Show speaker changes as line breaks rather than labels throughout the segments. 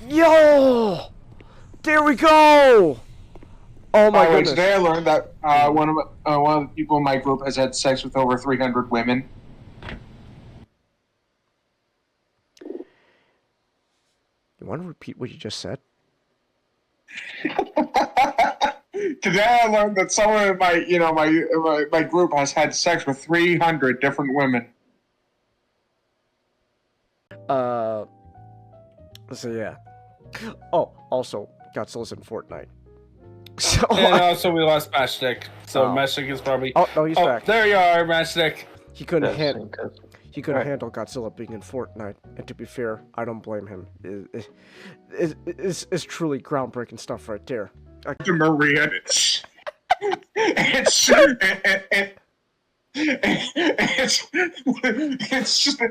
Yo! There we go! Oh my goodness.
Today I learned that one of the people in my group has had sex with over 300 women.
You want to repeat what you just said?
Today I learned that someone in my group has had sex with 300 different women.
So yeah. Oh, also, Godzilla's in Fortnite. So
and also we lost Matchstick. So Matchstick is probably...
Oh, no, he's back.
There you are, Matchstick.
He couldn't handle handle Godzilla being in Fortnite, and to be fair, I don't blame him. It's truly groundbreaking stuff right there.
Maria, it's just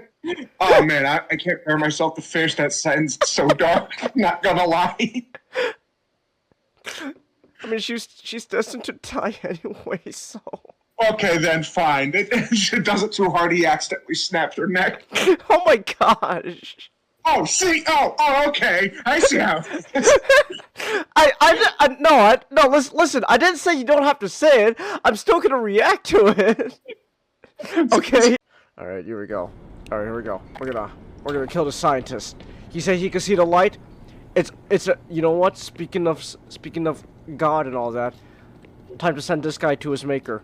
oh man, I can't bear myself to finish that sentence. It's so dark. Not gonna lie.
I mean, she's destined to die anyway, so.
Okay, then fine. She does it too hard. He accidentally snapped her neck.
Oh my gosh.
Oh, see. Oh, okay. I see how.
No. Listen. I didn't say you don't have to say it. I'm still gonna react to it. Okay. All right, here we go. All right, here we go. We're gonna kill the scientist. He said he could see the light. It's a, you know what? Speaking of God and all that, time to send this guy to his maker.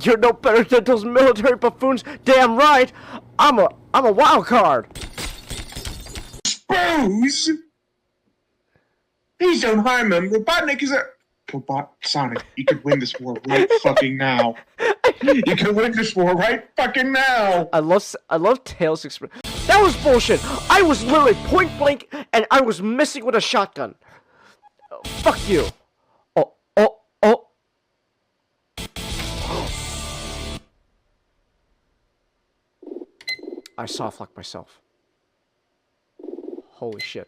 You're no better than those military buffoons. Damn right. I'm a wild card.
Suppose. Please don't harm him. Robotnik is a Robot Sonic. You could win this war right fucking now. You can win this war right fucking now.
I love Tails' expression. That was bullshit. I was literally point blank, and I was missing with a shotgun. Fuck you. Oh. I soft-locked myself. Holy shit.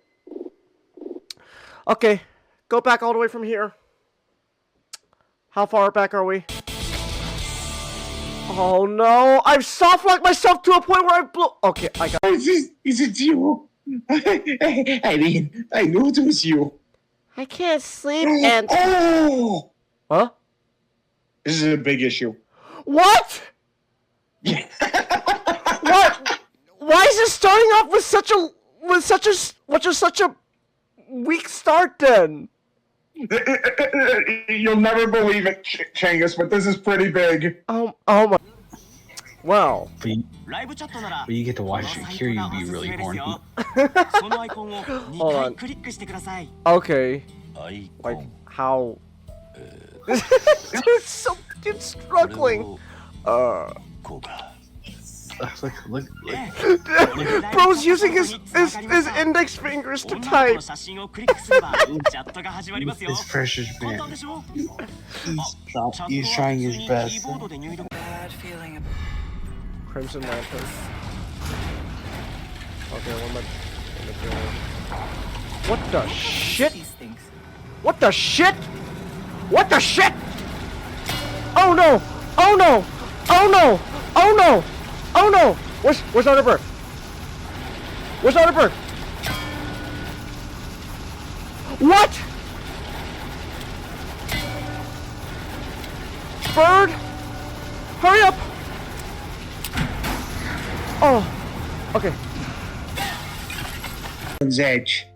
Okay, go back all the way from here. How far back are we? Oh no, I've soft-locked myself to a point where I blew. Okay, I got.
Is it you? I mean, I knew it was you.
I can't sleep and.
Oh!
Huh?
This is a big issue.
What?
Yeah.
What? Why is it starting off with such a weak start then?
You'll never believe it, Changus, but this is pretty big.
Oh my. Wow.
But you get to watch it here, you'd be really horny.
Hold on. Okay. Like, how? It's struggling.
Look.
Bro's using his index fingers to type.
This precious man. He's trying his best.
Crimson Lantern. Okay, what the shit? What the shit? What the shit? Oh no! Oh no! Oh no! Oh no! Oh no! Where's our bird? Where's our bird? What? Bird? Hurry up! Oh, okay.
Edge.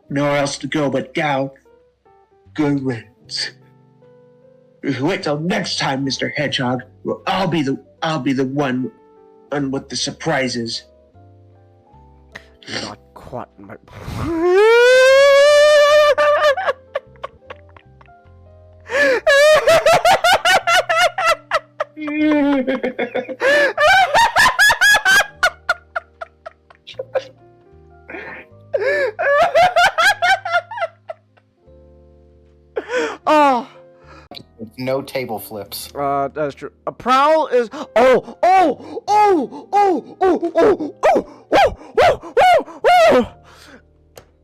Nowhere else to go but down. Good riddance. Wait till next time, Mr. Hedgehog. I'll be the one with the surprises.
You're not quite my. Oh.
No table flips.
That's true. A prowl is. Oh!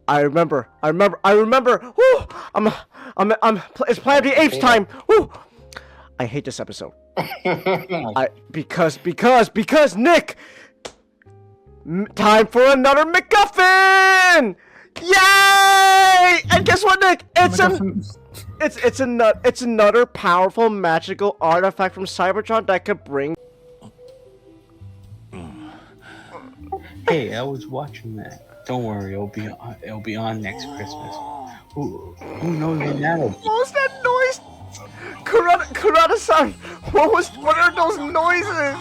I remember. Woo! It's Planet of the Apes time. Woo! I hate this episode. Because Nick, Time for another MacGuffin! Yay! And guess what, Nick? It's another powerful magical artifact from Cybertron that could bring.
Hey, I was watching that. Don't worry, it'll be on next Christmas. Who knows when that'll be?
What was that noise? Kurata-san, what are those noises?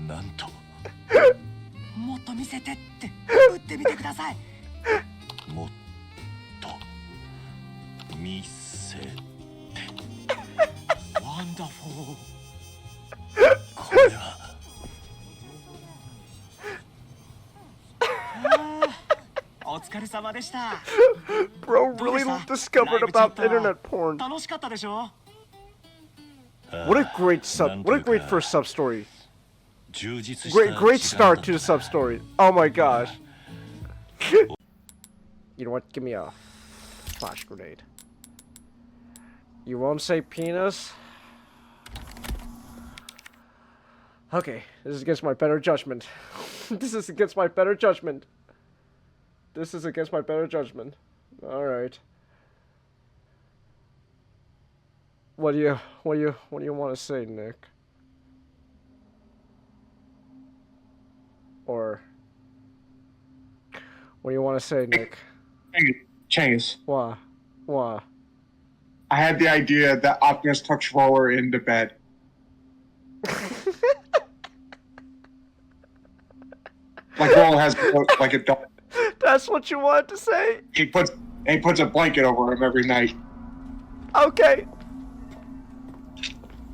なんともっと見せてって打ってみてくださいもっと見せてワンダフォーこれは お疲れ様でした
Bro really discovered about internet porn.
楽しかったでしょ
What a great first sub story.
充実した
Great start to the sub story. Oh my gosh. You know what? Give me a flash grenade. You won't say penis? Okay, this is against my better judgment. This is against my better judgment. Alright. What do you want to say, Nick? Or what do you want to say, Nick?
Chase.
What?
I had the idea that Optimus tucks Roller into bed. Like Roller has like a dog.
That's what you wanted to say?
He puts a blanket over him every night.
Okay.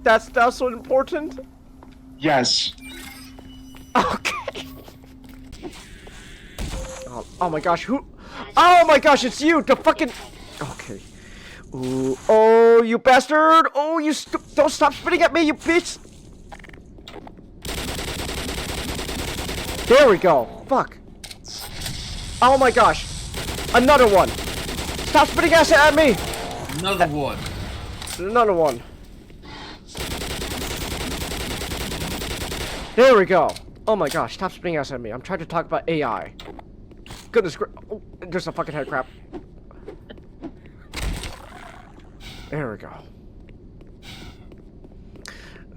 That's so important?
Yes.
Okay. Oh my gosh, who? Oh my gosh, it's you, the fucking. Okay. Ooh, oh, you bastard! Oh, you don't stop spitting at me, you bitch! There we go. Fuck. Oh my gosh. Another one. Stop spitting acid at me!
Another one.
Another one. There we go. Oh my gosh, stop spitting acid at me. I'm trying to talk about AI. Goodness gra- oh, there's a fucking head crab. There we go.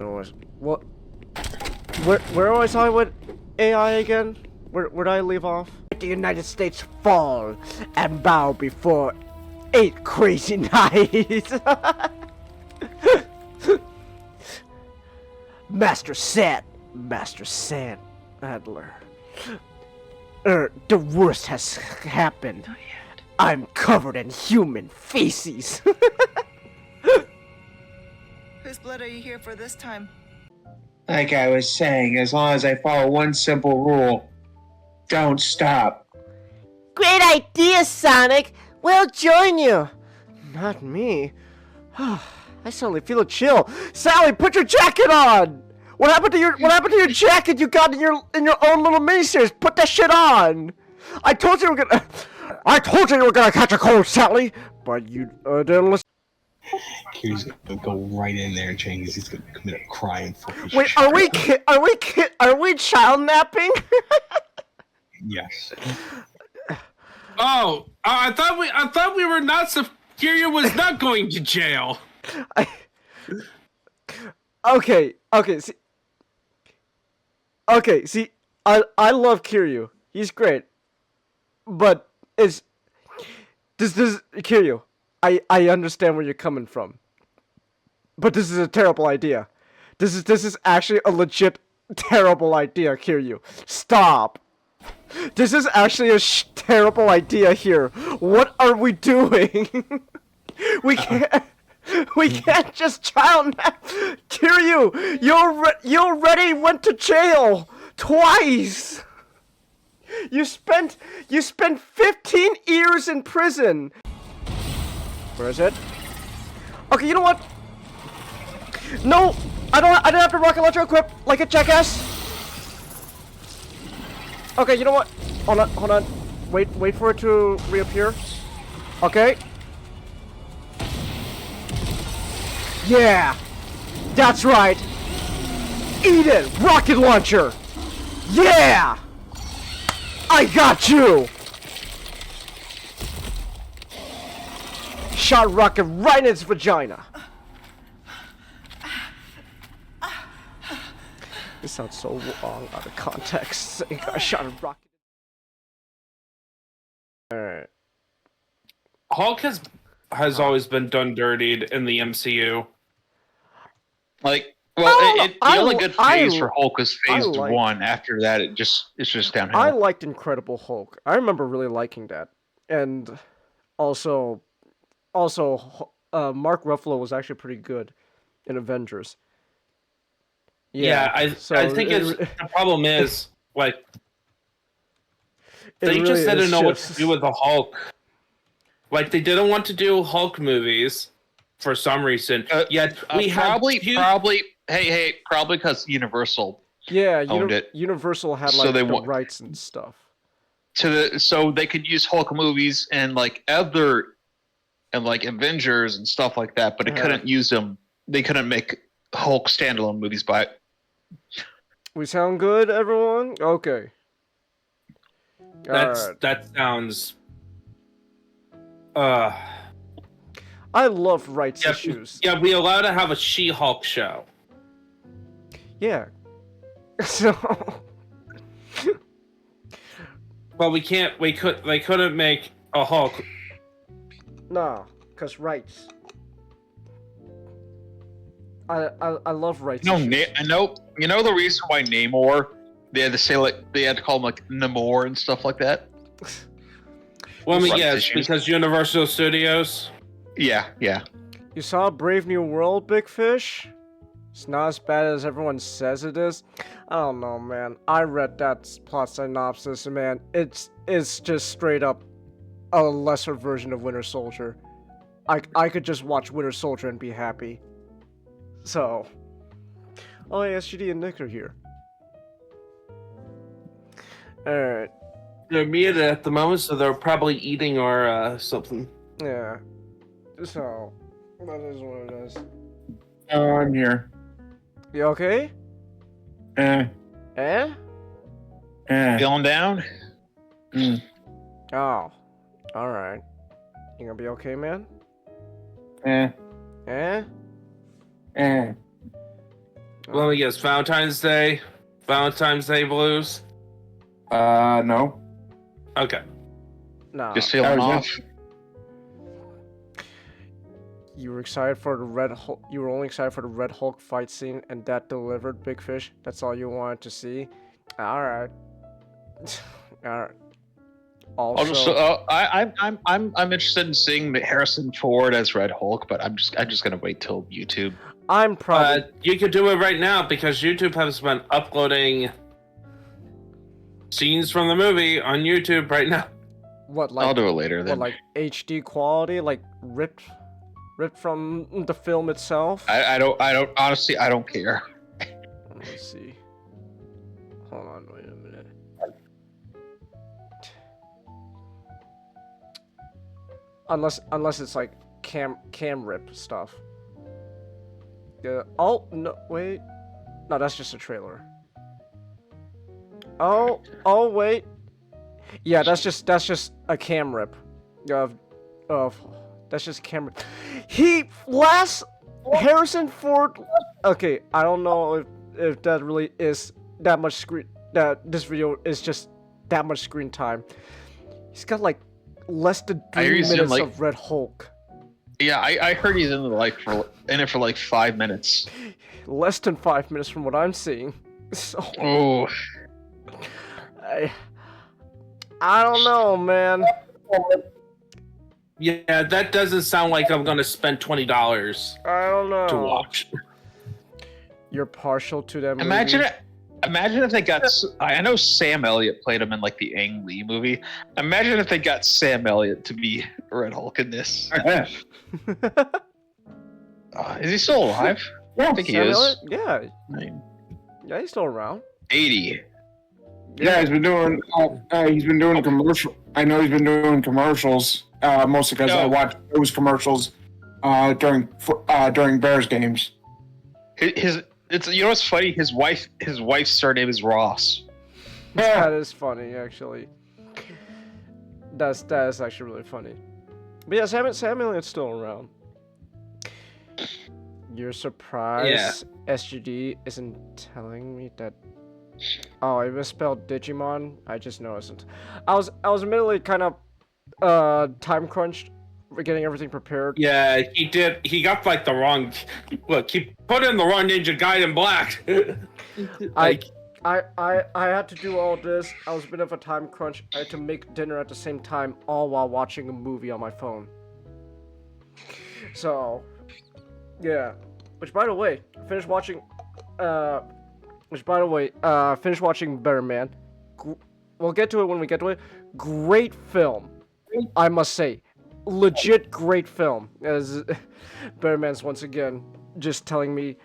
Anyways, what? Where was I with AI again? Where did I leave off? The United States fall and bow before 8 crazy nights. Master Sadler. The worst has happened. I'm covered in human feces.
Whose blood are you here for this time?
Like I was saying, as long as I follow one simple rule, don't stop.
Great idea, Sonic! We'll join you! Not me. I suddenly feel a chill. Sally, put your jacket on! What happened to your jacket you got in your own little miniseries? Put that shit on! I told you you were gonna catch a cold, Sally! But you didn't listen.
He's gonna go right in there, James. He's gonna commit a crime for his
Wait, are we child napping?
Yes.
Oh, I thought we were not. Kiryu was not going to jail.
Okay, see, I love Kiryu. He's great. But this Kiryu, I understand where you're coming from. But this is a terrible idea. This is actually a legit terrible idea, Kiryu. Stop. This is actually a terrible idea here. What are we doing? We can't just child nap. Kiryu, you already went to jail twice. You spent 15 years in prison. Where is it? Okay, you know what? No, I didn't have to rocket launcher equip like a jackass. Okay, you know what? Hold on. Wait for it to reappear. Okay. Yeah, that's right. Eat it, rocket launcher. Yeah! I got you! Shot a rocket right in its vagina. This sounds so wrong out of context. I shot a rocket. Alright.
Hulk has always been done dirtied in the MCU.
Like, well, the only good phase
I-
for Hulk was phase
liked-
1. After that, it's just downhill.
I liked Incredible Hulk. I remember really liking that. And also, Mark Ruffalo was actually pretty good in Avengers.
I think the problem is, like, they just didn't know what to do with the Hulk. Like, they didn't want to do Hulk movies for some reason. Yet we
probably because Universal owned it.
Universal had
So
like
they
the
wa-
rights and stuff.
so they could use Hulk movies and like Avengers and stuff like that, but it couldn't use them. They couldn't make Hulk standalone movies by it.
We sound good, everyone? Okay.
That sounds.
I love rights issues.
Yeah, we allowed to have a She-Hulk show.
Yeah. So.
But we can't. They couldn't make a Hulk.
Nah, cause rights. I love rights.
No,
issues.
I know. You know the reason why Namor? They had to say they had to call him like Namor and stuff like that.
Well, I mean,
Rights
yes,
issues.
because Universal Studios.
Yeah.
You saw Brave New World, Big Fish? It's not as bad as everyone says it is. I don't know, man. I read that plot synopsis, and man, it's just straight up a lesser version of Winter Soldier. I could just watch Winter Soldier and be happy. So, oh yeah, SGD and Nick are here. Alright,
They're muted at the moment, so they're probably eating or something.
yeah. So, that is what it is.
Oh, I'm here.
You okay?
Eh.
Feeling down?
Oh, alright. You gonna be okay, man?
Eh.
Well,
Let me guess, Valentine's Day blues.
No.
Okay.
no.
Just feeling off?
You were excited for the Red Hulk. You were only excited for the Red Hulk fight scene, and that delivered, Big Fish. That's all you wanted to see. All right. All right. Also,
I'm interested in seeing Harrison Ford as Red Hulk, but I'm just gonna wait till YouTube.
I'm probably.
You could do it right now because YouTube has been uploading scenes from the movie on YouTube right now.
What, like?
I'll do it later then.
What, like HD quality, like ripped from the film itself?
I don't honestly I don't care.
Let me see. Hold on, wait a minute. Unless it's like cam rip stuff. Yeah. Oh no! Wait. No, that's just a trailer. Oh wait. Yeah, that's just a cam rip. Of that's just cam rip. Harrison Ford. Okay, I don't know if that really is that much screen. That this video is just that much screen time. He's got like less than 3 minutes of Red Hulk.
Yeah, I heard he's in it for like 5 minutes.
Less than 5 minutes from what I'm seeing. So
Oh,
I don't know, man.
Yeah, that doesn't sound like I'm gonna spend $20
I don't know.
to watch.
You're partial to that movie.
imagine if they got. I know Sam Elliott played him in like the Ang Lee movie. Imagine if they got Sam Elliott to be Red Hulk in this. Is he still alive?
Yeah,
I think he
Sam
is.
Elliott? Yeah,
I mean,
yeah, he's still around.
80.
Yeah, he's been doing commercial. I know he's been doing commercials, mostly because I watch those commercials during Bears games.
It's you know what's funny? His wife's surname is Ross.
That is funny, actually. That is actually really funny. But yeah, Sam Alien's still around. You're surprised SGD isn't telling me that. Oh, I misspelled Digimon. I just noticed. I was admittedly kind of time crunched for getting everything prepared.
Yeah, he did. He got like the wrong. Look, he put in the wrong Ninja Gaiden Black.
I had to do all this. I was a bit of a time crunch. I had to make dinner at the same time, all while watching a movie on my phone. So, yeah. Which, by the way, finished watching. Finished watching Better Man. We'll get to it when we get to it. Great film, I must say. Legit great film. As Better Man's once again just telling me.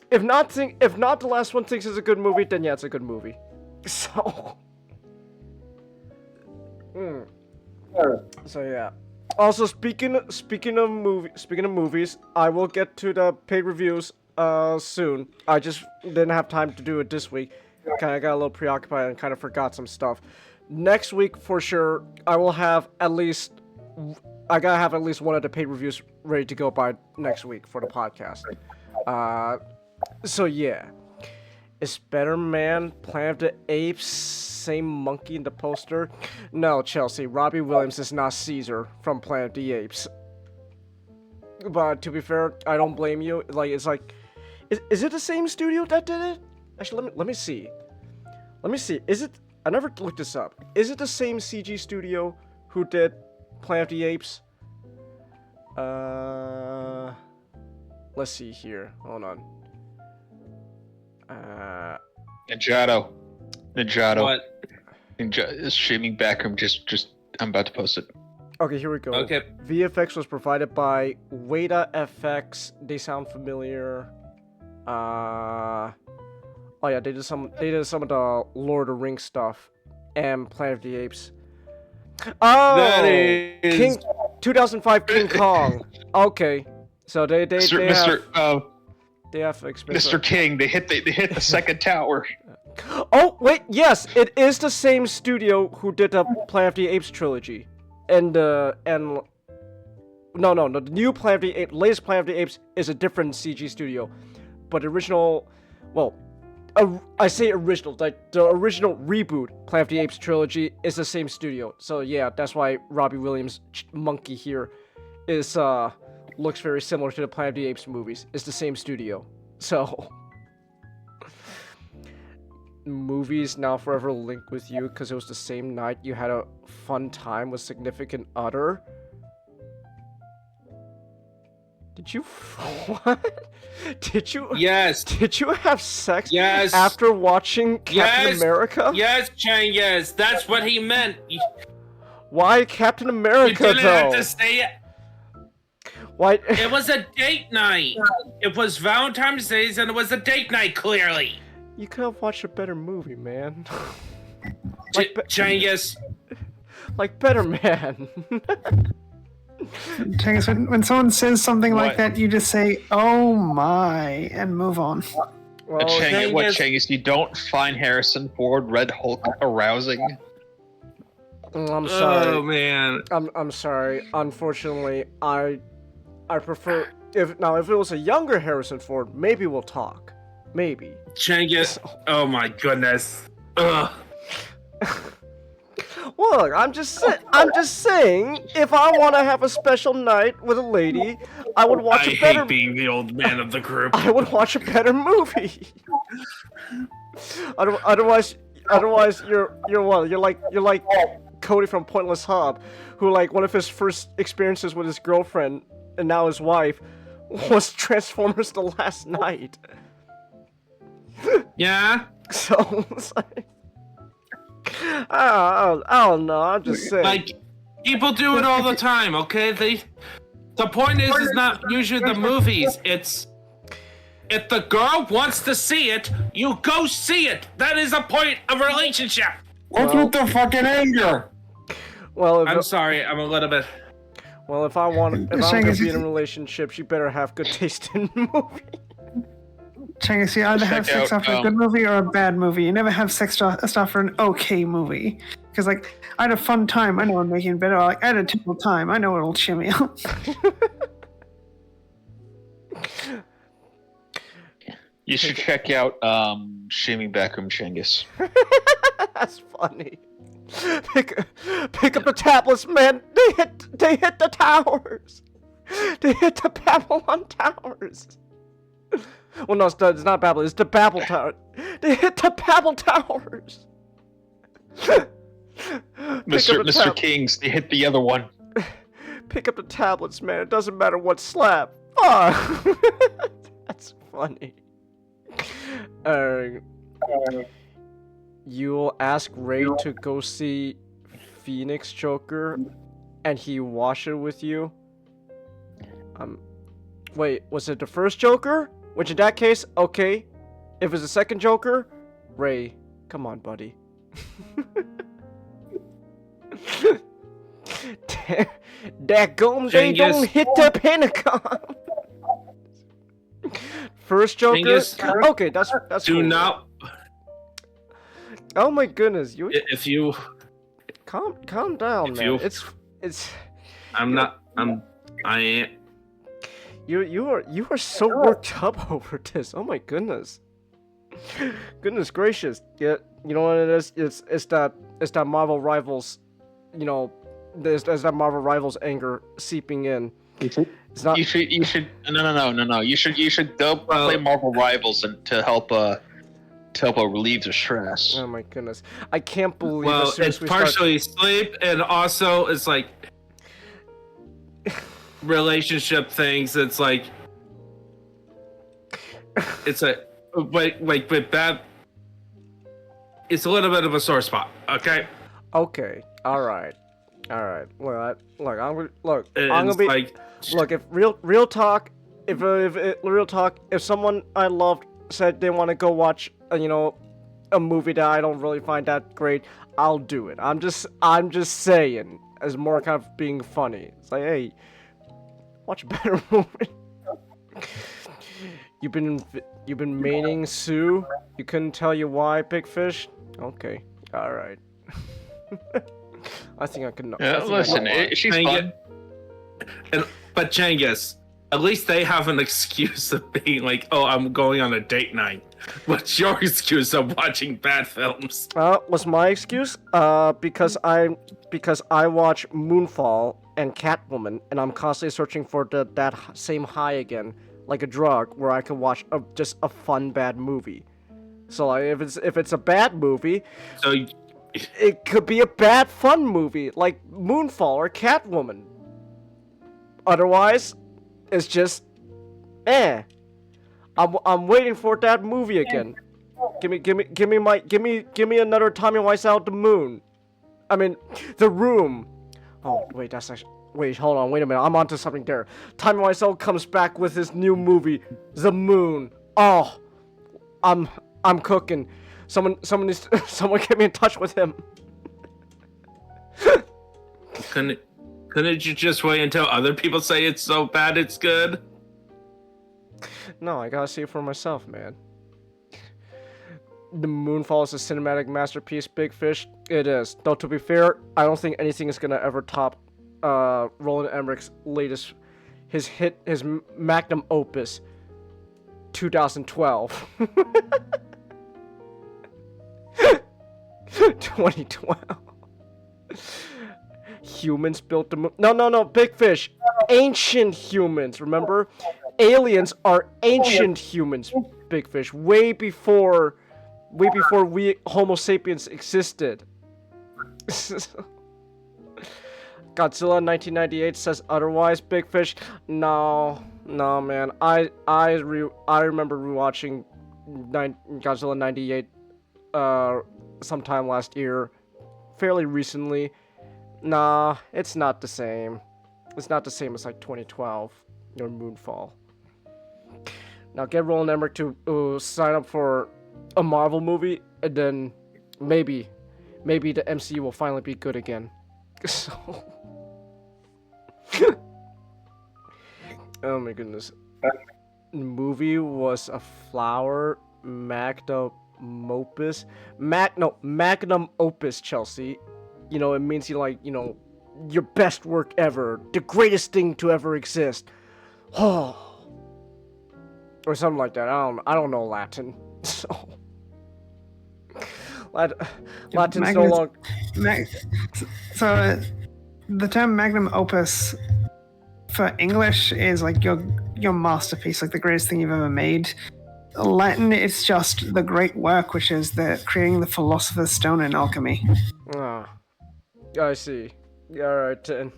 If not the last one thinks it's a good movie, then yeah, it's a good movie. So. So yeah. Also, speaking of movies, I will get to the paid reviews soon. I just didn't have time to do it this week. Kind of got a little preoccupied and kind of forgot some stuff. Next week for sure, I gotta have at least one of the paid reviews ready to go by next week for the podcast. So yeah. Is Better Man Planet of the Apes same monkey in the poster? No, Chelsea. Robbie Williams is not Caesar from Planet of the Apes. But to be fair, I don't blame you. Is it the same studio that did it? Actually, let me see. Is it? I never looked this up. Is it the same CG studio who did Planet of the Apes? Let's see here. Hold on.
Ninjato.
What?
Streaming backroom. Just I'm about to post it.
Okay, here we go.
Okay.
VFX was provided by Weta FX. They sound familiar. Oh yeah, they did some of the Lord of the Rings stuff and Planet of the Apes. Oh,
That is
2005 King Kong. Okay, so they have experience.
Mr. King. They hit the second tower.
Oh wait, yes, it is the same studio who did the Planet of the Apes trilogy, and the new Planet of the Apes, latest Planet of the Apes is a different CG studio, but original, well, I say original, like the original reboot Planet of the Apes trilogy is the same studio. So yeah, that's why Robbie Williams' monkey here is looks very similar to the Planet of the Apes movies. It's the same studio, so. Movies now forever linked with you because it was the same night you had a fun time with significant other. Did you what? Did you?
Yes.
Did you have sex?
Yes.
After watching Captain America?
Yes, Chang. Yes, that's what he meant.
Why Captain America
You didn't
though?
have to say it.
Why?
It was a date night. It was Valentine's Day, and it was a date night. Clearly.
You could have watched a better movie, man.
Changus.
Like Better Man.
Changus, when someone says something like
What?
that, you just say, "Oh my," and move on.
Well,
Changus, you don't find Harrison Ford Red Hulk arousing?
I'm sorry.
Oh man.
I'm sorry. Unfortunately, I prefer if it was a younger Harrison Ford, maybe we'll talk. Maybe.
Changus. Oh my goodness. Ugh.
Look, I'm just saying, if I want to have a special night with a lady, I would watch
I
a better.
hate being the old man of the group.
I would watch a better movie. Otherwise, you're what? You're like Cody from Pointless Hob, who like one of his first experiences with his girlfriend and now his wife was Transformers: The Last Night.
Yeah.
So it's like, I don't know. I'm just saying.
Like, people do it all the time, okay? The point is not usually the movies. It's if the girl wants to see it, you go see it. That is the point of a relationship.
What's with the fucking anger?
Well,
I'm sorry, I'm a little bit.
well, if I'm gonna be in a relationship, she better have good taste in movies.
Changis, you either have
Check
sex
out,
stuff for a good movie or a bad movie. You never have sex stuff for an okay movie. Because, like, I had a fun time. I know I'm making it better. Or, like, I had a terrible time. I know it'll cheer me up.
You should check out Shimmy Backroom Chengis.
That's funny. Pick up the tablets, man. They hit the towers. They hit the Babylon towers. Well, no, it's not Babylon. It's the Babel Tower. They hit the Babel towers.
Mr. Kings, they hit the other one.
Pick up the tablets, man. It doesn't matter what slap. Fuck. That's funny. You'll ask Ray to go see Phoenix Joker, and he watch it with you. Wait, was it the first Joker? Which in that case, okay. If it's the second Joker, Ray, come on, buddy. That gomes they don't hit the Pentagon. First Joker.
Genghis,
Okay, that's
do
cool.
not.
Oh my goodness, you.
If you.
Calm down, man. It's.
I am.
You are so worked up over this. Oh my goodness. Goodness gracious. Yeah, you know what it is? It's that Marvel Rivals, you know, there's that Marvel Rivals anger seeping in. It's not.
You should. No. You should go play Marvel Rivals and to help relieve the stress.
Oh my goodness. I can't believe.
Well, it's partially sleep and also it's like relationship things. It's like it's a with bad. It's a little bit of a sore spot. Okay.
Okay. All right. Well, I'm
And
gonna be
like,
look. If real talk, if someone I loved said they want to go watch, a movie that I don't really find that great, I'll do it. I'm just saying, as more kind of being funny. It's like, hey, watch a better movie. You've been maining Sue. You couldn't tell you why, Big Fish. Okay, all right. I think I can know.
Yeah, listen, she's fun.
But Genghis, at least they have an excuse of being like, oh, I'm going on a date night. What's your excuse of watching bad films?
What's my excuse? Because I watch Moonfall and Catwoman, and I'm constantly searching for that same high again, like a drug, where I can watch just a fun bad movie. So like, if it's a bad movie,
So
it could be a bad fun movie like Moonfall or Catwoman. Otherwise, it's just, I'm waiting for that movie again. Give me another Tommy Wiseau The Moon. I mean, The Room. Oh wait, that's actually. Wait, hold on, wait a minute. I'm onto something there. Tommy Wiseau comes back with his new movie, The Moon. Oh, I'm cooking. Someone get me in touch with him.
couldn't you just wait until other people say it's so bad it's good?
No, I gotta see it for myself, man. The Moonfall is a cinematic masterpiece, Big Fish. It is. Though to be fair, I don't think anything is gonna ever top Roland Emmerich's latest, his magnum opus, 2012. 2012. Humans built the moon. No, Big Fish. Ancient humans, remember? Aliens are ancient humans, Big Fish. Way before we Homo sapiens existed. Godzilla 1998 says otherwise, Big Fish. No, man. I remember rewatching Godzilla 98 sometime last year, fairly recently. Nah, it's not the same. It's not the same as like 2012 or Moonfall. Now get Roland Emmerich to sign up for a Marvel movie, and then maybe the MCU will finally be good again. So, oh my goodness. movie was a flower magnum opus. Magnum opus, Chelsea. You know, it means your best work ever, the greatest thing to ever exist. Oh, or something like that. I don't know Latin, so Latin's no long.
So the term magnum opus for English is like your masterpiece, like the greatest thing you've ever made. Latin, it's just the great work, which is the creating the philosopher's stone in alchemy.
Ah, I see. Alright then.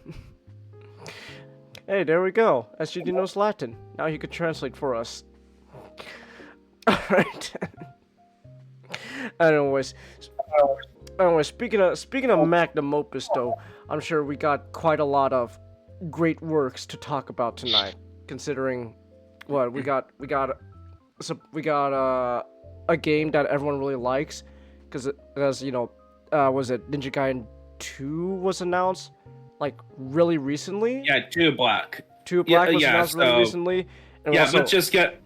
Hey, there we go. SGD knows Latin. Now he could translate for us. Alright. Anyways, speaking of magnum opus though, I'm sure we got quite a lot of great works to talk about tonight. Considering what we got a game that everyone really likes, because was it Ninja Gaiden 2 was announced like really recently?
Yeah, 2 Black.
2 Black was announced really recently. And
yeah, let's just get.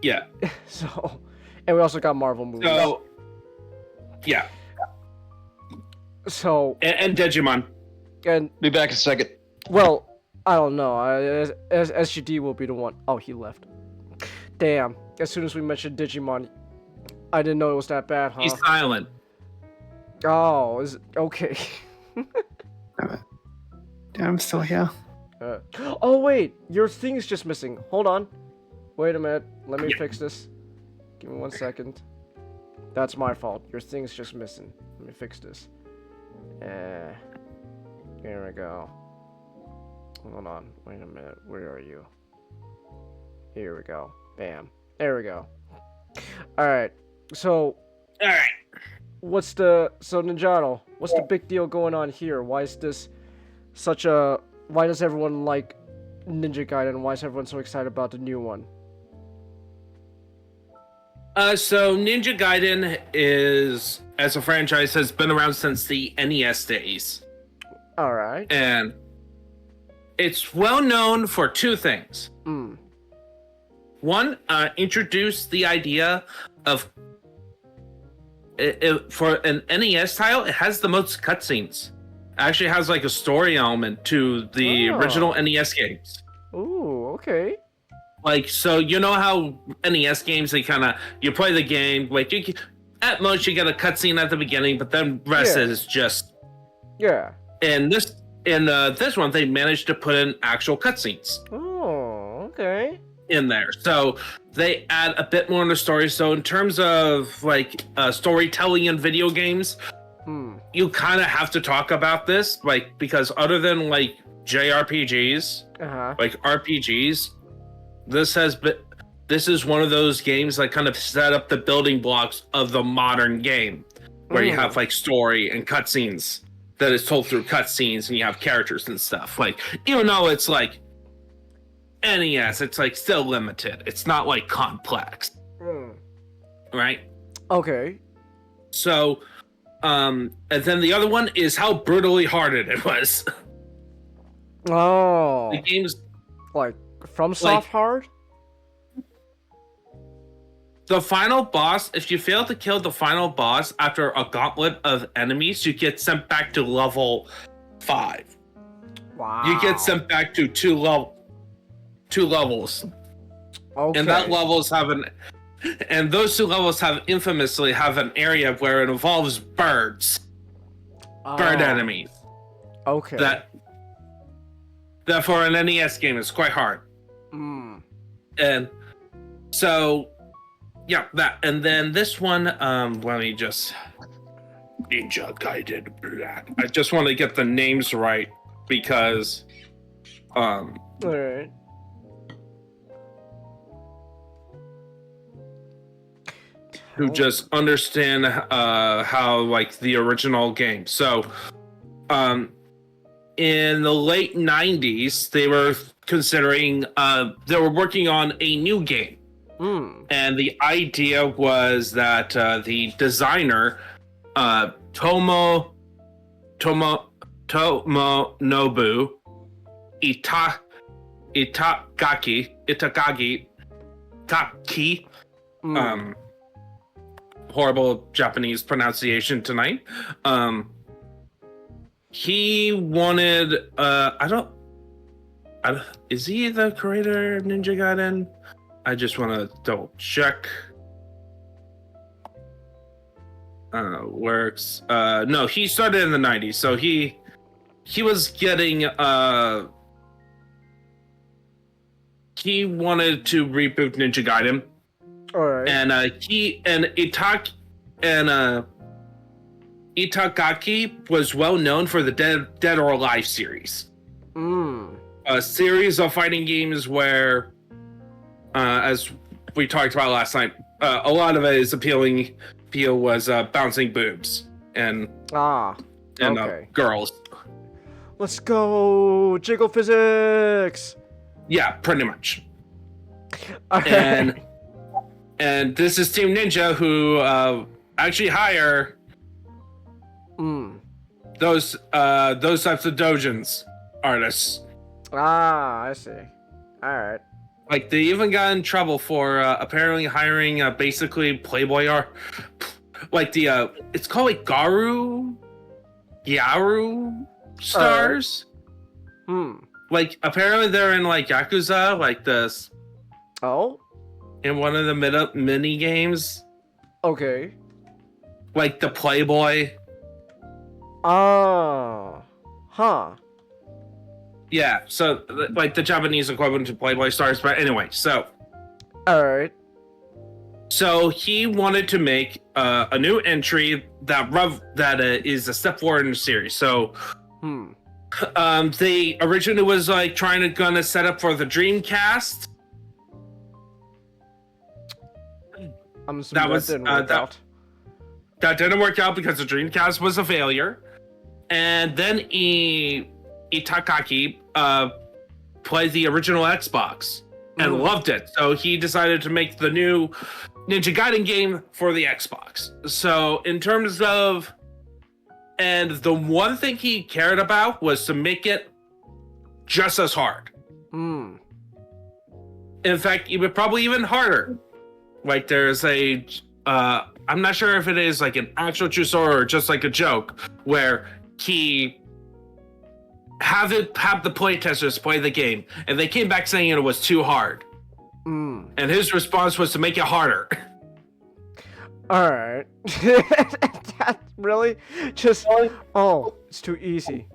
Yeah.
So, and we also got Marvel movies.
So, yeah.
So.
And Digimon.
And
be back in a second.
Well, I don't know. SGD will be the one. Oh, he left. Damn. As soon as we mentioned Digimon, I didn't know it was that bad, huh?
He's silent.
Oh, is it okay?
Yeah, I'm still here.
Oh wait, your thing's just missing. Hold on. Wait a minute. Let me fix this. Give me 1 second. That's my fault. Your thing's just missing. Let me fix this. Here we go. Hold on. Wait a minute. Where are you? Here we go. Bam. There we go. Alright. So.
Alright.
So Ninjato, what's the big deal going on here? Why is this such a... Why does everyone like Ninja Gaiden? Why is everyone so excited about the new one?
So Ninja Gaiden is, as a franchise, has been around since the NES days.
Alright.
And it's well known for 2 things. One, introduced the idea of... for an NES title, it has the most cutscenes. It actually has like a story element to the original NES games.
Ooh, okay.
Like, so you know how NES games, they you play the game, like at most you get a cutscene at the beginning, but then rest is just...
Yeah.
And this one, they managed to put in actual cutscenes.
Oh, okay.
In there, so they add a bit more in the story. So in terms of like storytelling in video games, you kind of have to talk about this, like, because other than like JRPGs, like RPGs, this is one of those games that kind of set up the building blocks of the modern game, where you have like story and cutscenes that is told through cutscenes, and you have characters and stuff. Like, even though it's like NES, it's like still limited. It's not like complex, right?
Okay.
So, and then the other one is how brutally hard it was.
Oh.
The game's
like from soft hard.
The final boss, if you fail to kill the final boss after a gauntlet of enemies, you get sent back to level 5.
Wow.
You get sent back to 2 levels.
Okay.
And that levels and those 2 levels infamously have an area where it involves birds. Bird enemies.
Okay.
That for an NES game is quite hard. And so, yeah, that. And then this one, let me just... Ninja Gaiden Black. I just want to get the names right, because...
Alright.
To just understand how, like, the original game. So, in the late 90s, they were considering, they were working on a new game. And the idea was that the designer, Tomonobu Itagaki, Itagaki. Horrible Japanese pronunciation tonight. He wanted is he the creator of Ninja Gaiden? I just want to double check. Works. No, he started in the 90s, so he was getting he wanted to reboot Ninja Gaiden.
All right.
And Itagaki was well known for the Dead or Alive series. A series of fighting games where, as we talked about last night, a lot of his appeal was bouncing boobs and
okay.
Girls.
Let's go, jiggle physics.
Yeah, pretty much.
Okay.
And this is Team Ninja, who actually hire those types of doujins artists.
I see. All right.
Like, they even got in trouble for apparently hiring basically Playboy art. Like it's called like Gyaru stars. Like, apparently they're in like Yakuza, like this.
Oh.
In one of the mini games.
Okay.
Like the Playboy.
Oh. Huh.
Yeah, so like the Japanese equivalent to Playboy stars, but anyway, so.
Alright. So
he wanted to make a new entry that is a step forward in the series. So they originally was like gonna set up for the Dreamcast.
I'm assuming that didn't work out.
That didn't work out because the Dreamcast was a failure. And then Itagaki played the original Xbox and loved it. So he decided to make the new Ninja Gaiden game for the Xbox. So in terms of... And the one thing he cared about was to make it just as hard. In fact, probably even harder. Like, there's a... I'm not sure if it is like an actual true story or just like a joke, where he have the playtesters play the game, and they came back saying it was too hard. And his response was to make it harder.
Alright. That really? Just, it's too easy.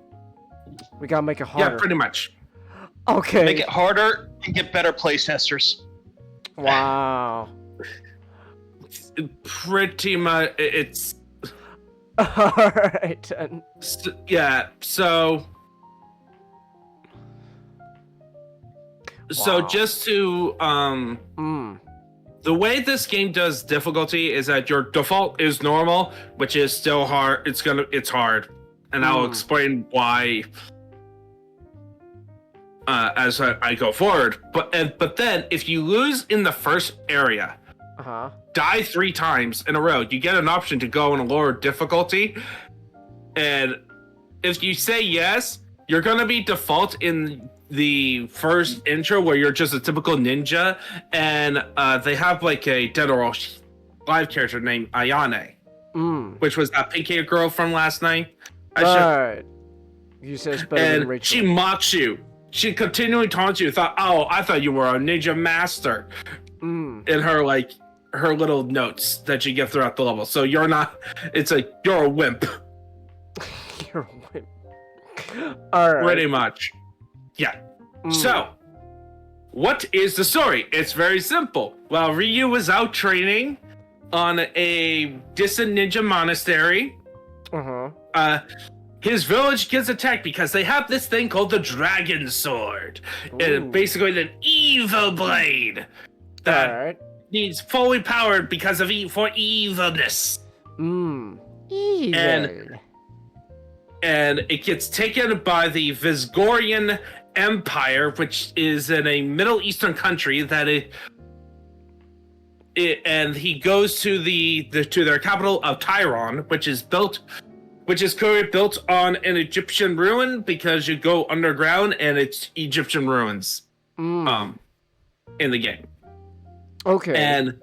We gotta make it harder.
Yeah, pretty much.
Okay.
Make it harder and get better playtesters.
Wow.
Pretty much, it's...
Alright.
Yeah, so... So just to... The way this game does difficulty is that your default is normal, which is still hard. It's hard. And I'll explain why as I go forward. But then, if you lose in the first area... die 3 times in a row, you get an option to go in a lower difficulty. And if you say yes, you're going to be default in the first intro where you're just a typical ninja. And they have like a Dead or Alive character named Ayane, which was that pink-haired girl from last night.
Right. You said it's better than Rachel.
She mocks you. She continually taunts you. I thought you were a ninja master. In her little notes that you get throughout the level. So you're not, it's like, you're a wimp.
You're a wimp. Alright.
Pretty much. Yeah. So, what is the story? It's very simple. While Ryu was out training on a distant ninja monastery, his village gets attacked because they have this thing called the Dragon Sword. And basically an evil blade. That needs fully powered because of for evilness.
Evil.
And it gets taken by the Visgorian Empire, which is in a Middle Eastern country and he goes to to their capital of Tyron, which is currently built on an Egyptian ruin, because you go underground and it's Egyptian ruins in the game.
Okay.
And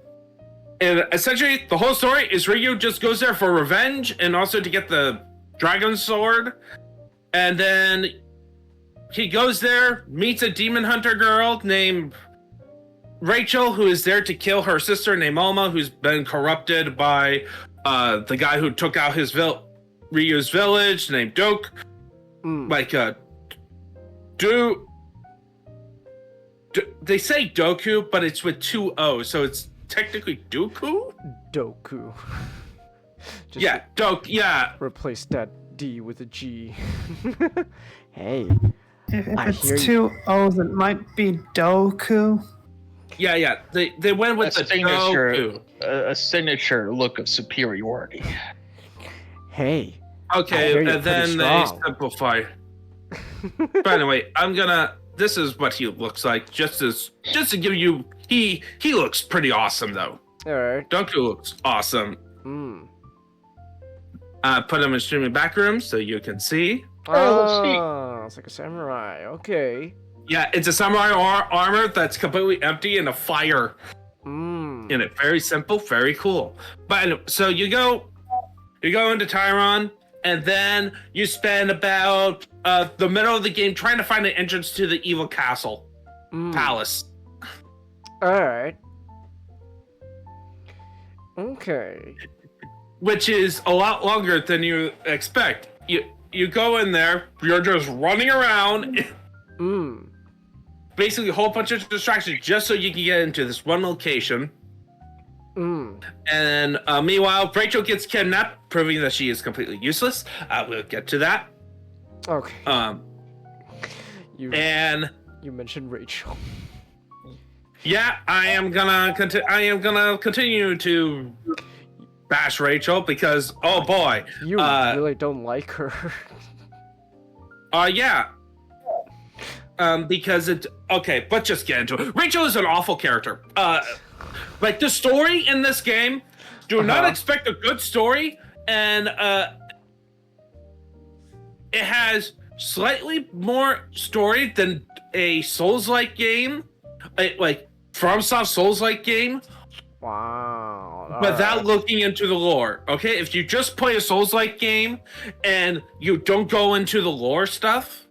essentially, the whole story is Ryu just goes there for revenge and also to get the dragon sword. And then he goes there, meets a demon hunter girl named Rachel, who is there to kill her sister named Alma, who's been corrupted by the guy who took out Ryu's village named Doke. Like, they say Doku, but it's with 2 O's, so it's technically Dooku?
Doku. Just
Yeah, Doke, yeah.
replace that D with a G. Hey.
If
I hear
it's 2 O's, it might be Doku.
Yeah. They went with the Doku.
a signature look of superiority.
Hey.
Okay,
I hear you're
and then
pretty
they
strong.
simplify. But anyway, this is what he looks like, just to give you, he looks pretty awesome though.
Alright.
Doku looks awesome. Put him in streaming back room so you can see.
Oh, it's like a samurai. Okay.
Yeah, it's a samurai armor that's completely empty and a fire in it. Very simple, very cool. But anyway, so you go into Tyron, and then you spend about the middle of the game trying to find an entrance to the evil castle palace.
Alright. Okay.
Which is a lot longer than you expect. You go in there, you're just running around. Basically a whole bunch of distractions just so you can get into this one location. And meanwhile, Rachel gets kidnapped, proving that she is completely useless. We'll get to that.
Okay. You
You
mentioned Rachel.
Yeah, I am gonna continue to bash Rachel because oh boy,
You really don't like her.
Yeah. Because it's okay, but just get into it. Rachel is an awful character. Like the story in this game, do not expect a good story, and it has slightly more story than a Souls-like game, like FromSoft Souls-like game.
Wow.
Without looking into the lore, okay? If you just play a Souls-like game and you don't go into the lore stuff,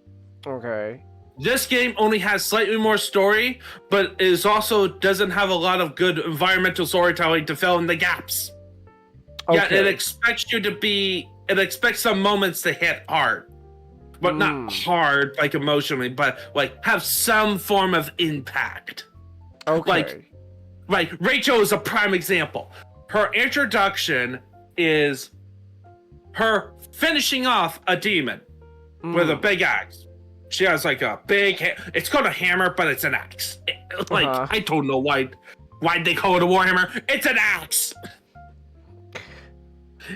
Okay.
this game only has slightly more story, but is also doesn't have a lot of good environmental storytelling to fill in the gaps.
Okay.
Yeah, it expects some moments to hit hard. But not hard, like emotionally, but like have some form of impact.
Okay.
Like Rachel is a prime example. Her introduction is her finishing off a demon with a big axe. She has like a big, it's called a hammer, but it's an axe. I don't know why they call it a warhammer. It's an axe.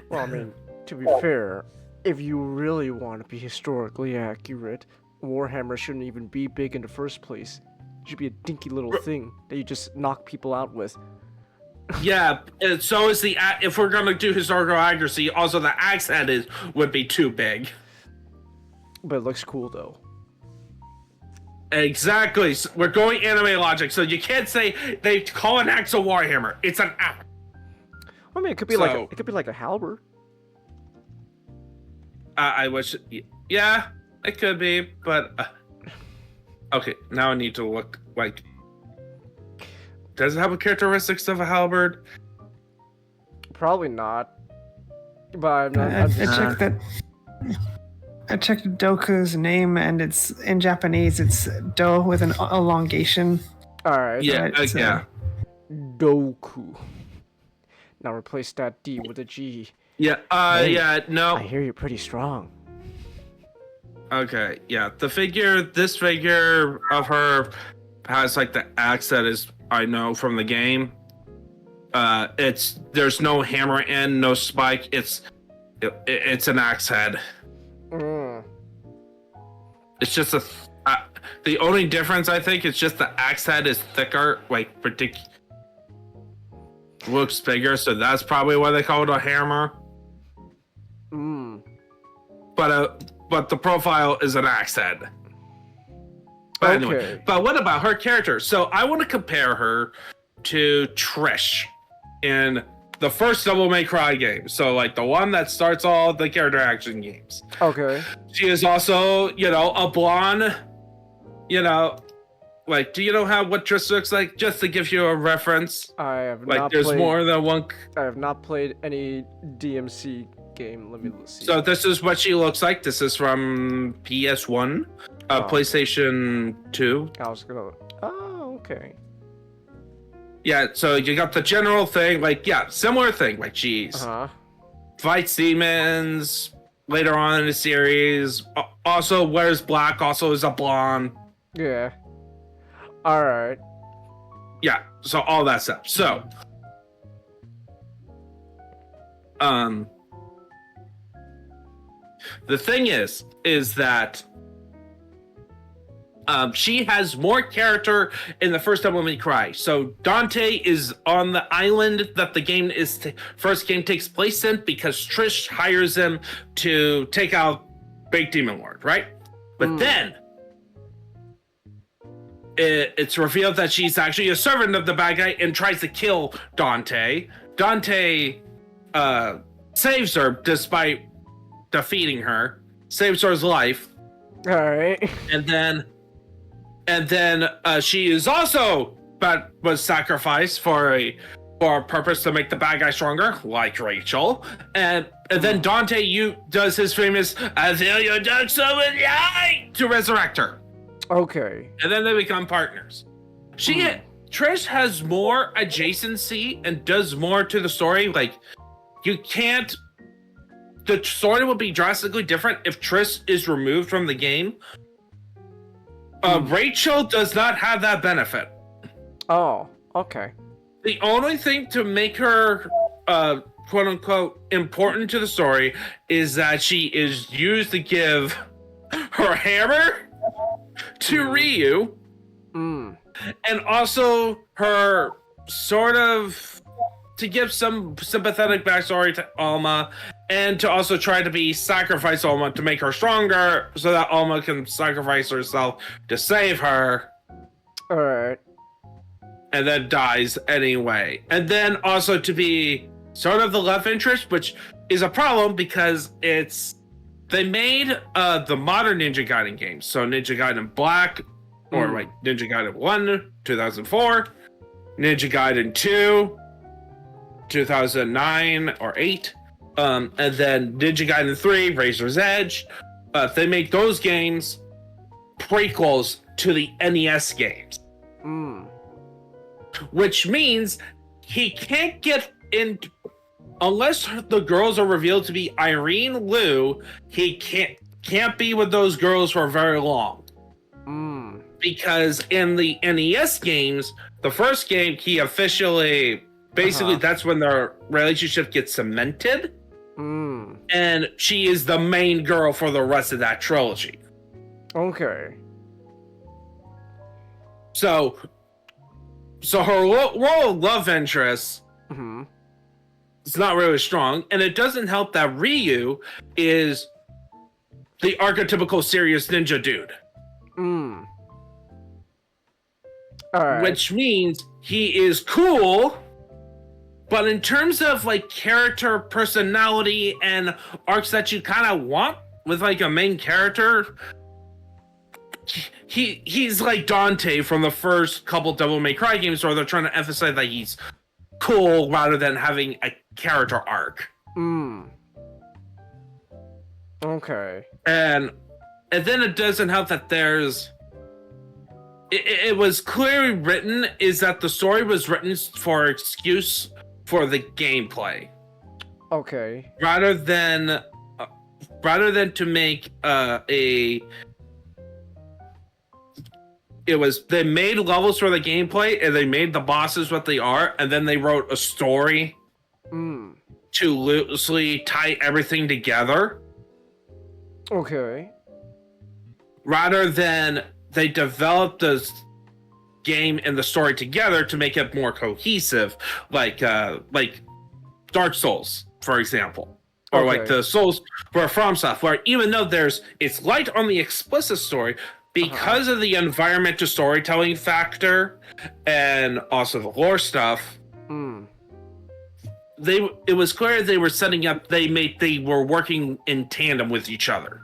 Well, I mean, to be fair, if you really want to be historically accurate, Warhammer shouldn't even be big in the first place. It should be a dinky little thing that you just knock people out with.
Yeah, and so is if we're gonna do historical accuracy, also the axe head would be too big.
But it looks cool though.
Exactly. So we're going anime logic, so you can't say they call an axe a warhammer. It's an axe.
I mean, it could be like a halberd.
I wish. Yeah, it could be, but okay. Now I need to look like. Does it have the characteristics of a halberd?
Probably not. But
I checked that. I checked Doku's name, and it's in Japanese. It's Do with an elongation.
All right.
Yeah. Yeah.
Doku. Now replace that D with a G.
Yeah.
Hey,
Yeah. No.
I hear you're pretty strong.
Okay. Yeah. This figure of her has like the axe that is I know from the game. There's no hammer end, no spike. It's an axe head. It's just the only difference I think is just the axe head is thicker, like looks bigger, so that's probably why they call it a hammer. But the profile is an axe head. But anyway, but what about her character? So I want to compare her to Trish in the first Devil May Cry game. So like the one that starts all the character action games.
Okay.
She is also, a blonde, like, do you know what Trish looks like? Just to give you a reference.
I have
like,
not
there's
played,
more than one.
I have not played any DMC game. Let me see.
So this is what she looks like. This is from PS1, PlayStation 2.
I was gonna. Oh, okay.
Yeah, so you got the general thing, like, similar thing. Like, she's fights demons later on in the series. Also wears black. Also is a blonde.
Yeah. All right.
Yeah, so all that stuff. So, the thing is that she has more character in the first Devil May Cry. So Dante is on the island that the game first game takes place in because Trish hires him to take out Big Demon Lord, right? But then it's revealed that she's actually a servant of the bad guy and tries to kill Dante. Dante saves her despite defeating her, saves her life.
All right.
And then she is also was sacrificed for a purpose to make the bad guy stronger, like Rachel. And then Dante does his famous "I feel your dark soul with the eye" to resurrect her.
Okay.
And then they become partners. Trish has more adjacency and does more to the story. Like, the story would be drastically different if Trish is removed from the game. Rachel does not have that benefit.
Oh, okay.
The only thing to make her, quote unquote, important to the story is that she is used to give her hammer to Ryu, and also her to give some sympathetic backstory to Alma, and to also try to sacrifice Alma to make her stronger, so that Alma can sacrifice herself to save her.
All right.
And then dies anyway. And then also to be sort of the love interest, which is a problem because they made the modern Ninja Gaiden games. So Ninja Gaiden Black, or like Ninja Gaiden 1, 2004, Ninja Gaiden 2, 2009 or 8, and then Ninja Gaiden 3, Razor's Edge. They make those games prequels to the NES games. Which means he can't get in unless the girls are revealed to be Irene Liu. He can't be with those girls for very long. Because in the NES games, the first game, he officially basically that's when their relationship gets cemented. And she is the main girl for the rest of that trilogy.
Okay.
So her role of love interest is not really strong, and it doesn't help that Ryu is the archetypical serious ninja dude.
All right.
Which means he is cool, but in terms of like character, personality, and arcs that you kind of want with like a main character, he's like Dante from the first couple Devil May Cry games, where they're trying to emphasize that he's cool rather than having a character arc.
Okay.
And then it doesn't help that it was clearly written is that the story was written for excuse for the gameplay.
Okay.
Rather than to make they made levels for the gameplay, and they made the bosses what they are, and then they wrote a story to loosely tie everything together.
Okay.
Rather than they developed the game and the story together to make it more cohesive, like Dark Souls, for example, or like the Souls for FromSoft, where even though it's light on the explicit story, because of the environment to storytelling factor and also the lore stuff, it was clear they were setting up. They were working in tandem with each other.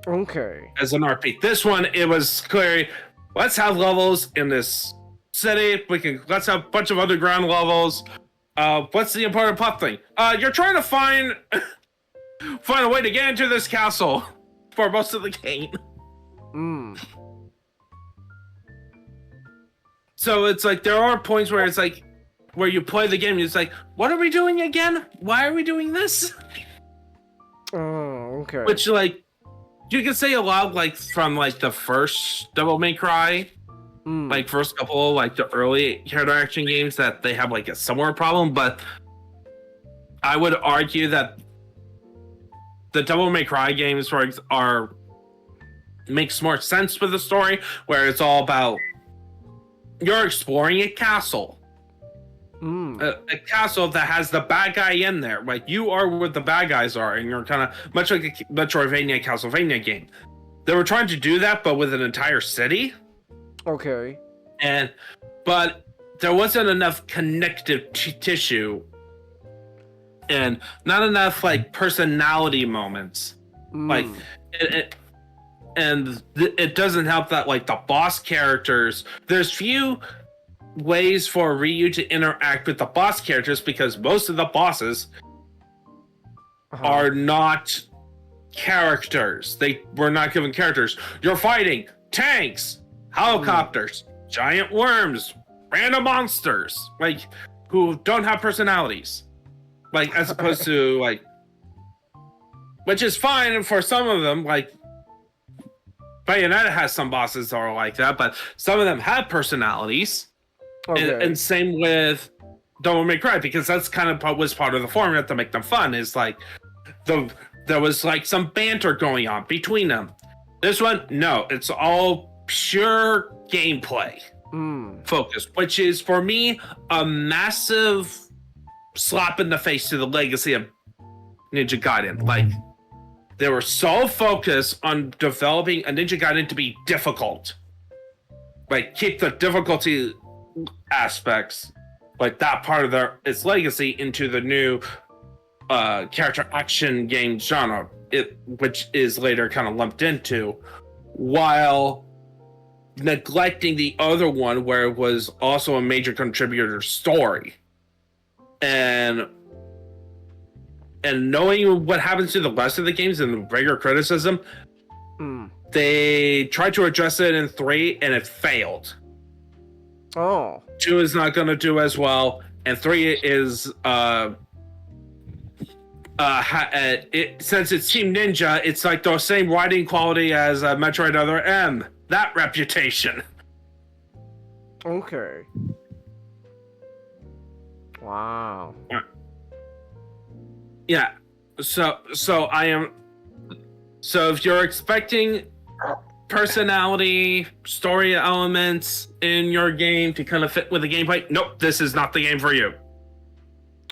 Okay.
As an RP, this one it was clear. Let's have levels in this city. Let's have a bunch of underground levels. What's the important plot thing? You're trying to find a way to get into this castle for most of the game. So it's like there are points where it's like where you play the game and it's like, what are we doing again? Why are we doing this?
Oh, okay.
Which like you can say a lot like from like the first Devil May Cry. Like first couple, like the early character action games, that they have like a similar problem, but I would argue that the Devil May Cry games makes more sense with the story, where it's all about you're exploring a castle, a castle that has the bad guy in there. Like you are where the bad guys are, and you're kind of much like a Metroidvania, Castlevania game. They were trying to do that, but with an entire city.
Okay.
But there wasn't enough connective tissue and not enough like personality moments. Like it doesn't help that like the boss characters, there's few ways for Ryu to interact with the boss characters because most of the bosses are not characters. They were not given characters. You're fighting tanks, helicopters, giant worms, random monsters, like who don't have personalities, like as opposed to like, which is fine for some of them. Like Bayonetta has some bosses that are like that, but some of them have personalities. And same with Devil May Cry, because that's kind of was part of the format to make them fun. Is like there was like some banter going on between them. This one, no, it's all pure gameplay focus, which is for me a massive slap in the face to the legacy of Ninja Gaiden. Like they were so focused on developing a Ninja Gaiden to be difficult, like keep the difficulty aspects, like that part of its legacy into the new character action game genre, which is later kind of lumped into, while neglecting the other one where it was also a major contributor story. And knowing what happens to the rest of the games and the regular criticism, they tried to address it in 3 and it failed. 2 is not going to do as well, and 3 is since it's Team Ninja, it's like the same writing quality as Metroid Other M. That reputation.
Okay. Wow.
Yeah. So if you're expecting personality, story elements in your game to kind of fit with the gameplay, nope, this is not the game for you.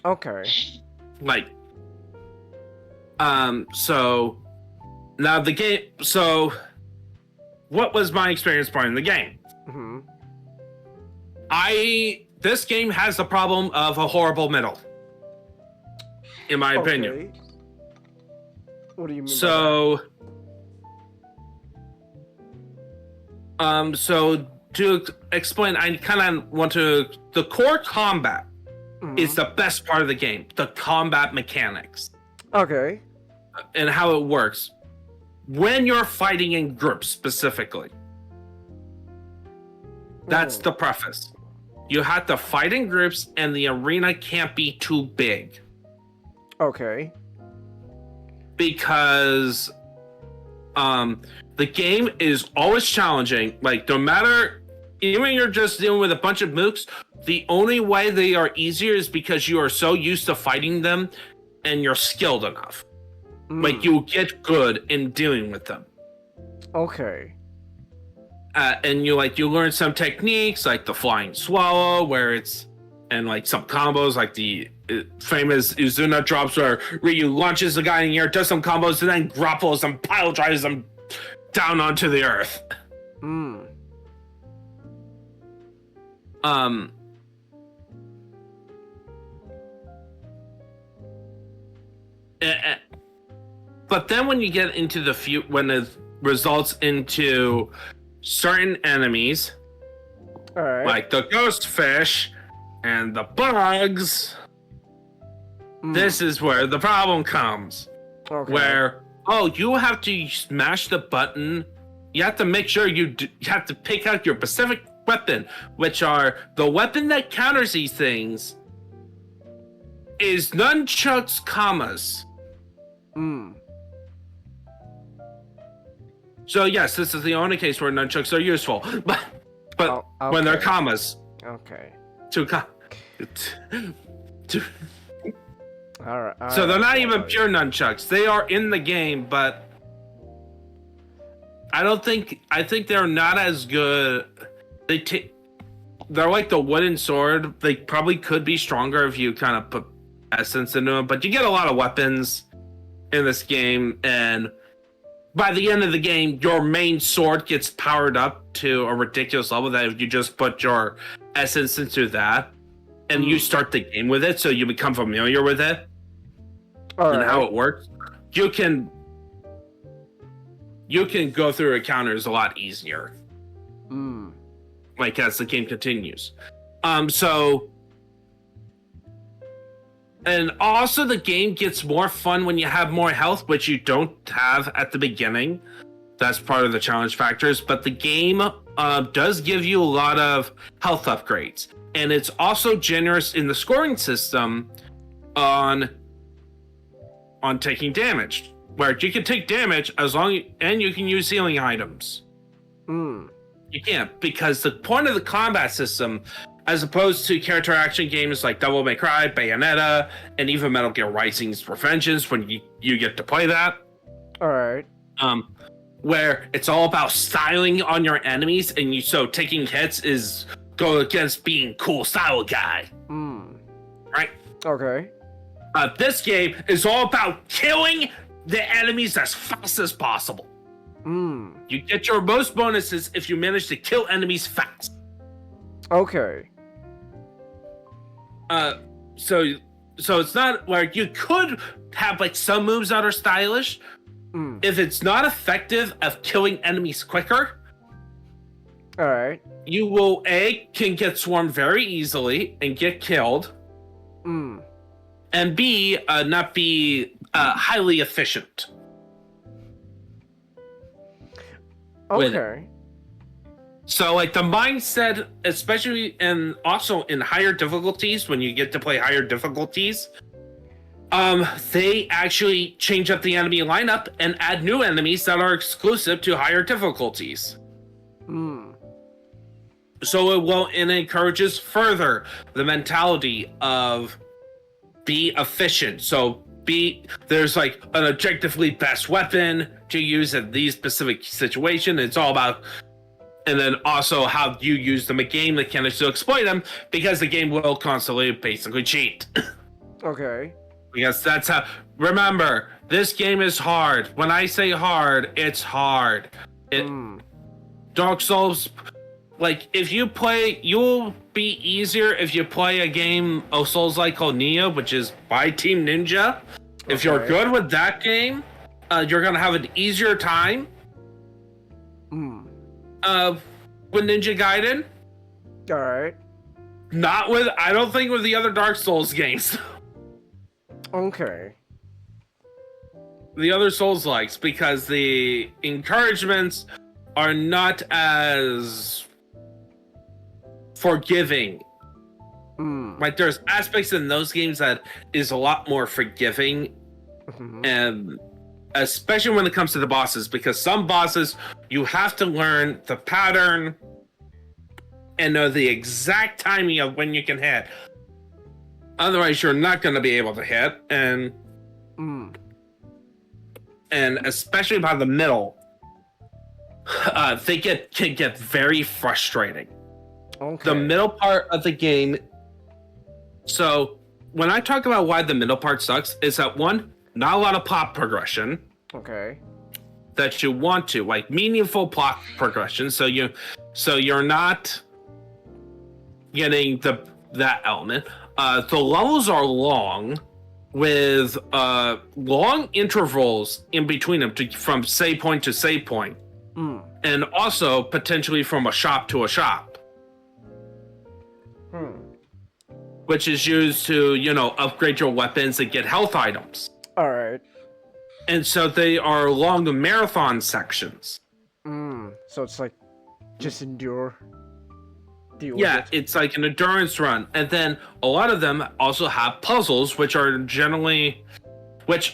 Okay.
Like, so now the game. So, what was my experience playing the game? This game has the problem of a horrible middle, in my opinion.
What do you mean?
So to explain, I kind of want to. The core combat is the best part of the game. The combat mechanics.
Okay.
And how it works when you're fighting in groups specifically. That's the preface. You have to fight in groups, and the arena can't be too big.
Okay.
Because the game is always challenging. Like, no matter, even when you're just dealing with a bunch of mooks, the only way they are easier is because you are so used to fighting them and you're skilled enough. Like, you get good in dealing with them.
Okay.
And you learn some techniques, like the flying swallow, and like some combos, like the famous Uzuna drops where Ryu launches the guy in the air, does some combos, and then grapples and pile drives them down onto the earth.
Hmm.
But then when you get into when it results into certain enemies,
All right.
like the ghost fish and the bugs, this is where the problem comes.
Okay.
Where, you have to smash the button. You have to make sure you have to pick out your specific weapon, which are the weapon that counters these things is nunchucks, commas.
Hmm.
So yes, this is the only case where nunchucks are useful, but when they're
okay.
commas,
Okay. All right.
So they're not even pure nunchucks. They are in the game, but I think they're not as good. They're like the wooden sword. They probably could be stronger if you kind of put essence into them, but you get a lot of weapons in this game, and by the end of the game, your main sword gets powered up to a ridiculous level that if you just put your essence into that and you start the game with it, so you become familiar with it and how it works, you can go through encounters a lot easier. Like as the game continues. And also the game gets more fun when you have more health, which you don't have at the beginning. That's part of the challenge factors, but the game does give you a lot of health upgrades. And it's also generous in the scoring system on taking damage, where you can take damage and you can use healing items. You can't, because the point of the combat system, as opposed to character action games like Devil May Cry, Bayonetta, and even Metal Gear Rising's Revengeance, when you get to play that.
All right.
Where it's all about styling on your enemies, and so taking hits is go against being cool style guy. Right?
Okay.
This game is all about killing the enemies as fast as possible. You get your most bonuses if you manage to kill enemies fast.
Okay.
So it's not where you could have like some moves that are stylish. If it's not effective of killing enemies quicker,
all right,
you can get swarmed very easily and get killed. And B, not be highly efficient.
Okay.
So like the mindset, especially and also in higher difficulties, when you get to play higher difficulties, they actually change up the enemy lineup and add new enemies that are exclusive to higher difficulties. So it encourages further the mentality of be efficient. So there's like an objectively best weapon to use in these specific situations. It's all about, and then also how you use the game mechanics to exploit them, because the game will constantly basically cheat.
Okay.
Because that's how, remember, this game is hard. When I say hard, it's hard. Dark Souls, like if you play, you'll be easier if you play a game of Souls-like called Nia, which is by Team Ninja. If you're good with that game, you're gonna have an easier time. With Ninja Gaiden.
All right.
Not with, I don't think with the other Dark Souls games.
Okay.
The other Souls-likes, because the encouragements are not as forgiving. Like there's aspects in those games that is a lot more forgiving, and especially when it comes to the bosses, because some bosses you have to learn the pattern and know the exact timing of when you can hit. Otherwise, you're not going to be able to hit, and especially by the middle, they can get very frustrating.
Okay.
The middle part of the game. So when I talk about why the middle part sucks, is that one, not a lot of pop progression.
Okay.
that you want to, like meaningful plot progression. So you're not getting that element. The levels are long, with long intervals in between them from save point to save point, and also potentially from a shop to a shop, which is used to upgrade your weapons and get health items.
All right.
And so they are long marathon sections.
So it's like just endure.
Yeah, it's like an endurance run. And then a lot of them also have puzzles, which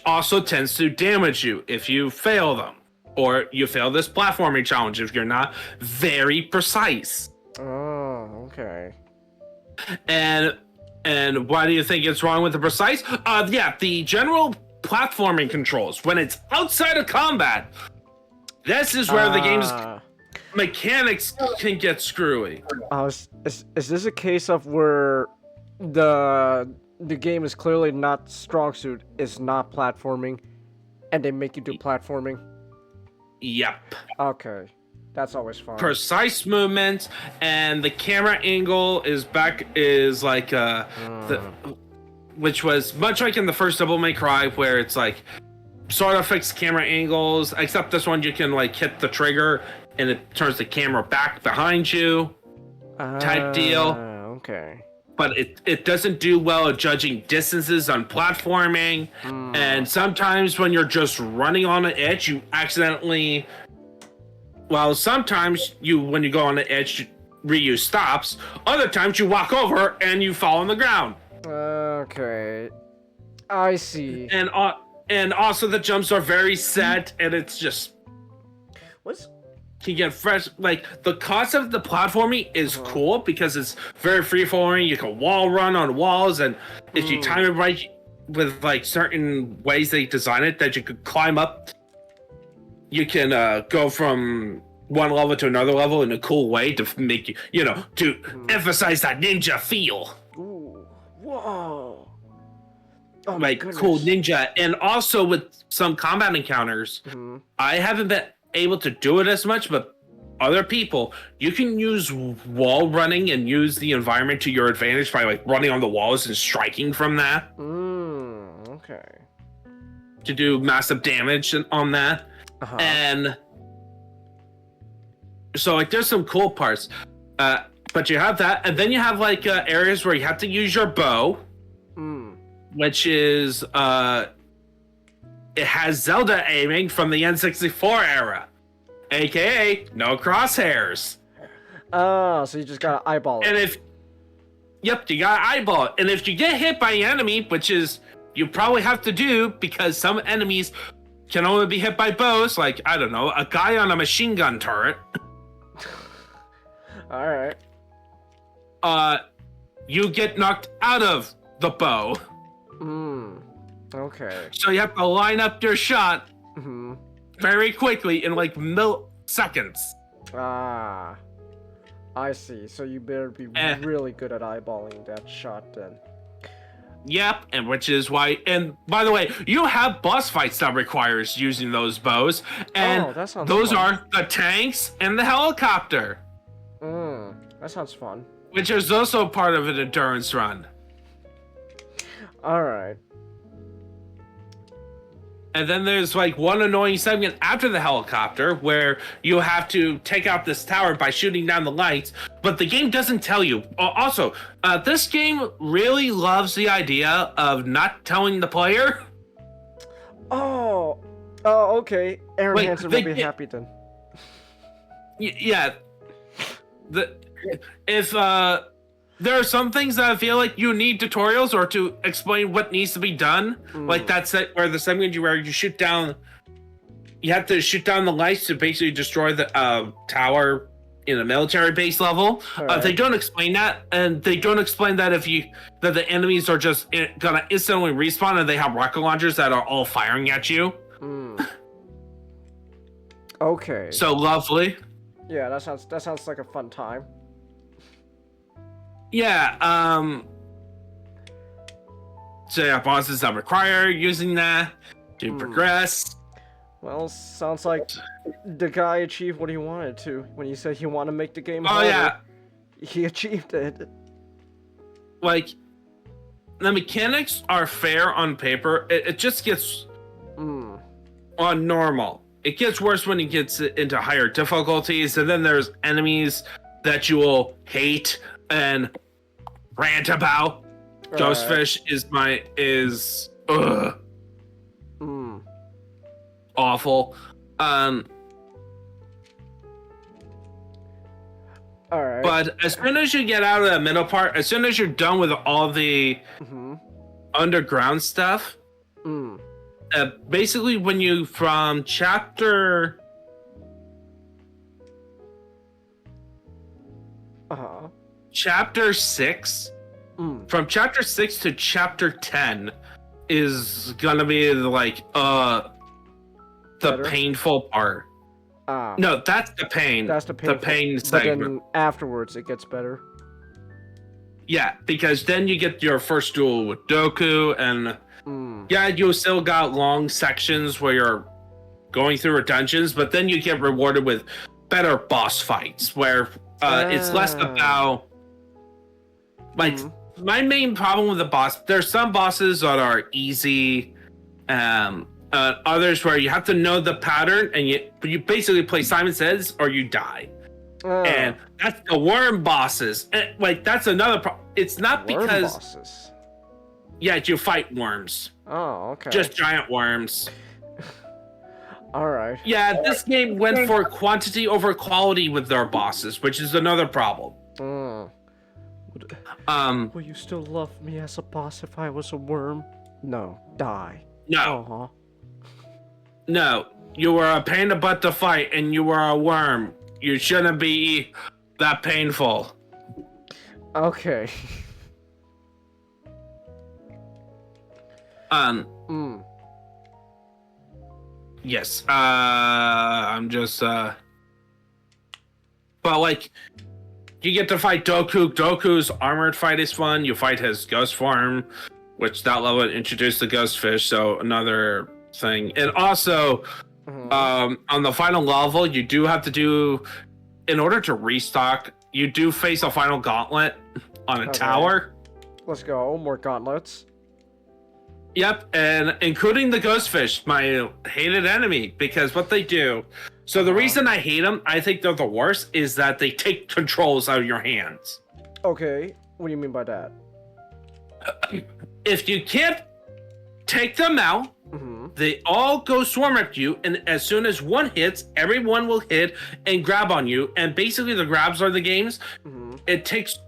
also tends to damage you if you fail them. Or you fail this platforming challenge if you're not very precise.
Oh, okay.
And why do you think it's wrong with the precise? The general platforming controls, when it's outside of combat, this is where the game's mechanics can get screwy.
Is this a case of where the game is clearly not strong suit, is not platforming, and they make you do platforming?
Yep.
Okay, that's always fun.
Precise movement, and the camera angle is like which was much like in the first Devil May Cry, where it's like sort of fixed camera angles, except this one you can like hit the trigger and it turns the camera back behind you type deal.
Okay.
But it doesn't do well at judging distances on platforming. And sometimes when you're just running on the edge, you accidentally... Well, sometimes when you go on the edge, Ryu stops. Other times you walk over and you fall on the ground.
Okay. I see.
And also the jumps are very set, and it's just... Can get fresh. Like, the concept of the platforming is cool because it's very free-flowing. You can wall run on walls, and if you time it right with like certain ways they design it, that you could climb up, you can go from one level to another level in a cool way to make you, to emphasize that ninja feel.
Ooh. Whoa. Oh,
like cool ninja. And also with some combat encounters, I haven't been able to do it as much, but other people, you can use wall running and use the environment to your advantage by like running on the walls and striking from that.
Okay.
To do massive damage on that. And so like there's some cool parts, but you have that, and then you have like areas where you have to use your bow, which is it has Zelda aiming from the N64 era, aka no crosshairs.
Oh, so you just gotta eyeball it.
And you gotta eyeball it. And if you get hit by an enemy, which is you probably have to do because some enemies can only be hit by bows, like I don't know, a guy on a machine gun turret.
All right.
You get knocked out of the bow.
Okay.
So you have to line up your shot very quickly in like milliseconds.
Ah, I see. So you better be really good at eyeballing that shot then.
Yep, and which is why, and by the way, you have boss fights that requires using those bows, and
that sounds
those
fun.
are the tanks and the helicopter.
That sounds fun.
Which is also part of an endurance run.
Alright.
And then there's like one annoying segment after the helicopter where you have to take out this tower by shooting down the lights, but the game doesn't tell you. Also, this game really loves the idea of not telling the player.
Oh, okay. Aaron
Wait,
Hansen will be happy then.
Yeah. If there are some things that I feel like you need tutorials or to explain what needs to be done, like that set where the segment where you shoot down, you have to shoot down the lights to basically destroy the tower in a military base level.
Right.
They don't explain that, and they don't explain that that the enemies are just gonna instantly respawn and they have rocket launchers that are all firing at you.
Okay.
So lovely.
Yeah, that sounds like a fun time.
Yeah, so yeah, bosses that require using that to progress.
Well, sounds like the guy achieved what he wanted to. When he said he wanted to make the game
Oh
harder,
yeah,
he achieved it.
like the mechanics are fair on paper. It just gets
Mm.
on normal. It gets worse when it gets into higher difficulties, and then there's enemies that you will hate and rant about. Ghostfish is
Mm.
awful.
Alright.
But as soon as you get out of the middle part, as soon as you're done with all the underground stuff,
Mm.
basically when you from chapter
Uh-huh.
chapter 6, from chapter 6 to chapter 10 is gonna be like the
Better?
painful part.
Ah.
No, that's the pain.
That's the painful.
pain
But
segment.
then afterwards it gets better.
Yeah, because then you get your first duel with Doku, and yeah, you still got long sections where you're going through dungeons, but then you get rewarded with better boss fights where it's less about like my main problem with the boss. There's some bosses that are easy, others where you have to know the pattern, and you basically play Simon Says or you die. And that's the worm bosses. And, like that's another problem. It's not
Worm
because
bosses.
yeah, you fight worms,
Oh, okay.
just giant worms.
Alright.
Yeah, this game went for quantity over quality with their bosses, which is another problem.
Will you still love me as a boss if I was a worm? No. Die.
No, no, you were a pain in the butt to fight, and you were a worm. You shouldn't be that painful.
Okay.
Yes. I'm just but like you get to fight Doku. Doku's armored fight is fun. You fight his ghost form, which that level introduced the ghost fish, so another thing. And also on the final level, you do have to do, in order to restock, you do face a final gauntlet on a tower.
Let's go. More gauntlets.
Yep, and including the ghost fish, my hated enemy, because what they do. So the reason I hate them, I think they're the worst, is that they take controls out of your hands.
Okay. What do you mean by that?
If you can't take them out, they all go swarm at you, and as soon as one hits, everyone will hit and grab on you. And basically, the grabs are the games. It takes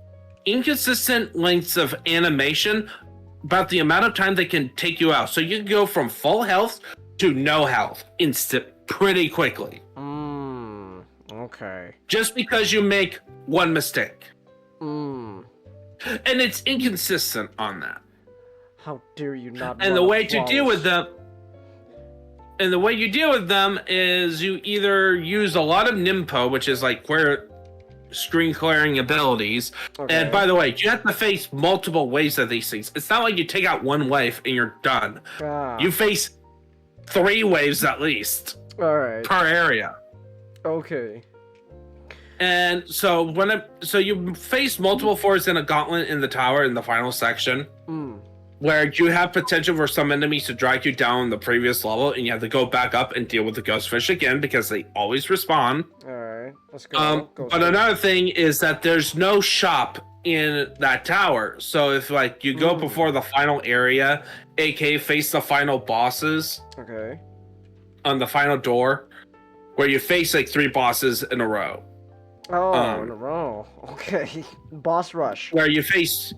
inconsistent lengths of animation about the amount of time they can take you out. So you can go from full health to no health pretty quickly.
Okay.
Just because you make one mistake. And it's inconsistent on that.
How dare you not?
And the way to deal with them, is you either use a lot of Nimpo, which is like where screen clearing abilities. And by the way, you have to face multiple waves of these things. It's not like you take out one wave and you're done. You face 3 waves at least.
Alright.
Per area.
Okay.
And so so you face multiple fours in a gauntlet in the tower in the final section. Where you have potential for some enemies to drag you down the previous level, and you have to go back up and deal with the ghost fish again because they always respawn.
Alright, let's go.
But another thing is that there's no shop in that tower. So if like you go before the final area, aka face the final bosses.
Okay.
On the final door, where you face like 3 bosses in a row.
Oh, in a row. Okay. Boss rush.
Where you face,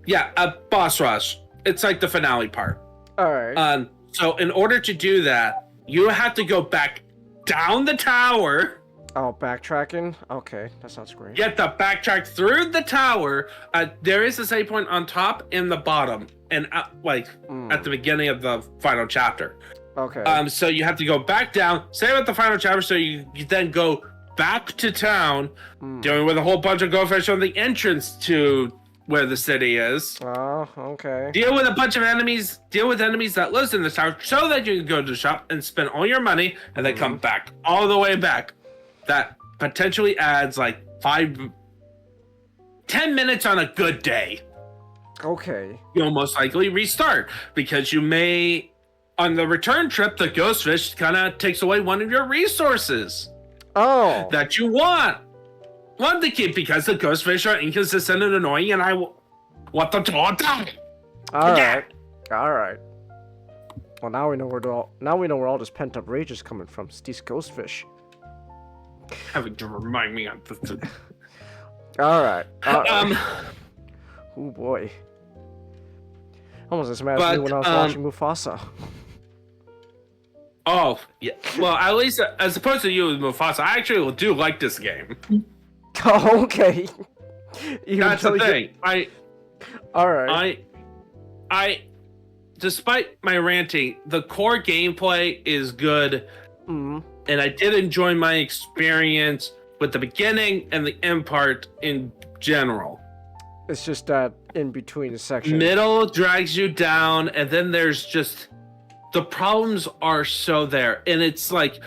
a boss rush. It's like the finale part.
Alright.
So in order to do that, you have to go back down the tower.
Oh, backtracking? Okay, that sounds great.
You have to backtrack through the tower. There is a save point on top and the bottom, and at the beginning of the final chapter.
Okay.
So you have to go back down, save at the final chapter, so you then go back to town, dealing with a whole bunch of goldfish on the entrance to where the city is.
Oh, okay.
Deal with a bunch of enemies. Deal with enemies that lives in the tower, so that you can go to the shop and spend all your money, and then come back all the way back. That potentially adds like 10 minutes on a good day.
Okay.
You'll most likely restart because you may, on the return trip, the ghost fish kind of takes away one of your resources that you want to keep, because the ghost fish are inconsistent and annoying, and I want them to all die.
All right. Well, now we know where all this pent up rage is coming from. It's these ghost fish.
Having to remind me of this.
All right. Oh boy. Almost as mad as me when I was watching Mufasa.
Oh, yeah. Well, at least as opposed to you with Mufasa, I actually do like this game.
Oh, okay.
That's the thing.
Alright.
I despite my ranting, the core gameplay is good.
Mm.
And I did enjoy my experience with the beginning and the end part in general.
It's just that in between the section.
Middle drags you down, and then there's just the problems are so there, and it's like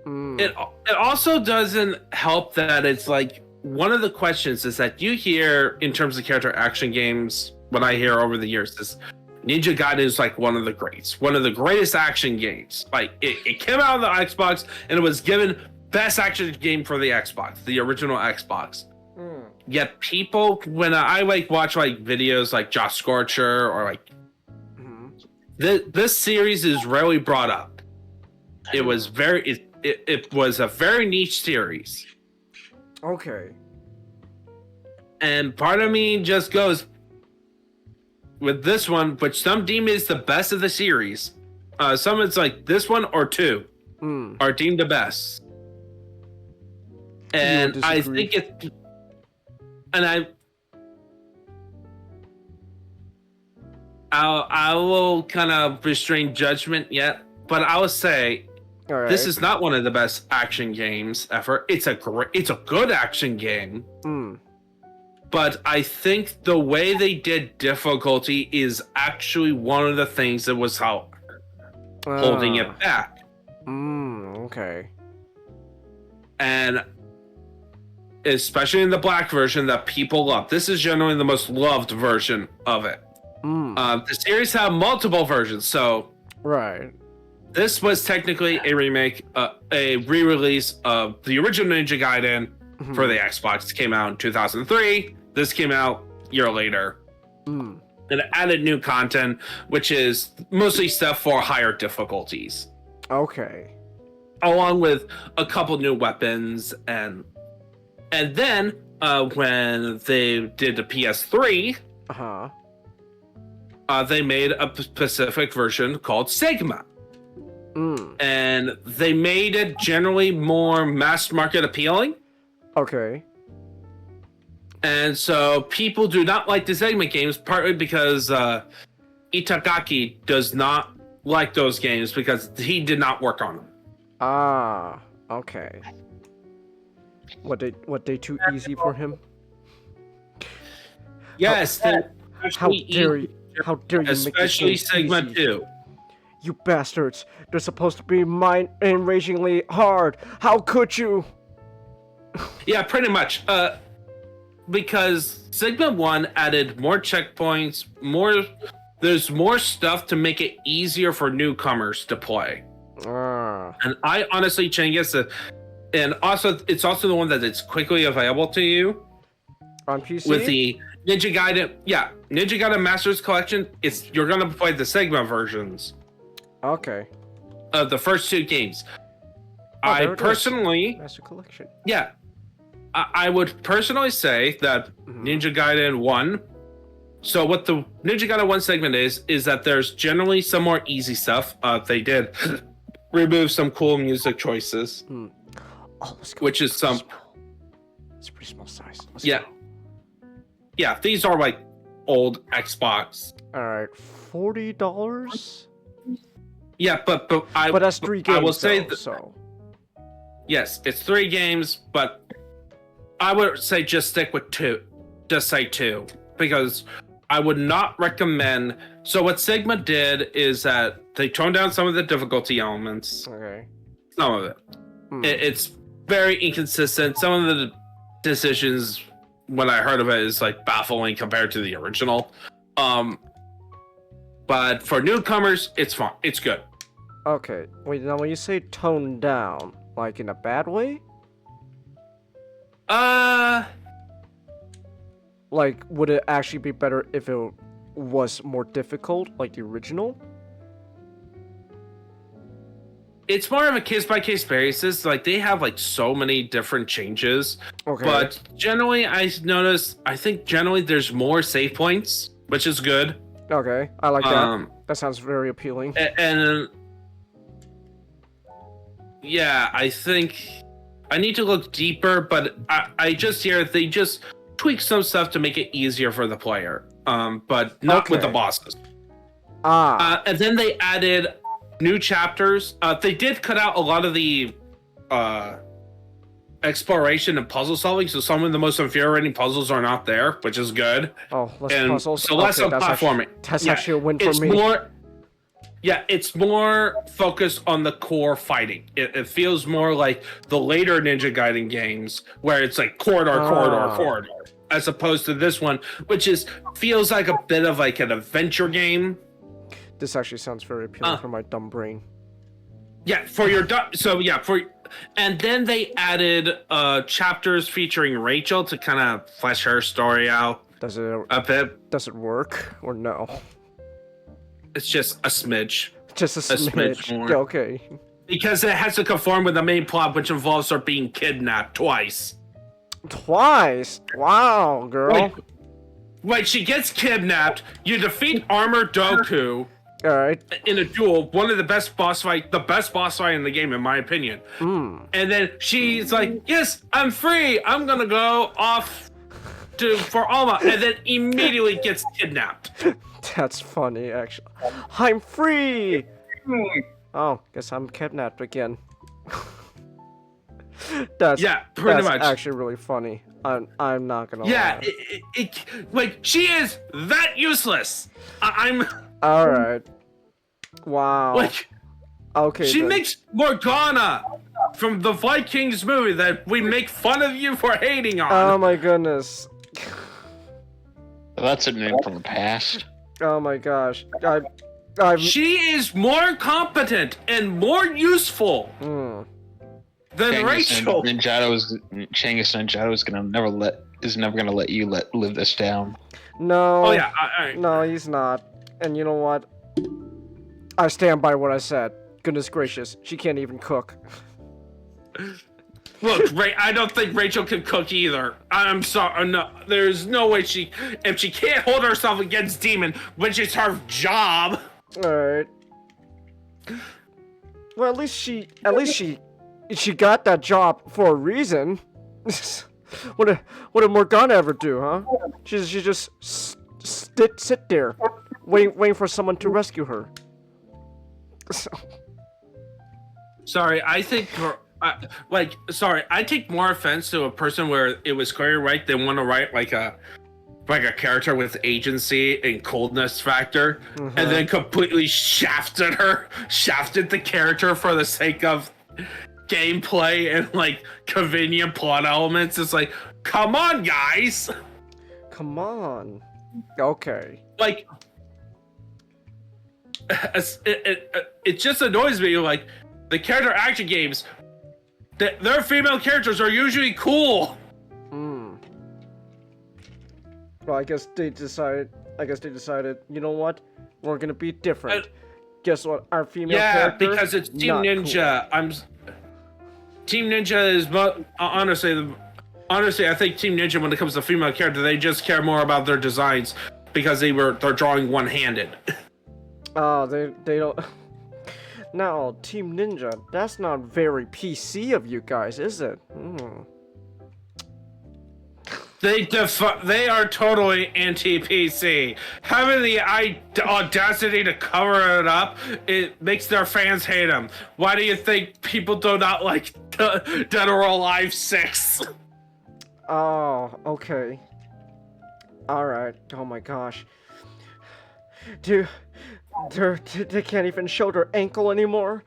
it also doesn't help that it's like one of the questions is that you hear in terms of character action games. What I hear over the years is Ninja Gaiden is like one of the greatest action games. Like it came out on the Xbox and it was given best action game for the Xbox, the original Xbox. Yet people, when I like watch like videos like Josh Scorcher or like this series is rarely brought up. It was it was a very niche series.
Okay.
And part of me just goes with this one, which some deem is the best of the series. Some it's like this one or two are deemed the best. And I think it, and I will kind of restrain judgment yet, but I will say this is not one of the best action games ever. It's a good action game. But I think the way they did difficulty is actually one of the things that was holding it back.
Okay.
And especially in the black version that people love. This is generally the most loved version of it. The series have multiple versions, so this was technically a remake, a re-release of the original Ninja Gaiden for the Xbox. It came out in 2003. This came out a year later. And it added new content, which is mostly stuff for higher difficulties.
Okay.
Along with a couple new weapons, and then when they did the PS3, they made a specific version called Sigma. And they made it generally more mass market appealing.
Okay.
And so people do not like the Sigma games, partly because Itagaki does not like those games because he did not work on them.
Okay. What they too easy for him?
Yes.
How dare you make this
especially
game
Sigma
easy.
2.
You bastards! They're supposed to be mind-enragingly hard. How could you?
Yeah, pretty much. Because Sigma 1 added more checkpoints, there's more stuff to make it easier for newcomers to play. And I honestly think and also it's also the one that is quickly available to you
on PC
with the Ninja Gaiden. Yeah, Ninja Gaiden Masters Collection. You're gonna play the Sigma versions.
Okay.
Of the first two games.
I
personally,
Master Collection.
Yeah, I would personally say that Ninja Gaiden 1. So what the Ninja Gaiden 1 segment is that there's generally some more easy stuff. They did remove some cool music choices, which is some.
It's a pretty small size.
Yeah, these are like old Xbox.
All right, $40.
Yeah, but
that's 3 games.
I will say
so.
Yes, it's 3 games, but I would say just stick with 2. Just say 2. because I would not recommend. So what Sigma did is that they toned down some of the difficulty elements.
Okay.
Some of it. It's very inconsistent. Some of the decisions, when I heard of it, is like baffling compared to the original. But for newcomers, it's fine. It's good.
Okay. Wait, now when you say toned down, like in a bad way? Like, would it actually be better if it was more difficult, like the original?
It's more of a case-by-case basis. Like, they have, like, so many different changes.
Okay.
But generally, I think generally there's more save points, which is good.
Okay, I like that. That sounds very appealing.
And yeah, I think I need to look deeper, but I just hear they just tweak some stuff to make it easier for the player. But not with the bosses. And then they added new chapters. They did cut out a lot of the exploration and puzzle solving, so some of the most infuriating puzzles are not there, which is good.
Oh, less puzzles.
So less of platforming.
That's actually a win for me.
It's more focused on the core fighting. It feels more like the later Ninja Gaiden games, where it's like corridor, as opposed to this one, which feels like a bit of like an adventure game.
This actually sounds very appealing for my dumb brain.
Yeah, and then they added chapters featuring Rachel to kind of flesh her story out.
Does it
a bit?
Does it work or no?
It's just a smidge.
Just a smidge.
More.
Okay.
Because it has to conform with the main plot, which involves her being kidnapped twice.
Twice? Wow, girl.
Wait, she gets kidnapped. You defeat Armor Doku.
All right.
In a duel, the best boss fight in the game, in my opinion. And then she's like, "Yes, I'm free. I'm gonna go off for Alma," and then immediately gets kidnapped.
That's funny, actually. I'm free. Oh, guess I'm kidnapped again. That's
pretty much.
Actually really funny. I'm not gonna lie.
Yeah, like she is that useless. I'm.
All right. Wow.
Like,
okay.
She
then.
makes Morgana from the Vikings movie that we make fun of you for hating on.
Oh my goodness.
That's a name from the past.
Oh my gosh.
She is more competent and more useful than Rachel.
Changus Ninjato is never gonna let you live this down.
No.
Oh yeah.
No, he's not. And you know what? I stand by what I said. Goodness gracious, she can't even cook.
Look, I don't think Rachel can cook either. I'm sorry. No, there's no way if she can't hold herself against Demon, which is her job.
All right. Well, at least she got that job for a reason. What did Morgana ever do, huh? She just sit there, waiting for someone to rescue her.
Sorry, I think I take more offense to a person where it was clearly right they want to write like a character with agency and coldness factor, and then completely shafted the character for the sake of gameplay and like convenient plot elements. It's like, come on, guys.
Come on. Okay.
Like, it just annoys me. Like, the character action games, their female characters are usually cool.
Well, I guess they decided. You know what? We're gonna be different. Guess what? Our female character.
Yeah, because it's Team Ninja.
Cool.
Team Ninja is honestly, I think Team Ninja, when it comes to female character, they just care more about their designs because they're drawing one-handed.
Oh, they don't. No, Team Ninja. That's not very PC of you guys, is it?
They are totally anti-PC. Having the audacity to cover it up, it makes their fans hate them. Why do you think people do not like Dead or Alive 6?
Oh, okay. Alright. Oh my gosh. They can't even show their ankle anymore.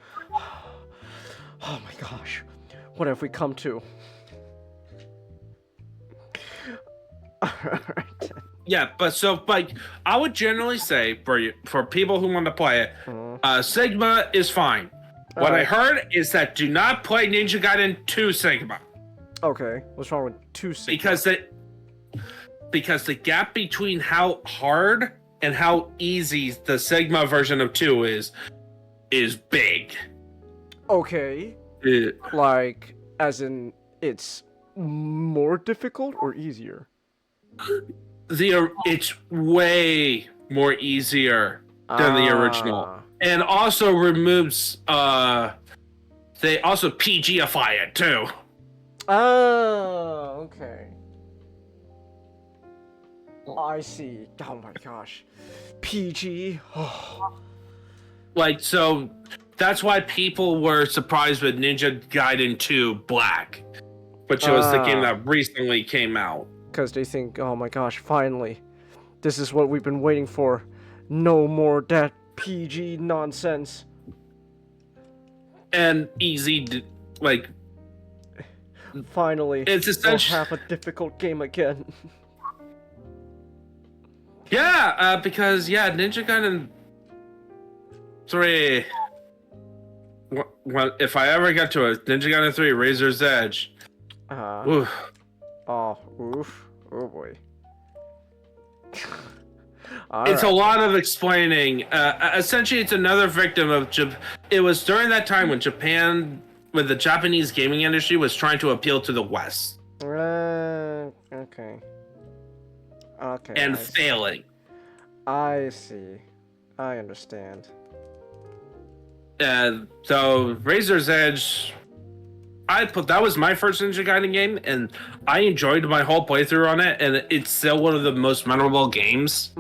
Oh my gosh. What have we come to? Alright.
Yeah, but I would generally say for people who want to play it, Sigma is fine. What I heard is that do not play Ninja Gaiden 2 Sigma.
Okay, what's wrong with 2 Sigma?
Because the gap between how hard and how easy the Sigma version of 2 is big.
Okay. Like, as in, it's more difficult or easier?
It's way more easier than the original, and also removes. They also PGify it too.
Oh, okay. I see. Oh my gosh, PG.
Like, so that's why people were surprised with Ninja Gaiden 2 Black, which was the game that recently came out.
Because they think, oh my gosh, finally, this is what we've been waiting for. No more that PG nonsense.
And easy, like,
finally,
it's essentially
we'll have a difficult game again.
Yeah, because Ninja Gaiden 3. Well, if I ever get to it, Ninja Gaiden 3 Razor's Edge. Oof.
Oh, oof. Oh boy.
It's a lot of explaining. Essentially, it's another victim of it was during that time when Japan, when the Japanese gaming industry was trying to appeal to the West.
Okay. Okay.
And failing.
I see. I understand.
So Razor's Edge, that was my first Ninja Gaiden game, and I enjoyed my whole playthrough on it, and it's still one of the most memorable games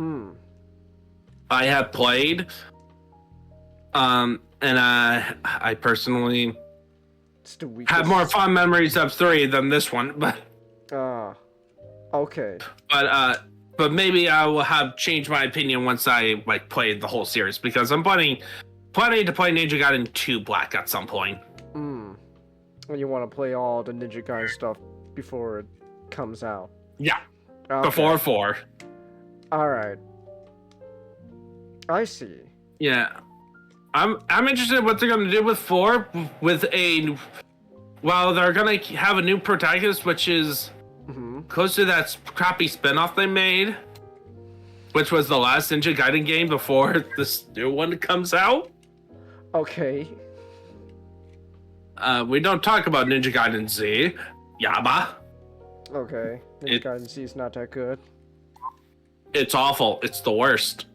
I have played. And I personally have more fond memories of 3 than this one, but
okay.
But maybe I will have changed my opinion once I played the whole series, because I'm planning to play Ninja Gaiden 2 Black at some point.
You want to play all the Ninja Gaiden stuff before it comes out?
Yeah.
Okay.
Before 4.
Alright. I see.
Yeah. I'm interested in what they're gonna do with 4 well, they're gonna have a new protagonist, which is close to that crappy spin-off they made, which was the last Ninja Gaiden game before this new one comes out.
Okay.
We don't talk about Ninja Gaiden Z. Yaba.
Okay. Ninja Gaiden Z is not that good.
It's awful. It's the worst.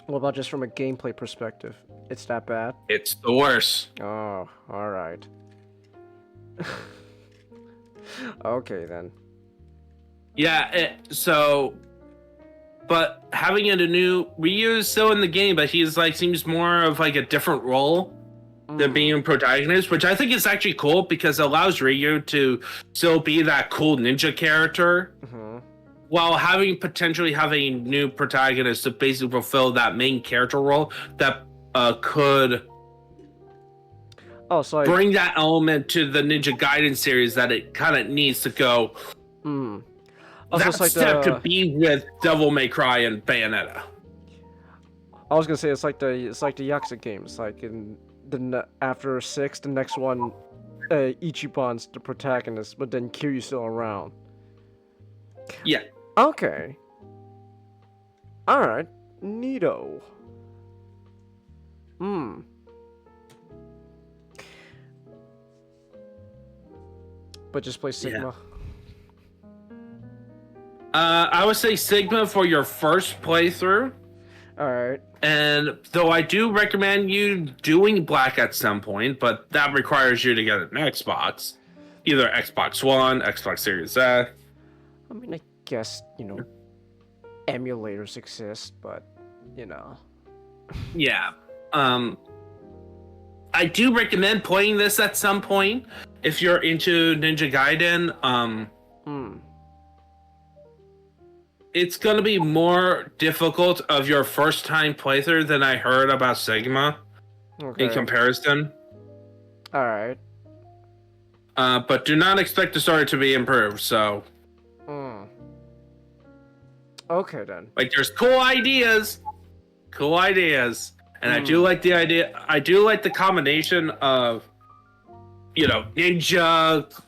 What about just from a gameplay perspective? It's that bad?
It's the worst.
Oh, alright. Okay, then.
Yeah, but having it a new Ryu is still in the game, but he's seems more of a different role than being a protagonist, which I think is actually cool because it allows Ryu to still be that cool ninja character while potentially having a new protagonist to basically fulfill that main character role that could bring that element to the Ninja Gaiden series that it kind of needs to go.
Also,
that step to be with Devil May Cry and Bayonetta.
I was gonna say it's like the Yakuza games. Like after 6, the next one, Ichiban's the protagonist, but then Kiryu's still around.
Yeah.
Okay. All right. Neato. But just play Sigma.
I would say Sigma for your first playthrough.
Alright.
And though I do recommend you doing Black at some point, but that requires you to get an Xbox. Either Xbox One, Xbox Series X.
I mean, I guess, emulators exist, but,
Yeah. I do recommend playing this at some point if you're into Ninja Gaiden. it's gonna be more difficult of your first time playthrough than I heard about Sigma in comparison.
All right.
But do not expect the story to be improved. So,
okay then.
like, there's cool ideas, and I do like the idea. I do like the combination of, ninja,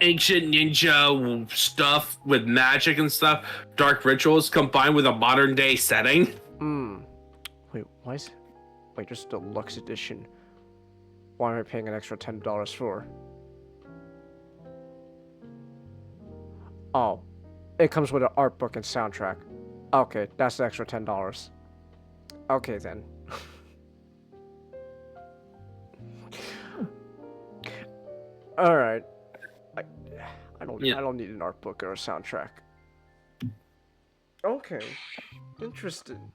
ancient ninja stuff with magic and stuff, dark rituals combined with a modern day setting.
Wait, why is? Wait, just a deluxe edition. Why am I paying an extra $10 for? Oh, it comes with an art book and soundtrack. Okay, that's the extra $10. Okay then. All right. I don't need an art book or a soundtrack. Okay, interesting.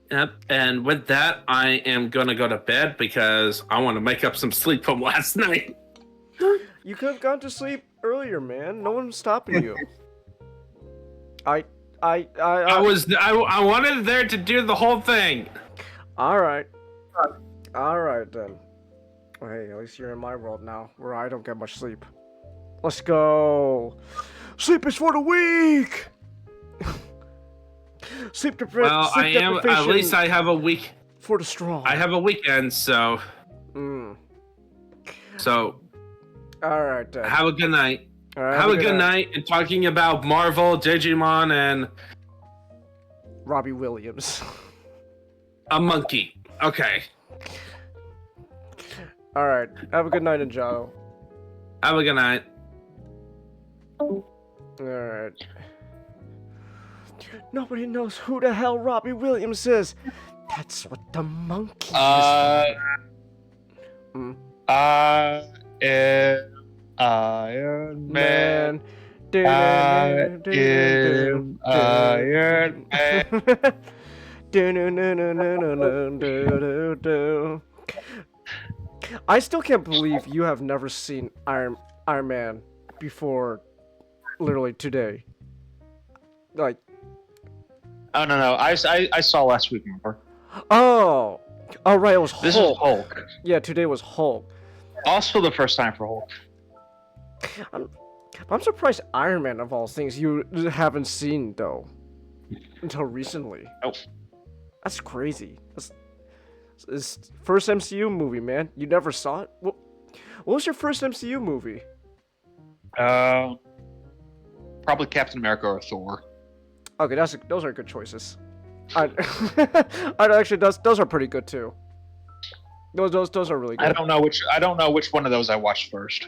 Yep, and with that, I am gonna go to bed because I want to make up some sleep from last night.
You could have gone to sleep earlier, man. No one's stopping you. I
wanted there to do the whole thing.
All right then. Well, hey, at least you're in my world now, where I don't get much sleep. Let's go. Sleep is for the weak. Sleep deprivation.
At least I have a week
for the strong.
I have a weekend, so. So.
All right then.
Have a good night.
All right,
have a good night. And talking about Marvel, Digimon, and
Robbie Williams.
A monkey. Okay.
All right. Have a good night, Ninjago.
Have a good night.
All right. Nobody knows who the hell Robbie Williams is. That's what the monkey is.
I am Iron Man. I am Iron
Man. I still can't believe you have never seen Iron Man before, literally today. Like.
Oh no! I saw last week, remember?
Oh, right. It was Hulk.
This was Hulk.
Yeah, today was Hulk.
Also, the first time for Hulk.
I'm surprised Iron Man of all things you haven't seen though, until recently.
Nope.
That's crazy. It's first MCU movie, man. You never saw it. What was your first MCU movie?
Probably Captain America or Thor.
Okay, those are good choices. Actually, those are pretty good too. Those are really good.
I don't know which one of those I watched first.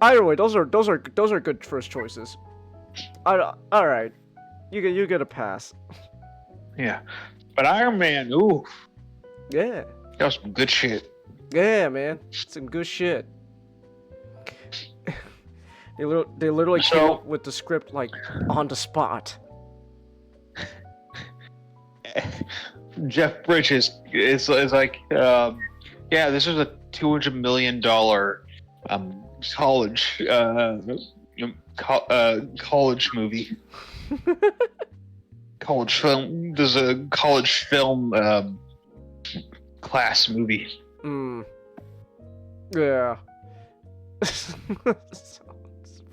Either way, those are good first choices. All right, you get a pass.
Yeah, but Iron Man, ooh.
Yeah.
That was some good shit.
Yeah, man, some good shit. They literally came up with the script like on the spot.
Jeff Bridges is like, yeah, this was a $200 million college movie. College film. There's a college film class movie.
Yeah. It's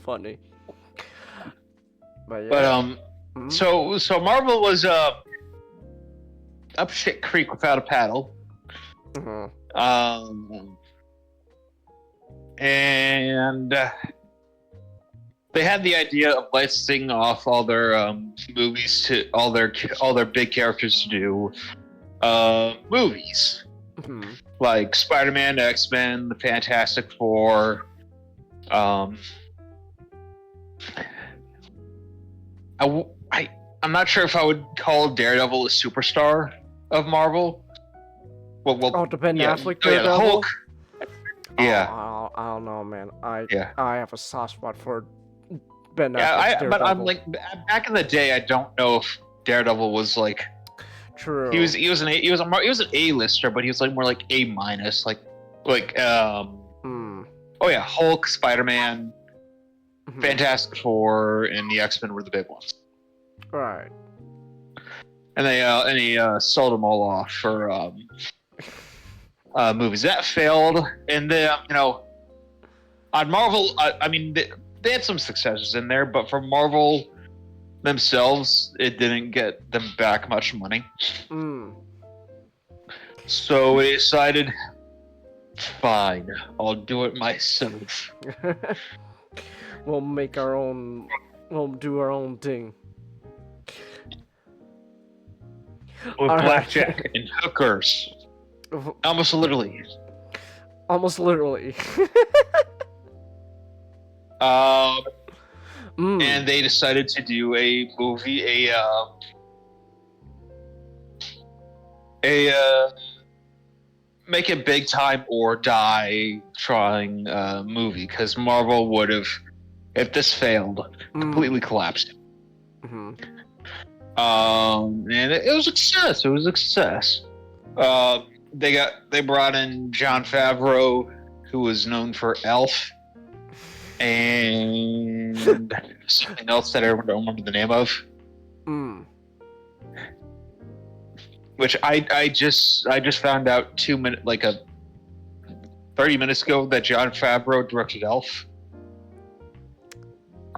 funny. But yeah.
So Marvel was up shit creek without a paddle. And they had the idea of licensing off all their movies to all their big characters to do movies. Like Spider-Man, X-Men, the Fantastic Four. I'm not sure if I would call Daredevil a superstar of Marvel. Well,
the Ben Affleck
Daredevil?
Daredevil?
Hulk. Yeah.
Oh, I don't know, man. I have a soft spot for Ben Affleck.
Yeah, but I'm like, back in the day, I don't know if Daredevil was like.
True.
He was an A-lister, but he was like more like A-, like. Oh yeah, Hulk, Spider-Man. Fantastic Four and the X-Men were the big ones.
Right.
And he sold them all off for movies. That failed, and then on Marvel, I mean they had some successes in there, but for Marvel themselves, it didn't get them back much money. So we decided, fine, I'll do it myself.
We'll make our own. We'll do our own thing.
With
All right.
blackjack and hookers. Almost literally.
Almost literally.
And they decided to do a movie, make it big time or die trying movie, because Marvel would have, if this failed, completely collapsed. And it was a success. It was a success. They brought in Jon Favreau, who was known for Elf, and something else that I don't remember the name of. Which I just found out 30 minutes ago that Jon Favreau directed Elf.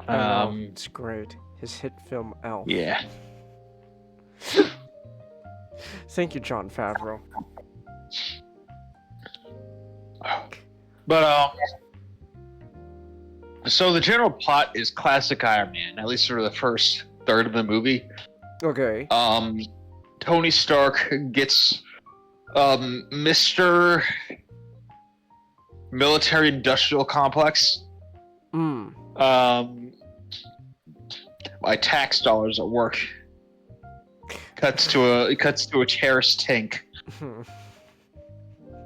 It's great. His hit film Elf.
Yeah.
Thank you, Jon Favreau.
But so the general plot is classic Iron Man, at least for the first third of the movie.
Okay.
Tony Stark gets Mr. Military Industrial Complex. My tax dollars at work. Cuts to a terrorist tank.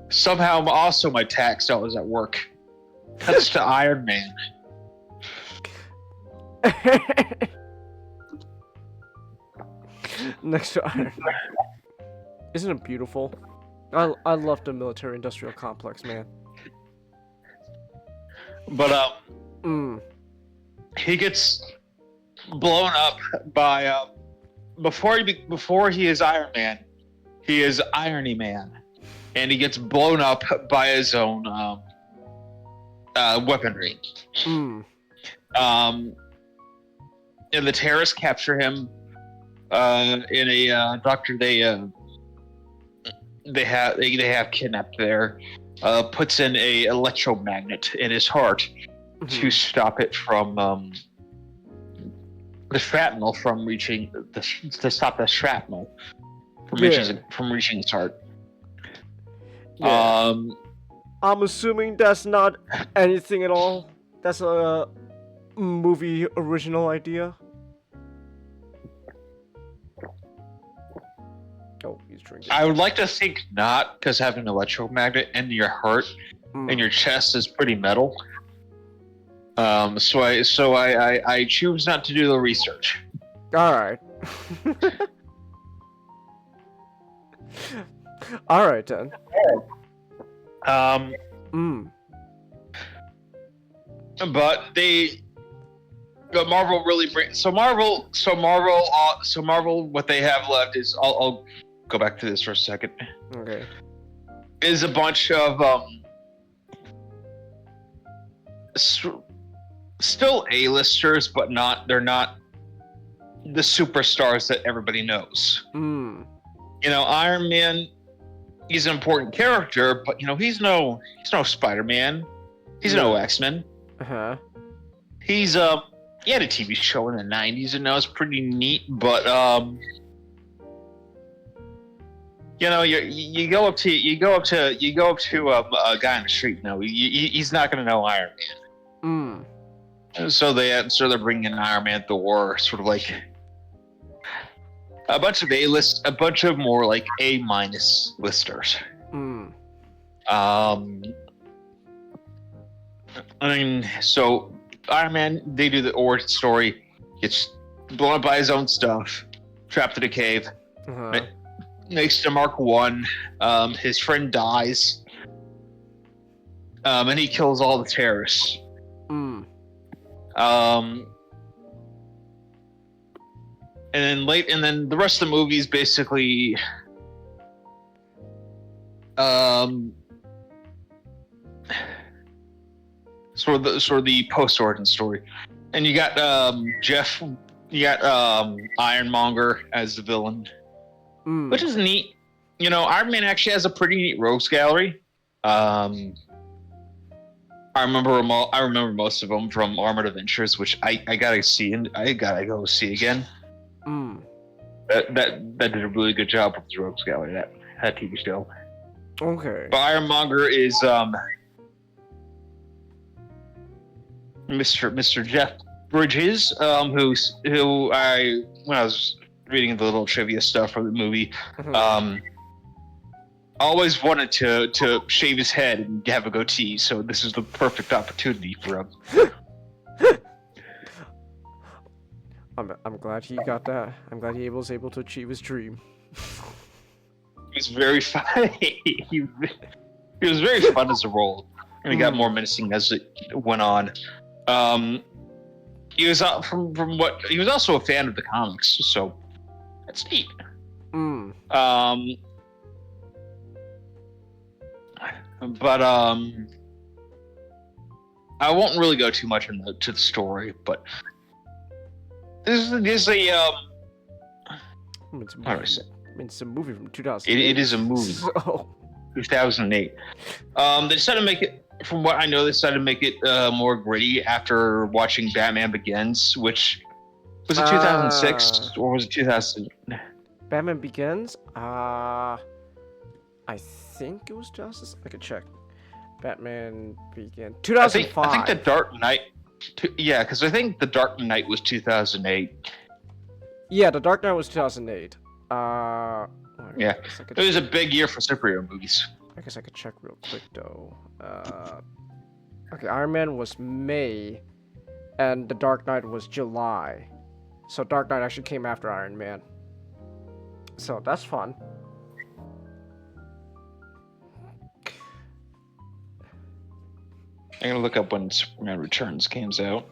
Somehow also my tax dollars at work. Cuts to Iron Man.
Next to Iron Man. Isn't it beautiful? I love the military industrial complex, man.
But he gets blown up by before he is Iron Man, he is Irony Man, and he gets blown up by his own weaponry. And the terrorists capture him in a doctor they have kidnapped there. Puts in a electromagnet in his heart to stop it from the shrapnel from reaching to stop the shrapnel from reaching his heart.
Yeah. I'm assuming that's not anything at all. That's a movie original idea. Oh, he's drinking.
I would like to think not, because having an electromagnet in your heart and your chest is pretty metal. So I choose not to do the research.
All right. All right then.
But Marvel really Marvel what they have left is I'll go back to this for a second.
Okay.
Is a bunch of still A-listers, but they're not the superstars that everybody knows. Iron Man, he's an important character, but he's no Spider-Man. He's no X-Men. He had a TV show in the 90s, and that was pretty neat, but you go up to a guy on the street, he's not going to know Iron Man. So they're bringing in Iron Man, Thor, sort of like a bunch of more like A- listers. So Iron Man, they do the origin story, gets blown up by his own stuff, trapped in a cave, makes it to Mark 1, his friend dies, and he kills all the terrorists. And then the rest of the movie is basically sort of the post-origin story. And you got Jeff, you got Ironmonger as the villain, which is neat. You know, Iron Man actually has a pretty neat rogues gallery. I remember most of them from Armored Adventures, which I gotta see, and I gotta go see again. That did a really good job with the rogues gallery, that TV show.
Okay.
But Ironmonger is Mr. Jeff Bridges, who I, when I was reading the little trivia stuff for the movie, always wanted to shave his head and have a goatee, so this is the perfect opportunity for him.
I'm glad he got that. I'm glad he was able to achieve his dream.
He was very funny. He was very fun as a role, and he got more menacing as it went on. He was from what he was also a fan of the comics, so that's neat. But I won't really go too much into the story, but this is a how do I say?
I mean, it's a movie from 2008.
It is a movie.
So...
2008. They decided to make it, from what I know, they decided to make it more gritty after watching Batman Begins, which was it 2006 or was it 2000?
Batman Begins? I think it was Justice. I could check. Batman Begins. 2005.
I think the Dark Knight. Yeah, because I think the Dark Knight was 2008.
Yeah, the Dark Knight was 2008.
Yeah, it was a big year for superhero movies.
I guess I could check real quick though. Okay, Iron Man was May, and the Dark Knight was July. So Dark Knight actually came after Iron Man. So that's fun.
I'm gonna look up when Superman Returns came out.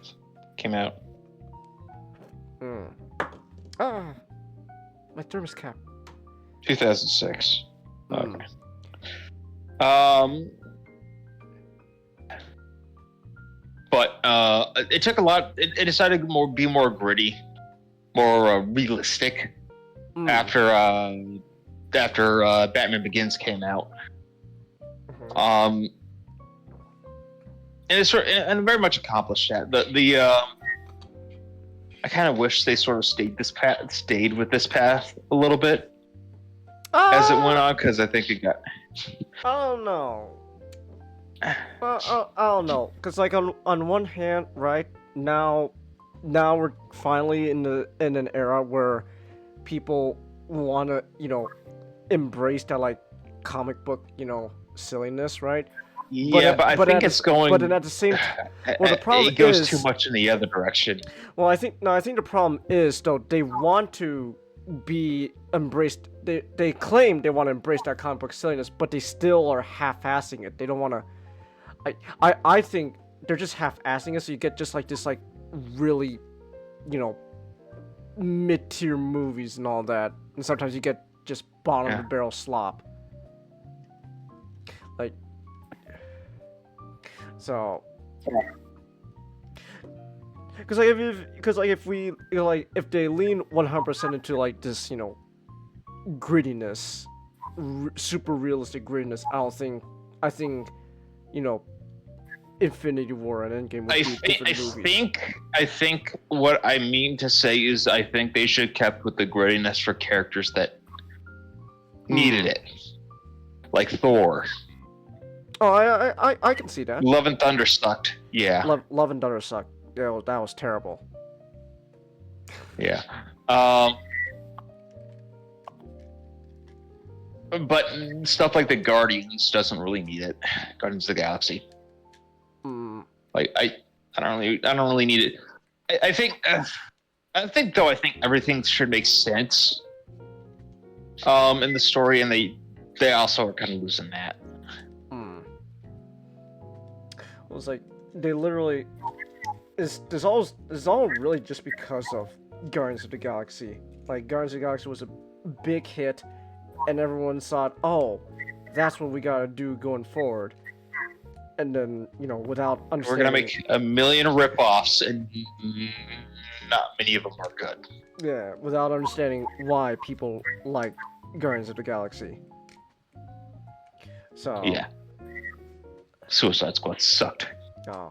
Ah, my thermos cap.
2006. Okay. But it took a lot. It decided to be more gritty, more realistic after Batman Begins came out. And it very much accomplished that. I kind of wish they sort of stayed with this path a little bit as it went on, because I think it got.
I don't know. I don't know, because like on one hand, right now we're finally in an era where people want to embrace that like comic book silliness, right?
Yeah, but I think it's going.
But then at the same, well, the problem
it goes
is
too much in the other direction.
Well, I think the problem is though they want to be embraced. They claim they want to embrace that comic book silliness, but they still are half-assing it. They don't want to. I think they're just half-assing it, so you get just like this like really, mid-tier movies and all that, and sometimes you get just bottom of the barrel slop. Like. So, because if they lean 100% into like this, grittiness, super realistic grittiness, I think, Infinity War and Endgame would be different movies.
I think what I mean to say is I think they should have kept with the grittiness for characters that needed it, like Thor.
Oh, I can see that.
Love and Thunder sucked. Yeah.
Love and Thunder sucked. Yeah, that was terrible.
Yeah. But stuff like the Guardians doesn't really need it. Guardians of the Galaxy. Like I don't really need it. I think everything should make sense. In the story, and they also are kind of losing that.
It was like they literally is all really just because of Guardians of the Galaxy. Like, Guardians of the Galaxy was a big hit, and everyone thought, oh, that's what we gotta do going forward. And then, you know, without understanding...
We're gonna make a million ripoffs, and not many of them are good.
Yeah, without understanding why people like Guardians of the Galaxy. So...
Yeah. Suicide Squad sucked.
Oh.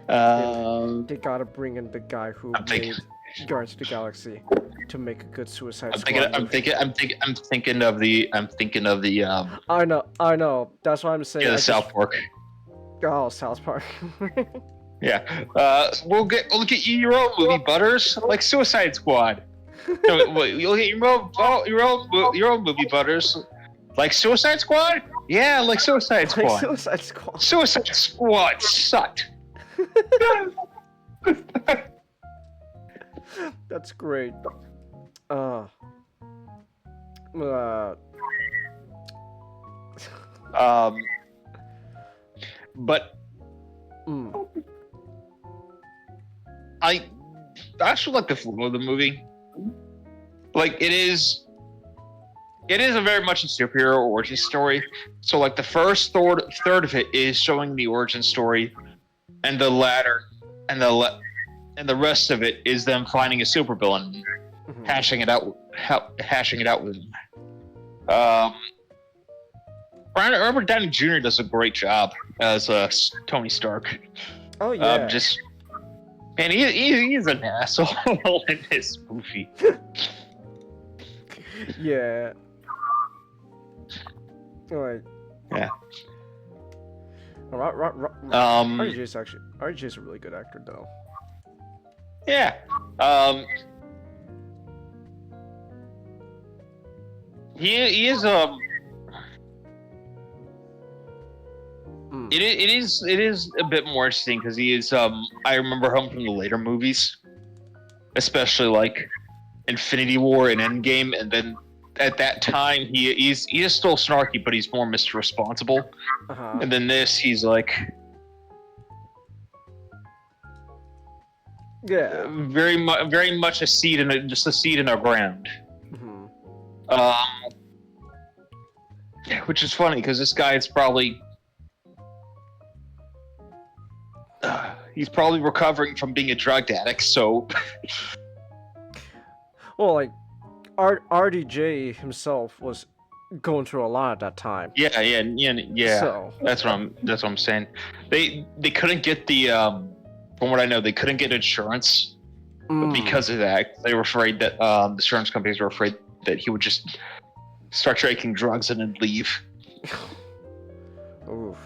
They
Um,
gotta bring in the guy who
I'm thinking-
made Guardians of the Galaxy to make a good Suicide
I'm
Squad.
thinking of the
I know. That's what I'm saying.
yeah,
I
the
just-
South Park.
Oh, South Park.
Yeah. We'll get your own movie, Butters, like Suicide Squad. No, you'll get your own movie, Butters, like Suicide Squad. Yeah, like Suicide
Like
Squad.
Suicide Squad.
Suicide Squad sucked.
That's great.
But
mm.
I actually like the flow of the movie. Like it is a very much a superhero origin story. So like the first third of it is showing the origin story, and the latter and the rest of it is them finding a supervillain,
Mhm.
hashing it out with them. Robert Downey Jr. does a great job as Tony Stark.
Oh yeah.
Man, he's an asshole in this movie.
Yeah. Like.
Yeah.
RJ's a really good actor though.
Yeah. He is
Mm.
It is a bit more interesting because he is I remember him from the later movies, especially like Infinity War and Endgame, and then at that time he is still snarky, but he's more Mr. Responsible.
Uh-huh.
And then this, he's like
Yeah.
very much a seed in just a seed in the ground.
Mhm.
Which is funny because this guy is probably he's probably recovering from being a drug addict. So
Well, like RDJ himself was going through a lot at that time.
yeah.
So
That's what I'm saying. They couldn't get the from what I know, they couldn't get insurance because of that. They were afraid that the insurance companies were afraid that he would just start taking drugs and then leave.
Oof.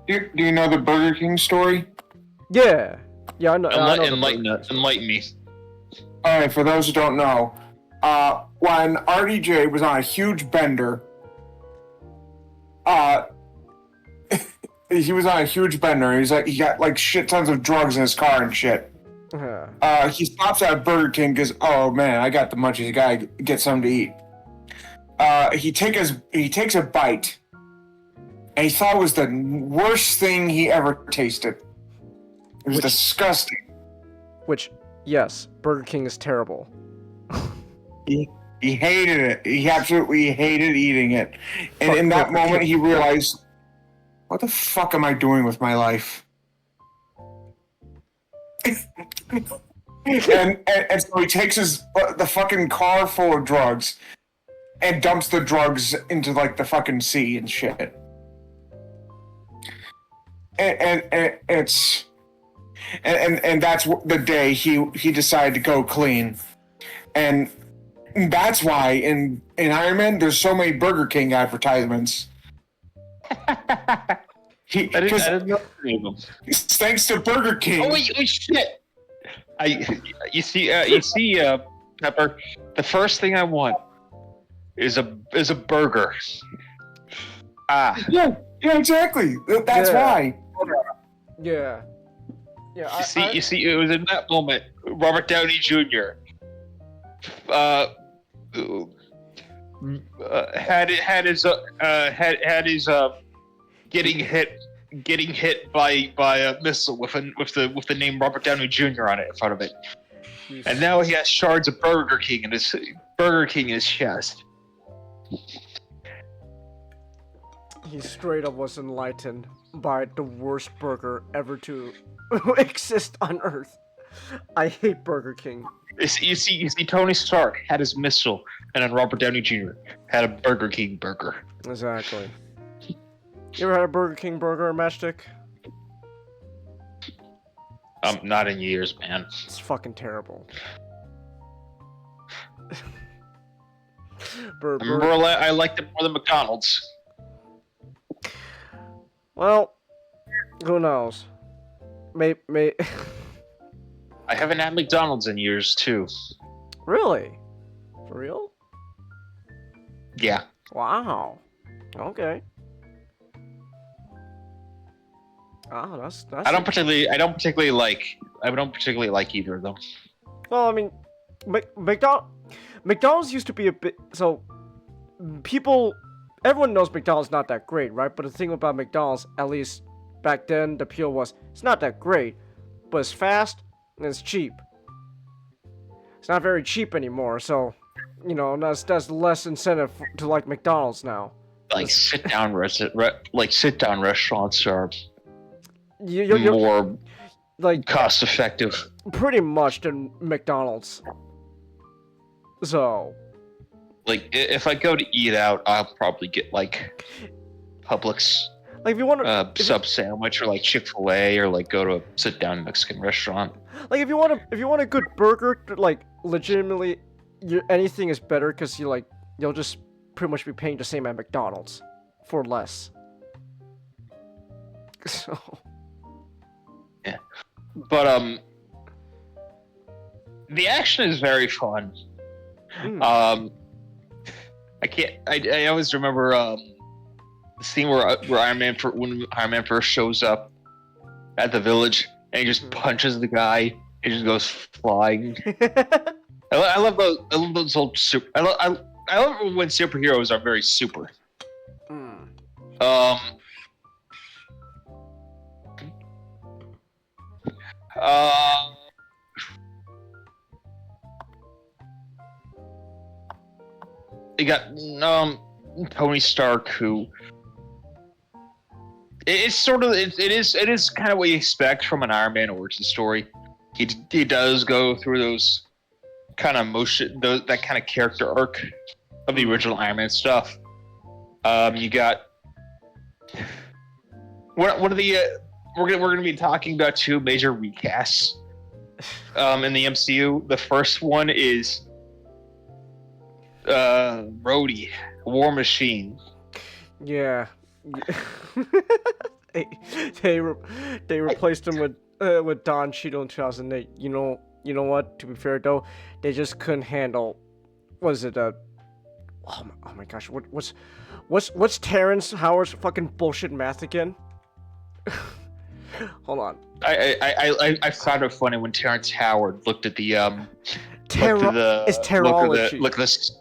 Do you know the Burger King story?
Yeah. Yeah, I know. I know
Enlighten me.
All right, for those who don't know, when RDJ was on a huge bender, he was on a huge bender. He got like shit tons of drugs in his car and shit.
Uh-huh.
He stops at Burger King because, oh man, I got the munchies. I gotta get something to eat. He takes a bite, and he thought it was the worst thing he ever tasted. It was disgusting.
Which, yes, Burger King is terrible.
He hated it. He absolutely hated eating it. And in that moment, he realized, what the fuck am I doing with my life? and so he takes the fucking car full of drugs and dumps the drugs into like the fucking sea and shit. And that's the day he decided to go clean. And that's why in Iron Man there's so many Burger King advertisements.
I didn't know any of them.
Thanks to Burger King.
Oh wait, shit! You see, Pepper. The first thing I want is a burger.
Yeah, exactly. That's why.
Yeah. Yeah.
You see, it was in that moment Robert Downey Jr. had his getting hit getting hit by a missile with the name Robert Downey Jr. on it in front of it, and now he has shards of Burger King in his chest.
He straight up was enlightened by the worst burger ever to exist on Earth. I hate Burger King.
You see, Tony Stark had his missile, and then Robert Downey Jr. had a Burger King burger.
Exactly. You ever had a Burger King burger, Matchstick?
Not in years, man.
It's fucking terrible.
I liked it more than McDonald's.
Well, who knows? May.
I haven't had McDonald's in years too.
Really? For real?
Yeah.
Wow. Okay. Oh, that's.
I don't particularly like either of them.
Well, I mean, McDonald's used to be a bit so. Everyone knows McDonald's not that great, right? But the thing about McDonald's, at least back then, the appeal was it's not that great, but it's fast and it's cheap. It's not very cheap anymore, so that's less incentive to like McDonald's now.
Like sit down restaurants are
you're
more
like
cost effective.
Pretty much than McDonald's. So.
Like, if I go to eat out, I'll probably get, like, Publix
like if you want to
sub sandwich, or, like, Chick-fil-A, or, like, go to a sit-down Mexican restaurant.
Like, if you want a good burger, like, legitimately, anything is better, because you'll just pretty much be paying the same at McDonald's for less. So.
Yeah. But, the action is very fun. I always remember the scene where Iron Man first shows up at the village and he just punches the guy and just goes flying. I love those old super. I love when superheroes are very super. You got Tony Stark, who it is kind of what you expect from an Iron Man origin story. He does go through those kind of that kind of character arc of the original Iron Man stuff. You got one of the we're gonna be talking about two major recasts in the MCU. The first one is ROBBIE, War Machine.
Yeah. they replaced him with Don Cheadle in 2008. You know what? To be fair though, they just couldn't handle. Was it oh my gosh? What's Terrence Howard's fucking bullshit math again? Hold on.
I found it funny when Terrence Howard looked at the
it's terrology.
Look at this.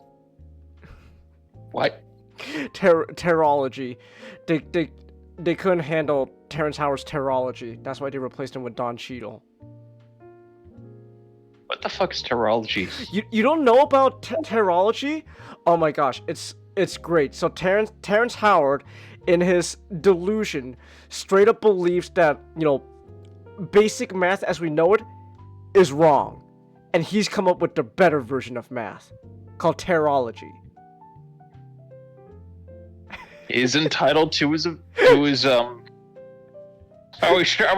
What?
Terrology. They couldn't handle Terrence Howard's terrology. That's why they replaced him with Don Cheadle.
What the fuck is terrology?
You don't know about terrology? Oh my gosh, it's great. So Terrence Howard, in his delusion, straight up believes that basic math as we know it is wrong, and he's come up with the better version of math called terrology.
Is entitled to his Are we sure?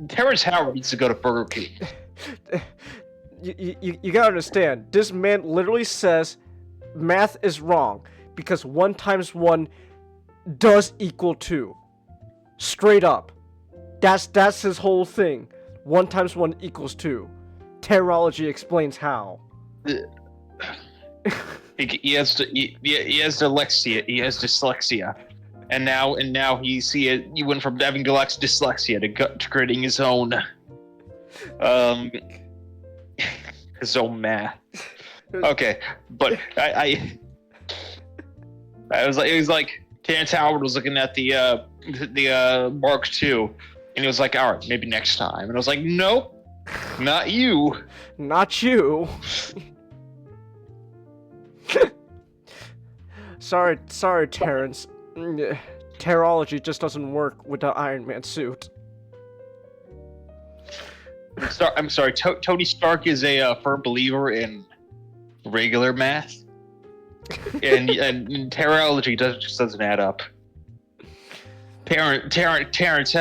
Terrence Howard needs to go to Burger King.
You gotta understand. This man literally says math is wrong because 1 times 1 does equal 2. Straight up. That's his whole thing. 1 times 1 equals 2. Terrology explains how.
He has dyslexia. He has dyslexia, and now he went from having dyslexia to creating his own math. Okay, but It was like Terrence Howard was looking at the Mark II, and he was like, "All right, maybe next time." And I was like, "Nope, not you."
Not you. sorry, Terrence. Terrology just doesn't work with the Iron Man suit.
I'm sorry. Tony Stark is a firm believer in regular math, and terrorology just doesn't add up. Terrence,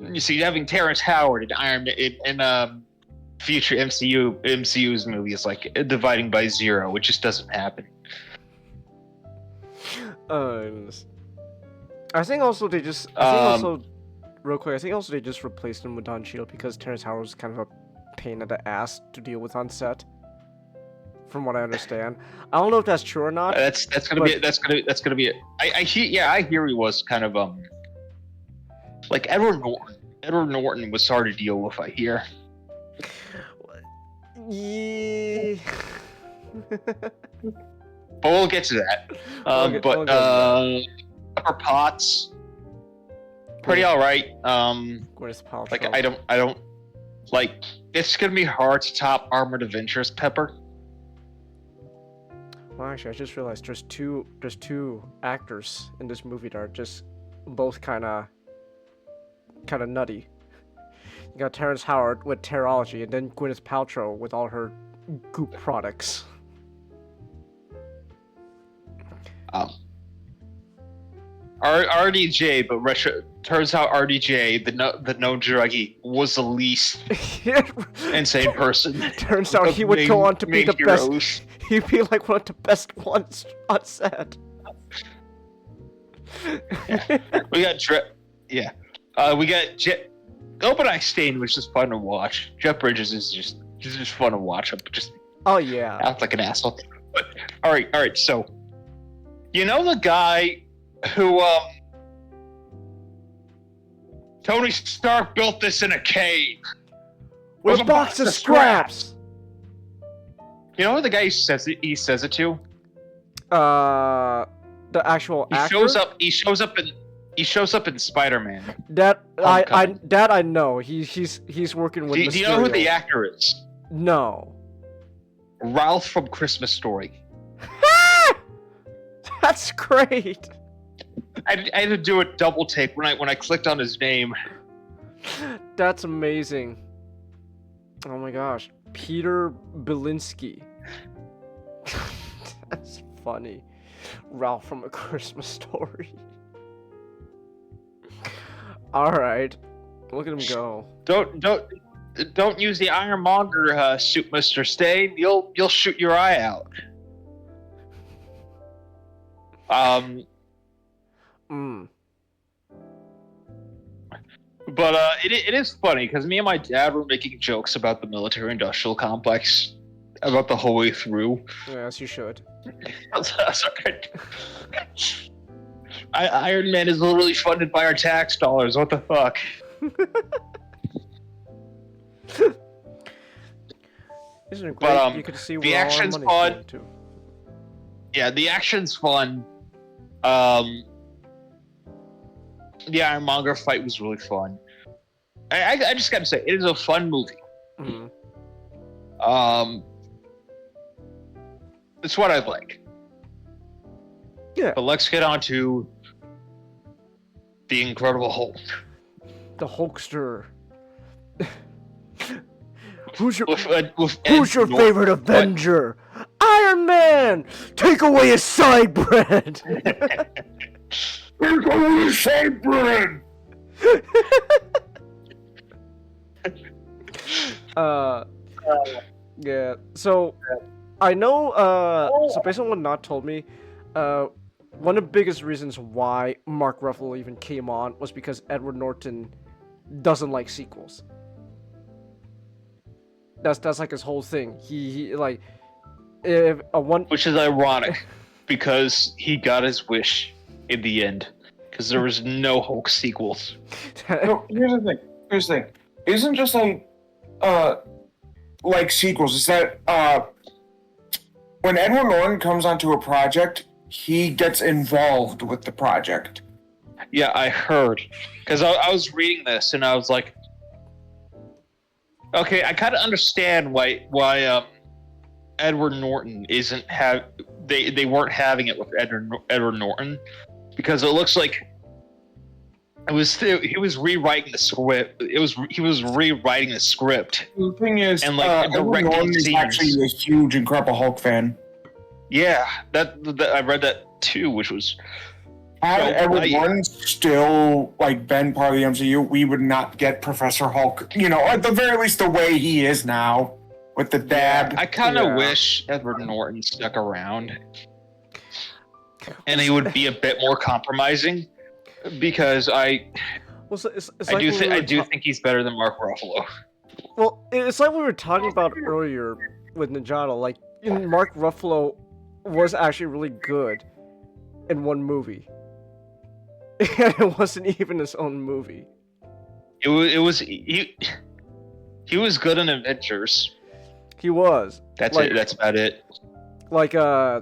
you see, having Terrence Howard in Iron Man in future MCU's movie is like dividing by 0. It just doesn't happen.
I think also they just. Real quick, I think also they just replaced him with Don Cheadle because Terrence Howard was kind of a pain in the ass to deal with on set. From what I understand, I don't know if that's true or not.
That's gonna be it. I hear he was kind of like Edward Norton. Edward Norton was hard to deal with. I hear.
Yeah.
But we'll get to that. Pepper Potts, pretty all right.
Gwyneth Paltrow.
Like I don't like. It's gonna be hard to top Armored Adventures Pepper.
Well, actually, I just realized there's two actors in this movie that are just both kind of nutty. You got Terrence Howard with Terrology, and then Gwyneth Paltrow with all her goop products.
RDJ, but turns out RDJ, the known druggie, was the least insane person.
Turns out he would go on to be the best. He'd be like one of the best ones on set.
We got we got Open Eye Stain, which is fun to watch. Jeff Bridges is just fun to watch.
Oh yeah,
act like an asshole. But all right. So, you know the guy who Tony Stark built this in a cave
with a box of scraps.
You know who the guy he says it to?
The actual actor?
He shows up in Spider-Man.
That I know. He's working with.
Do you know who the actor is?
No.
Ralph from Christmas Story.
That's great.
I had to do a double take when I clicked on his name.
That's amazing. Oh my gosh, Peter Belinsky. That's funny. Ralph from A Christmas Story. All right, look at him go.
Don't use the Ironmonger suit, Mr. Stain. You'll shoot your eye out. But it is funny because me and my dad were making jokes about the military-industrial complex about the whole way through.
Yes, you should.
Iron Man is literally funded by our tax dollars. What the fuck?
Isn't it great?
But
you could see
the
where
action's
all our money's
fun.
going to.
Yeah, the action's fun. The Ironmonger fight was really fun. I just gotta say, it is a fun movie.
Mm-hmm.
It's what I like.
Yeah.
But let's get on to the Incredible Hulk.
The Hulkster. Who's your favorite Avenger? Iron Man! Take away his side bread!
Take away his side bread!
Yeah, so I know, so based on what Nott told me, one of the biggest reasons why Mark Ruffalo even came on was because Edward Norton doesn't like sequels. That's like his whole thing. He like, if a one...
Which is ironic, because he got his wish in the end, because there was no Hulk sequels.
No, here's the thing. Isn't just like sequels, is that when Edward Norton comes onto a project, he gets involved with the project.
Yeah, I heard. Because I was reading this and I was like, okay, I kind of understand why Edward Norton isn't they weren't having it with Edward Norton, because it looks like he was rewriting the script. He was rewriting the script.
The thing is,
and like
Edward Norton is
scenes.
actually a huge Incredible Hulk fan.
Yeah, that I read that too, which was.
Had Edward Norton still like been part of the MCU, we would not get Professor Hulk. You know, at the very least, the way he is now with the dad.
I kind of wish Edward Norton stuck around, and he would be a bit more compromising, because I do think he's better than Mark Ruffalo.
Well, it's like we were talking about earlier with Ninjato. Like, Mark Ruffalo was actually really good in one movie. And it wasn't even his own movie.
He was good in Avengers.
He was.
That's it. That's about it.
Like I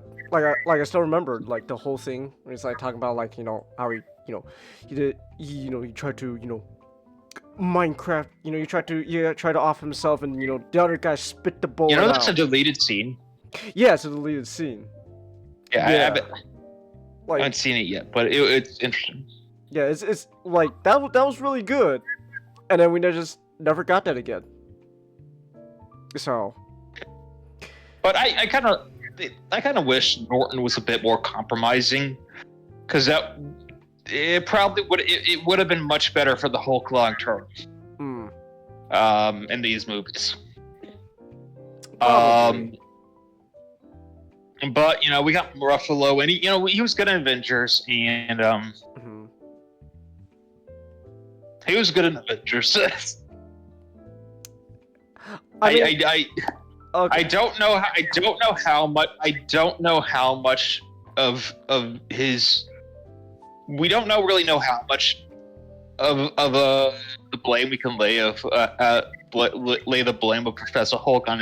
still remember like the whole thing when he's like talking about like how he he tried to Minecraft you tried to off himself and the other guy spit the bullet out.
That's a deleted scene.
Yeah, it's a deleted scene.
Yeah. I
Like,
haven't seen it yet, but it's interesting.
Yeah, it's like that was really good, and then we just never got that again. So,
but I kind of wish Norton was a bit more compromising, because it probably would have been much better for the Hulk long term. In these movies.
Probably.
But we got Ruffalo, and he was good in Avengers, and he was good in Avengers. I don't know how much of his. We don't really know how much of the blame we can lay the blame of Professor Hulk on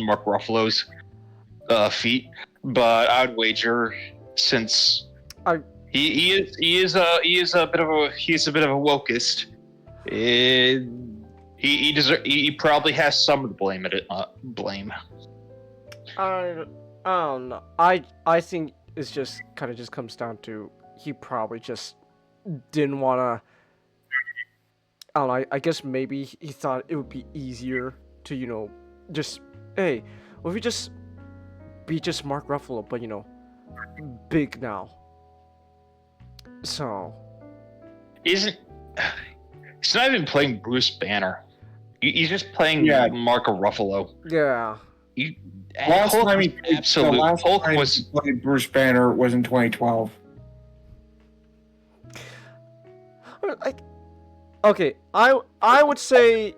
Mark Ruffalo's feet. But I'd wager, since he is a bit of a wokist, he probably has some of the blame.
I don't know. I think it's just kind of comes down to he probably just didn't want to. I don't know. I guess maybe he thought it would be easier to just what if we just be just Mark Ruffalo, but big now. So
he's not even playing Bruce Banner. He's just playing Mark Ruffalo.
Yeah.
Last time he
played
Bruce Banner was in 2012.
Okay, I would say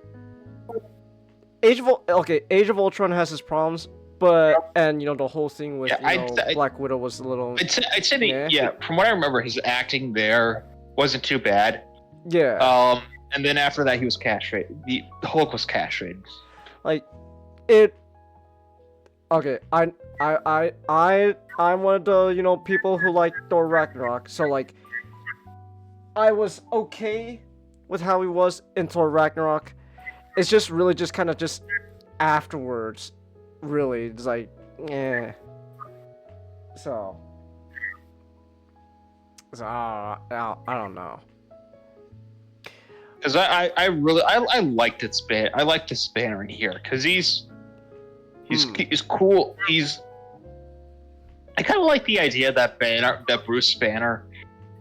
Age of Ultron has its problems. But the whole thing with Black Widow was a little.
I'd say from what I remember, his acting there wasn't too bad.
Yeah.
And then after that, he was castrated. The Hulk was castrated.
Like, it. Okay, I'm one of the people who like Thor Ragnarok. So like, I was okay with how he was in Thor Ragnarok. It's just really just kind of just afterwards. Really, it's like, So I don't know.
Because I really liked it. I like this Banner in here because he's cool. I kind of like the idea that Bruce Banner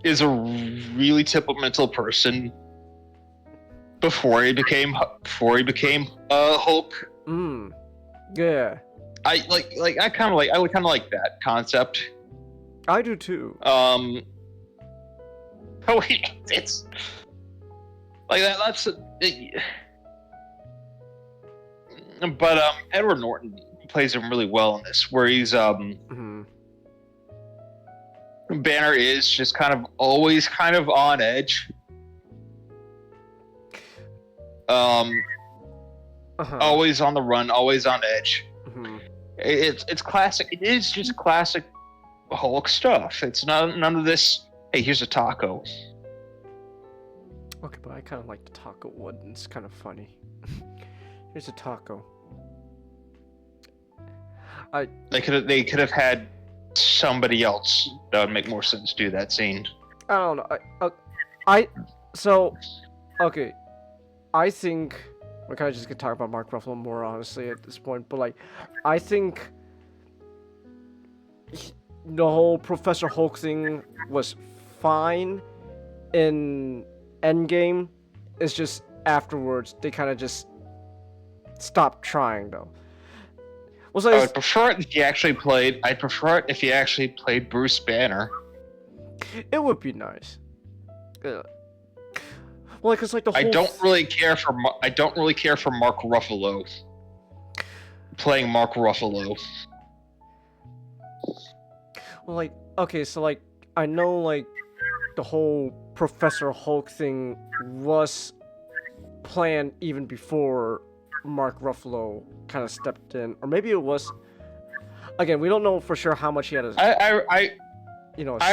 is a really temperamental person before he became Hulk.
Yeah.
I kind of like that concept.
I do too.
It's like that. But Edward Norton plays him really well in this, where he's Banner is just always on edge. Always on the run, always on edge. It's classic. It is just classic Hulk stuff. It's not none of this. Hey, here's a taco.
Okay, but I kind of like the taco one. It's kind of funny. Here's a taco.
They could have had somebody else that would make more sense do that scene.
I don't know. Okay. I think we're kind of just gonna talk about Mark Ruffalo more honestly at this point, but like, I think the whole Professor Hulk thing was fine in Endgame. It's just afterwards they kind of just stopped trying though.
I would prefer it if he actually played. I'd prefer it if he actually played Bruce Banner.
It would be nice. Yeah. Well, because like the whole.
I don't really care for Mark Ruffalo playing Mark Ruffalo.
Well, like, okay, so like I know like the whole Professor Hulk thing was planned even before Mark Ruffalo kind of stepped in, or maybe it was. Again, we don't know for sure how much he had.
I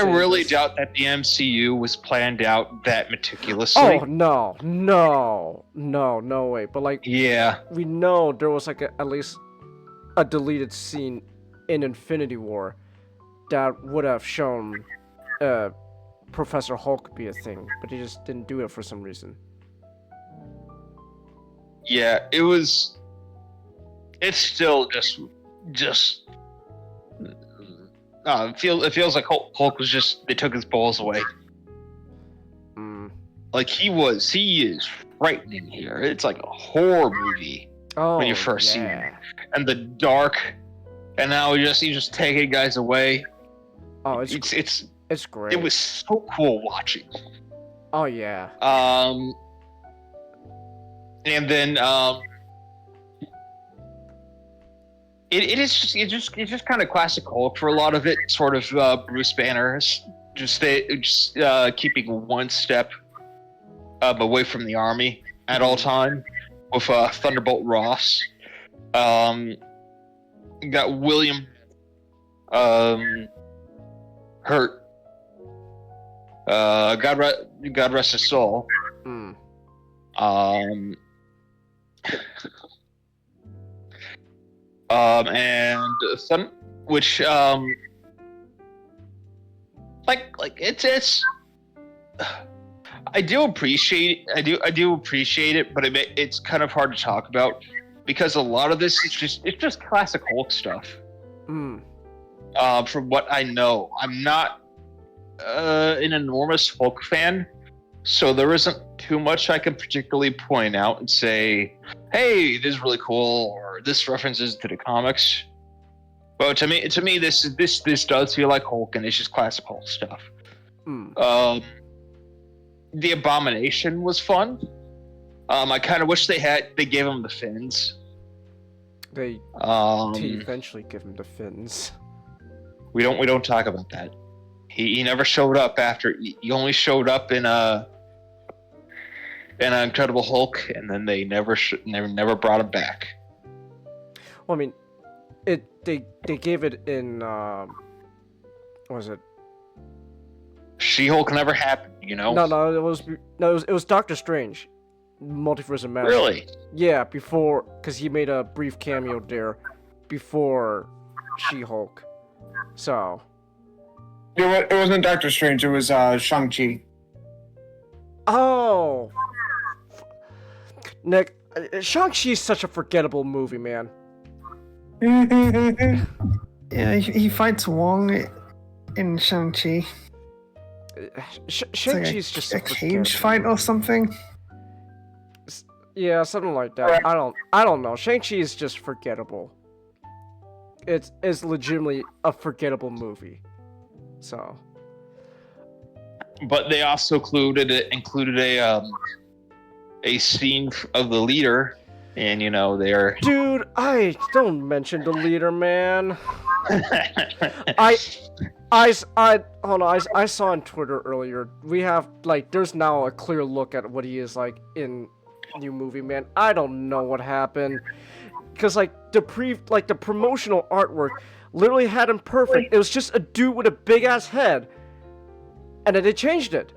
really doubt that the MCU was planned out that meticulously.
Oh no way! But like,
yeah,
we know there was like at least a deleted scene in Infinity War that would have shown Professor Hulk be a thing, but he just didn't do it for some reason.
Yeah, it was. It's still just. It feels like Hulk was just. They took his balls away. Like he is frightening here. It's like a horror movie when you first see him, and the dark, and now he's just taking guys away.
Oh, it's great.
It was so cool watching.
Oh yeah.
And then it's just kind of classic Hulk for a lot of it. Sort of Bruce Banner, just keeping one step away from the army at all time with Thunderbolt Ross. You got William Hurt. God rest his soul. And some, which like it's I do appreciate it, but it's kind of hard to talk about because a lot of this is just classic Hulk stuff. From what I know, I'm not an enormous Hulk fan, so there isn't too much I can particularly point out and say, "Hey, this is really cool," or "This references to the comics." But to me, this does feel like Hulk, and it's just classic Hulk stuff. The Abomination was fun. I kind of wish they gave him the fins.
They eventually give him the fins.
We don't talk about that. He never showed up after. He only showed up in Incredible Hulk, and then they never brought him back.
Well, I mean, they gave it in what was it?
She-Hulk never happened, you know.
No, it was Doctor Strange, Multiverse of Madness.
Really?
Yeah, before, because he made a brief cameo there before She-Hulk. So.
It wasn't Doctor Strange. It was Shang-Chi.
Oh. Nick, Shang-Chi's such a forgettable movie, man.
Yeah, he fights Wong in Shang-Chi.
Shang-Chi's just
a cage fight or something.
Yeah, something like that. I don't know. Shang-Chi is just forgettable. It's legitimately a forgettable movie. So.
But they also included a scene of the leader, and you know they're.
Dude, I don't mention the leader, man. I saw on Twitter earlier. We have there's now a clear look at what he is like in new movie, man. I don't know what happened, because like the promotional artwork literally had him perfect. It was just a dude with a big ass head, and then they changed it.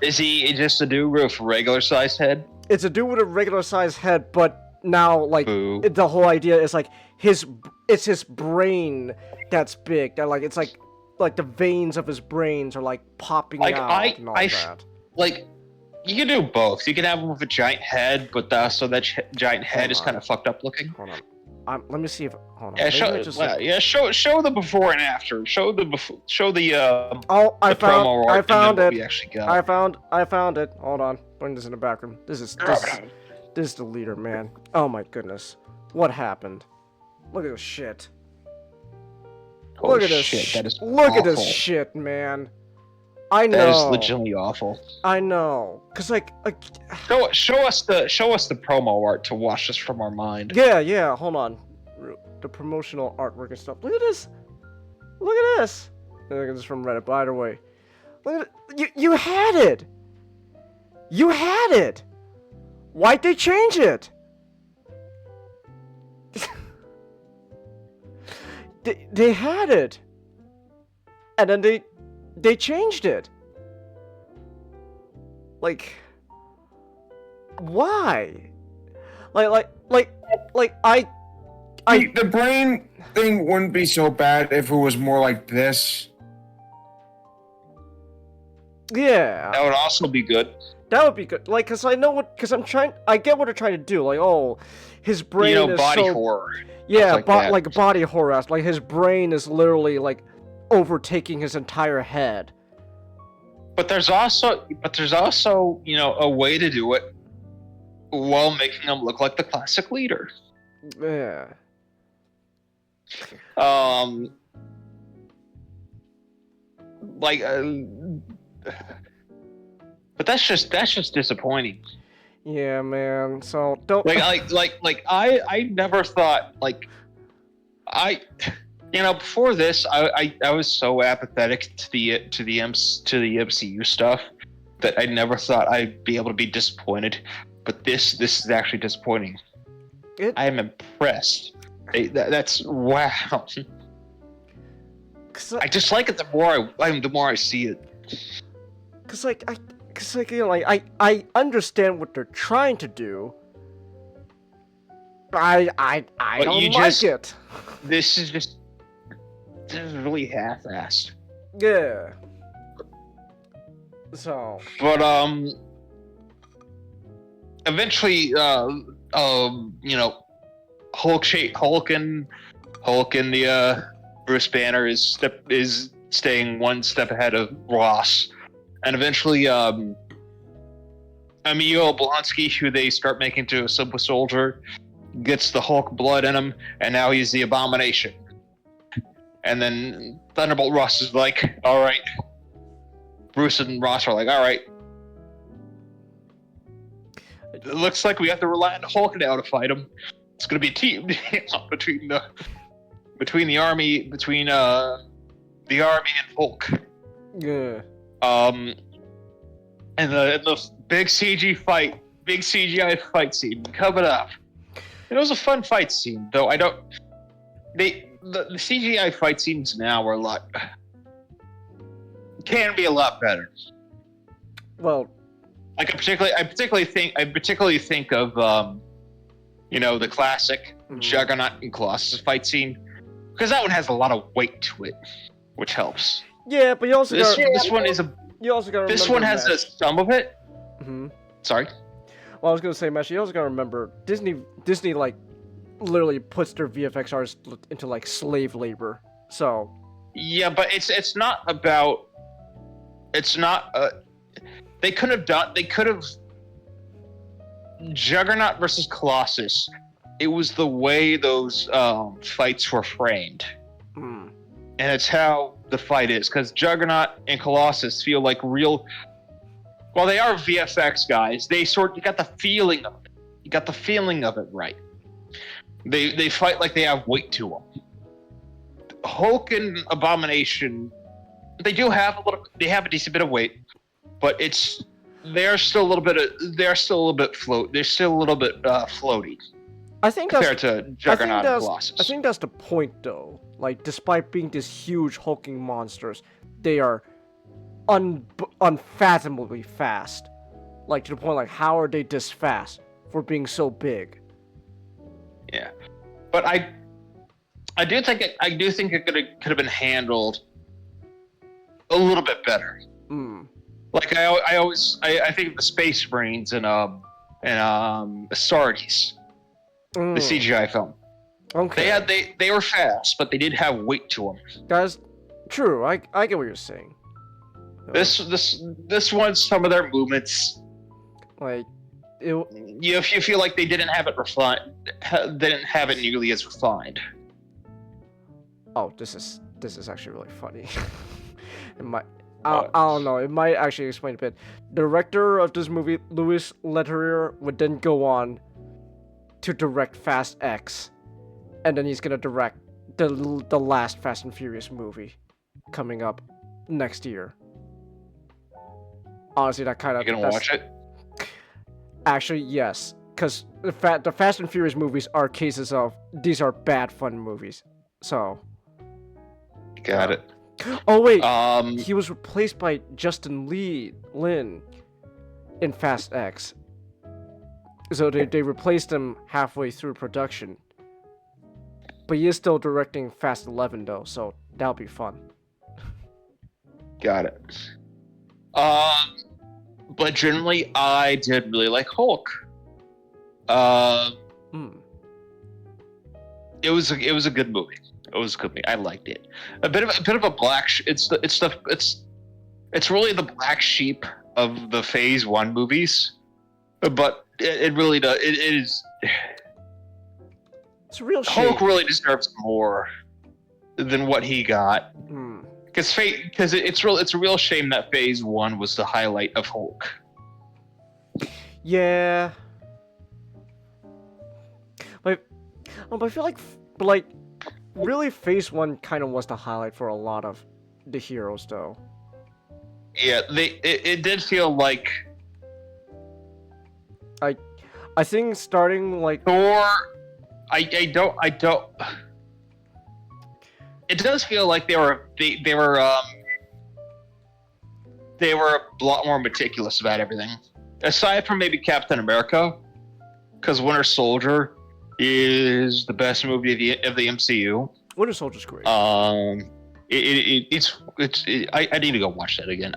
Is he just a dude with a regular sized head?
It's a dude with a regular sized head, but now like
Boo.
the whole idea is like it's his brain that's big. That like it's like the veins of his brains are like popping
Like,
out and all that.
Like, you can do both. You can have him with a giant head, but so that giant head is kind of fucked up looking.
Hold on. Let me see if. Hold on.
Yeah, show the before and after. Show the
Oh, I found.
promo art
I
and then
found
what
it.
we actually got.
I found it. Hold on. Putting this in the background. This is the leader, man. Oh my goodness. What happened? Look at this shit.
Holy
Look at this
shit, that is
Look at this
awful.
shit, man. I know.
That is legitimately awful.
I know. Cause like
Show us the promo art to wash this from our mind.
yeah. Hold on. The promotional artwork and stuff. Look at this. Look at this. Look at this from Reddit. By the way, look at it. You had it. You had it. Why'd they change it? They had it, and then they changed it. Like, why? Like
The brain thing wouldn't be so bad if it was more like this.
Yeah.
That would also be good.
That would be good. Like, cause I get what they're trying to do. Like, oh, his brain is
body
so...
horror.
Yeah,
like that.
like body horror. Like his brain is literally like overtaking his entire head.
But there's also a way to do it while making him look like the classic leader.
Yeah.
But that's just disappointing.
Yeah, man. So don't
I never thought before this I was so apathetic to the MCU stuff that I never thought I'd be able to be disappointed. But this is actually disappointing. I am impressed. That's wow. I just like it the more I see it.
Cause you know, like I understand what they're trying to do. I
But
don't
you
like
just-
it.
This is really half-assed.
Yeah. So.
But eventually, Hulk and the Bruce Banner is staying one step ahead of Ross, and eventually, Emil Blonsky, who they start making to a Super Soldier, gets the Hulk blood in him, and now he's the Abomination. And then Thunderbolt Ross is like, all right. Bruce and Ross are like, all right. It looks like we have to rely on Hulk now to fight him. It's gonna be a team between the army and Hulk.
Yeah.
And the big CGI fight scene coming up. It was a fun fight scene, though. The CGI fight scenes now are can be a lot better.
Well,
Like I particularly think of the classic Juggernaut and Colossus fight scene, because that one has a lot of weight to it, which helps.
yeah, but you also
This
gotta,
one is
you also gotta
this
remember
one has
Mesh.
some of it.
Mhm.
Sorry.
Well, I was gonna say, Mesh, you also gotta remember Disney like literally puts their VFX artists into like slave labor. So.
Yeah, but it's not about. It's not. They could have. Juggernaut versus Colossus. It was the way those fights were framed, and it's how the fight is. Because Juggernaut and Colossus feel like real. Well, they are VFX guys. You got the feeling of it. You got the feeling of it right. They fight like they have weight to them. Hulk and Abomination, they have a decent bit of weight, but they're still a little bit floaty
I think
compared to Juggernaut and
I
Colossus.
think that's the point, though. Like, despite being these huge hulking monsters, they are unfathomably fast. Like, to the point, like, how are they this fast for being so big?
Yeah, but I do think it could have been handled a little bit better. Like I think of the Space Marines and Sardi's, the CGI film.
Okay.
They were fast, but they did have weight to them.
That's true. I get what you're saying.
This one, some of their movements,
like,
you feel like they didn't have it refined. They didn't have it nearly as refined.
Oh, this is actually really funny. I don't know. It might actually explain a bit. The director of this movie, Louis Leterrier, would then go on to direct Fast X, and then he's gonna direct the last Fast and Furious movie coming up next year. Honestly, that kind of.
You gonna watch it?
Actually, yes, because the Fast and Furious movies are cases of these are bad fun movies. So.
Got it.
Oh wait, he was replaced by Justin Lin in Fast X. So they replaced him halfway through production. But he is still directing Fast 11 though, so that'll be fun.
Got it. But generally, I did really like Hulk. It was a good movie. It was a good movie. I liked it. A bit of a black. It's really the black sheep of the Phase 1 movies, but it really does. It is.
It's a real shame.
Hulk really deserves more than what he got. Because it's a real shame that Phase 1 was the highlight of Hulk.
Yeah. But I feel like really Phase 1 kind of was the highlight for a lot of the heroes though.
Yeah, it did feel like
I think starting like
Thor. I don't. It does feel like they were a lot more meticulous about everything, aside from maybe Captain America, because Winter Soldier is the best movie of the MCU.
Winter Soldier's great.
I need to go watch that again.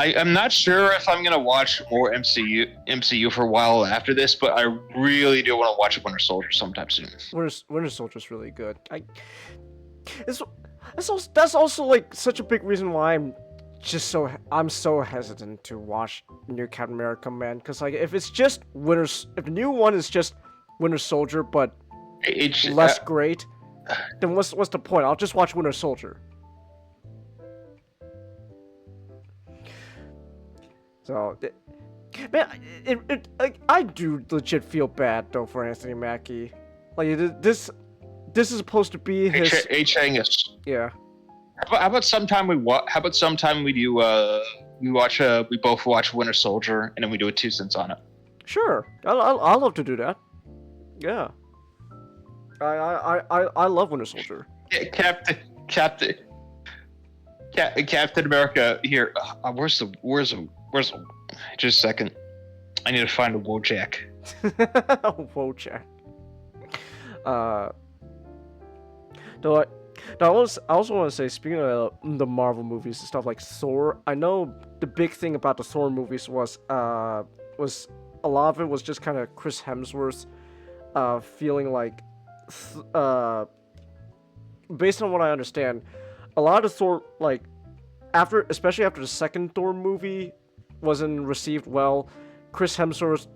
I'm not sure if I'm gonna watch more MCU for a while after this, but I really do want to watch Winter Soldier sometime soon.
Winter Soldier's really good. That's also like such a big reason why I'm so hesitant to watch new Captain America, man. Because like if the new one is just Winter Soldier but less great, then what's the point? I'll just watch Winter Soldier. So, man, I do legit feel bad though for Anthony Mackie. Like this is supposed to be his.
H. Angus.
Yeah.
How about sometime we do we both watch Winter Soldier and then we do a 2 cents on it.
Sure, I'll love to do that. Yeah. I love Winter Soldier.
Yeah, Captain America here. Where's the just a second. I need to find a Wojak.
Wojak. Though I also want to say, speaking of the Marvel movies and stuff like Thor, I know the big thing about the Thor movies was a lot of it was just kind of Chris Hemsworth feeling like based on what I understand, a lot of Thor, like especially after the second Thor movie wasn't received well, Chris Hemsworth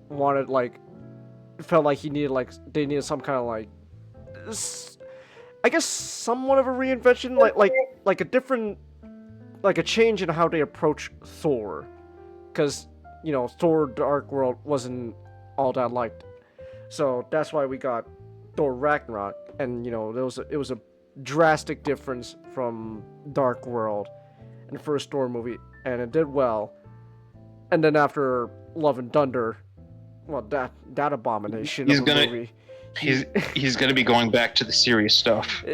felt like they needed some kind of like, I guess somewhat of a reinvention, like a different, like a change in how they approach Thor, because Thor Dark World wasn't all that liked, so that's why we got Thor Ragnarok, and it was a drastic difference from Dark World and the first Thor movie, and it did well. And then after Love and Thunder, well, that abomination of a movie.
He's gonna be going back to the serious stuff.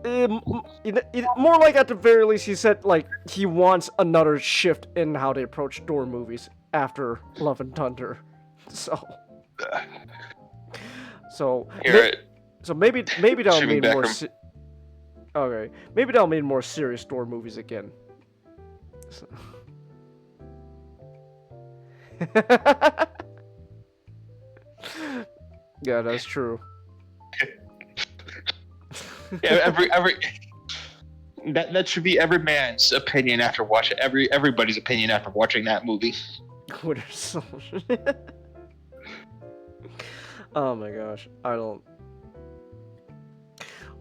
More like at the very least, he said like he wants another shift in how they approach door movies after Love and Thunder. So maybe that'll mean more. Okay, maybe that'll mean more serious door movies again. So. Yeah, that's true.
Yeah, that should be every man's opinion after watching everybody's opinion after watching that movie.
Winter Soldier. Oh my gosh, I don't.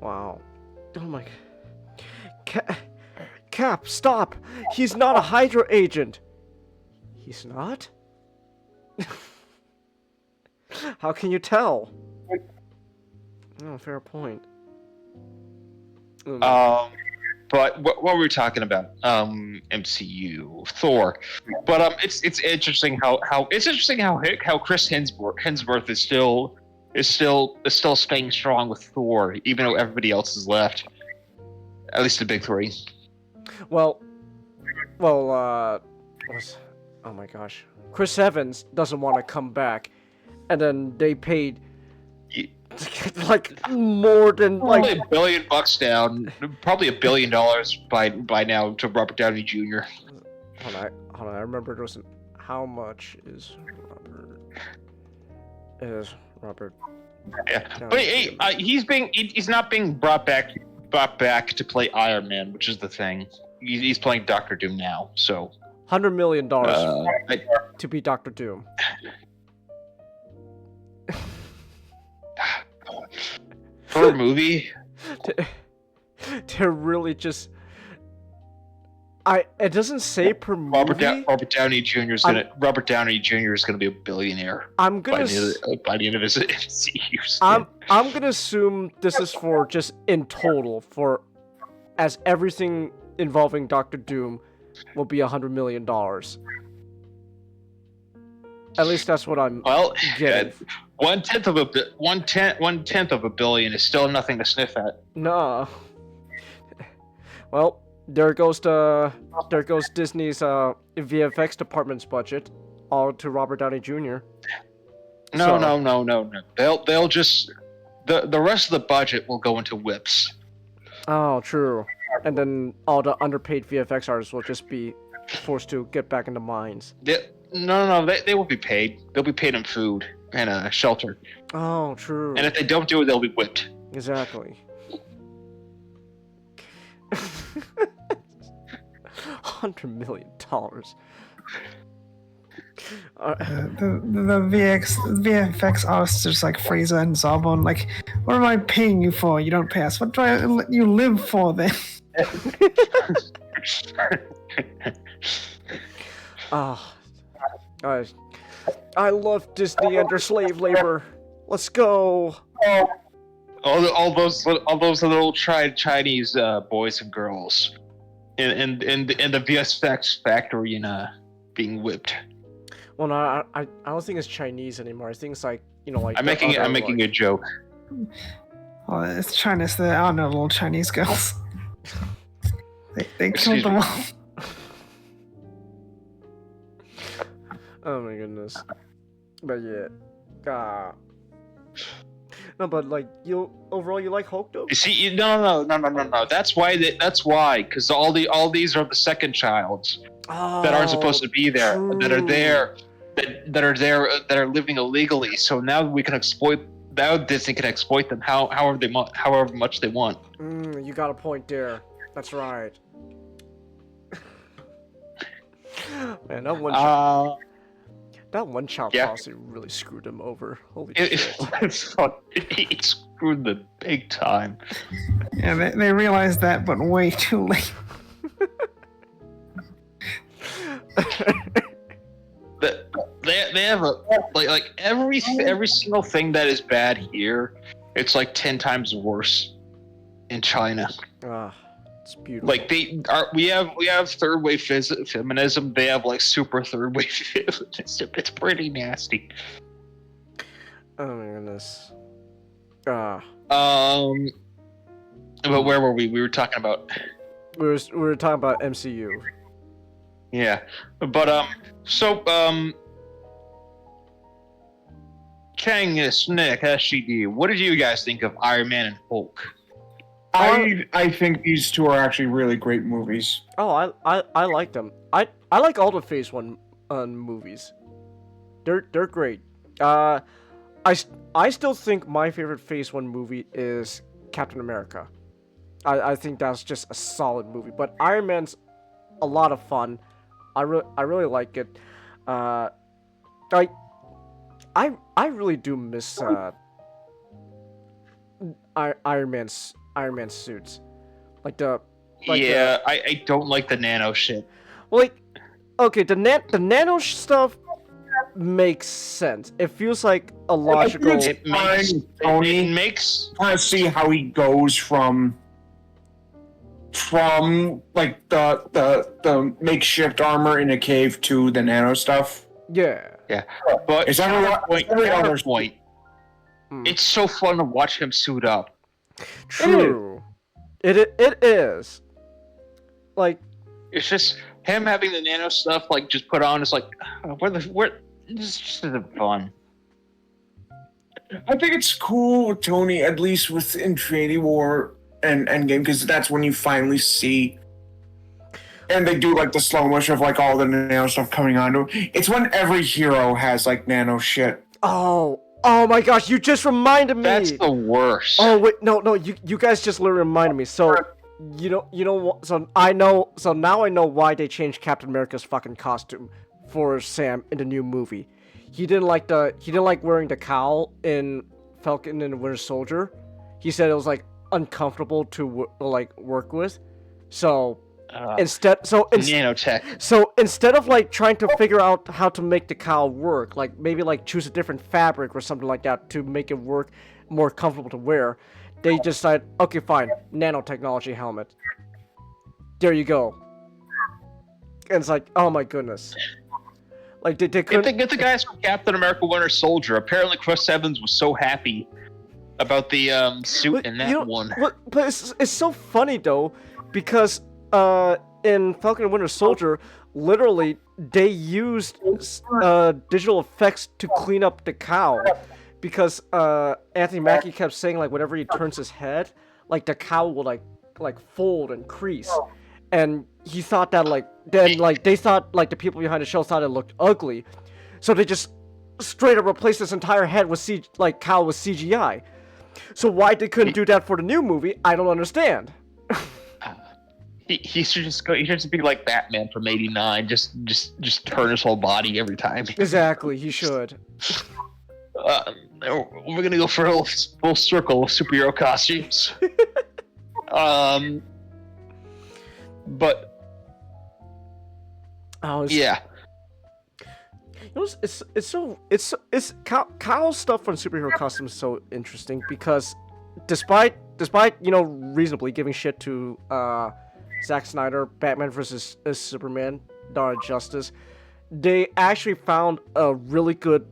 Wow. Oh my. Cap, stop! He's not a Hydra agent. He's not? How can you tell? Oh, fair point.
But what were we talking about? MCU, Thor. But it's interesting how Chris Hemsworth is still staying strong with Thor, even though everybody else has left. At least the big three.
Well, oh my gosh, Chris Evans doesn't want to come back, and then they paid like more than
probably $1 billion down, probably $1 billion by now to Robert Downey Jr.
Hold on, I remember there was how much is Robert?
Yeah, but he's not being brought back to play Iron Man, which is the thing. He's playing Doctor Doom now, so
$100 million to be Doctor Doom.
For a movie,
they're really just. It doesn't say per movie.
Robert Downey Jr. is gonna be a billionaire.
I'm gonna
by the end of his MCU.
I'm gonna assume this is for just in total for as everything involving Doctor Doom will be $100 million. At least that's what I'm getting.
1/10 of a billion is still nothing to sniff at.
No. Well, there goes Disney's VFX department's budget, all to Robert Downey Jr.
No. They'll just the rest of the budget will go into whips.
Oh, true. And then all the underpaid VFX artists will just be forced to get back into mines.
No, they will be paid. They'll be paid in food and shelter.
Oh, true.
And if they don't do it, they'll be whipped.
Exactly. $100 million.
The VFX artists just like Fraser and Zarbon, like, what am I paying you for? You don't pay us. What do I let you live for then?
I love Disney and their slave labor. Let's go.
All those little Chinese boys and girls in the VFX factory being whipped.
Well, no, I don't think it's Chinese anymore. I think it's like like.
I'm making a joke.
Oh, it's Chinese. There are no little Chinese girls. They killed them all.
Oh my goodness. But yeah. No, but like overall you like Hulk though?
You see, no. That's why. Because all these are the second childs that aren't supposed to be there.
True.
That are living illegally. So now we can exploit. Now Disney can exploit them however much they want.
You got a point there. That's right. Man, that one child policy really screwed him over. Holy shit.
It screwed them big time.
Yeah, they realized that, but way too late.
They have like every single thing that is bad here, it's like 10 times worse in China.
It's beautiful.
Like we have third wave feminism. They have like super third wave. It's pretty nasty.
Oh my goodness.
But where were we? We were talking about.
We were talking about MCU.
Yeah, but Kangas, Nick, SGD, what did you guys think of Iron Man and Hulk?
I think these two are actually really great movies.
Oh, I like them. I like all the Phase 1 movies. They're great. I still think my favorite Phase 1 movie is Captain America. I think that's just a solid movie. But Iron Man's a lot of fun. I really like it. I really do miss Iron Man's suits.
I don't like the nano shit.
Like, okay, the nano stuff makes sense. It feels like a logical.
It makes.
I want to see how he goes from like the makeshift armor in a cave to the nano stuff.
Yeah.
Yeah, but
Is that
point? It's so fun to watch him suit up.
True. It is. Like,
it's just him having the nano stuff like just put on. It's like this just isn't fun.
I think it's cool, Tony, at least with Infinity War and Endgame, because that's when you finally see. And they do like the slow motion of like all the nano stuff coming onto it. It's when every hero has like nano shit.
Oh my gosh, you just reminded me.
That's the worst.
Oh wait, no, you guys just literally reminded me. So, you know what? So now I know why they changed Captain America's fucking costume for Sam in the new movie. He didn't like wearing the cowl in Falcon and the Winter Soldier. He said it was like uncomfortable to like work with. So instead
nanotech.
So instead of like trying to figure out how to make the cowl work, like maybe like choose a different fabric or something like that to make it work more comfortable to wear, they just decided, okay, fine, nanotechnology helmet. There you go. And it's like, oh my goodness. Like they couldn't
get the guys from Captain America Winter Soldier. Apparently Chris Evans was so happy about the suit in that one.
But it's so funny though, because in Falcon and Winter Soldier, literally they used digital effects to clean up the cowl, because Anthony Mackie kept saying like whenever he turns his head, like the cowl will like fold and crease, and he thought that they thought like the people behind the show thought it looked ugly, so they just straight up replaced this entire head with cowl with CGI. So why they couldn't do that for the new movie, I don't understand.
He should just go. He should just be like Batman from '89. Just turn his whole body every time.
Exactly, he should.
We're gonna go for a full circle of superhero costumes. But yeah.
You know, it's Kyle's stuff on superhero costumes is so interesting, because despite reasonably giving shit to Zack Snyder, Batman vs Superman, Dawn of Justice, they actually found a really good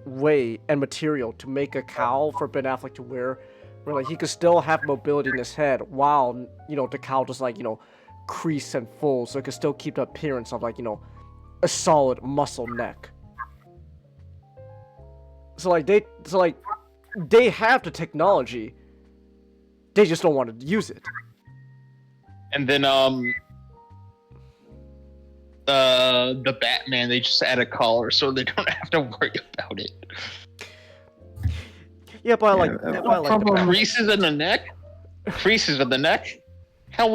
way and material to make a cowl for Ben Affleck to wear, where like he could still have mobility in his head while the cowl just like crease and fold, so it could still keep the appearance of like a solid muscle neck. So they have the technology, they just don't want to use it.
And then the Batman, they just add a collar so they don't have to worry about it.
Yeah, but I like the
creases in the neck. Creases in the neck. How?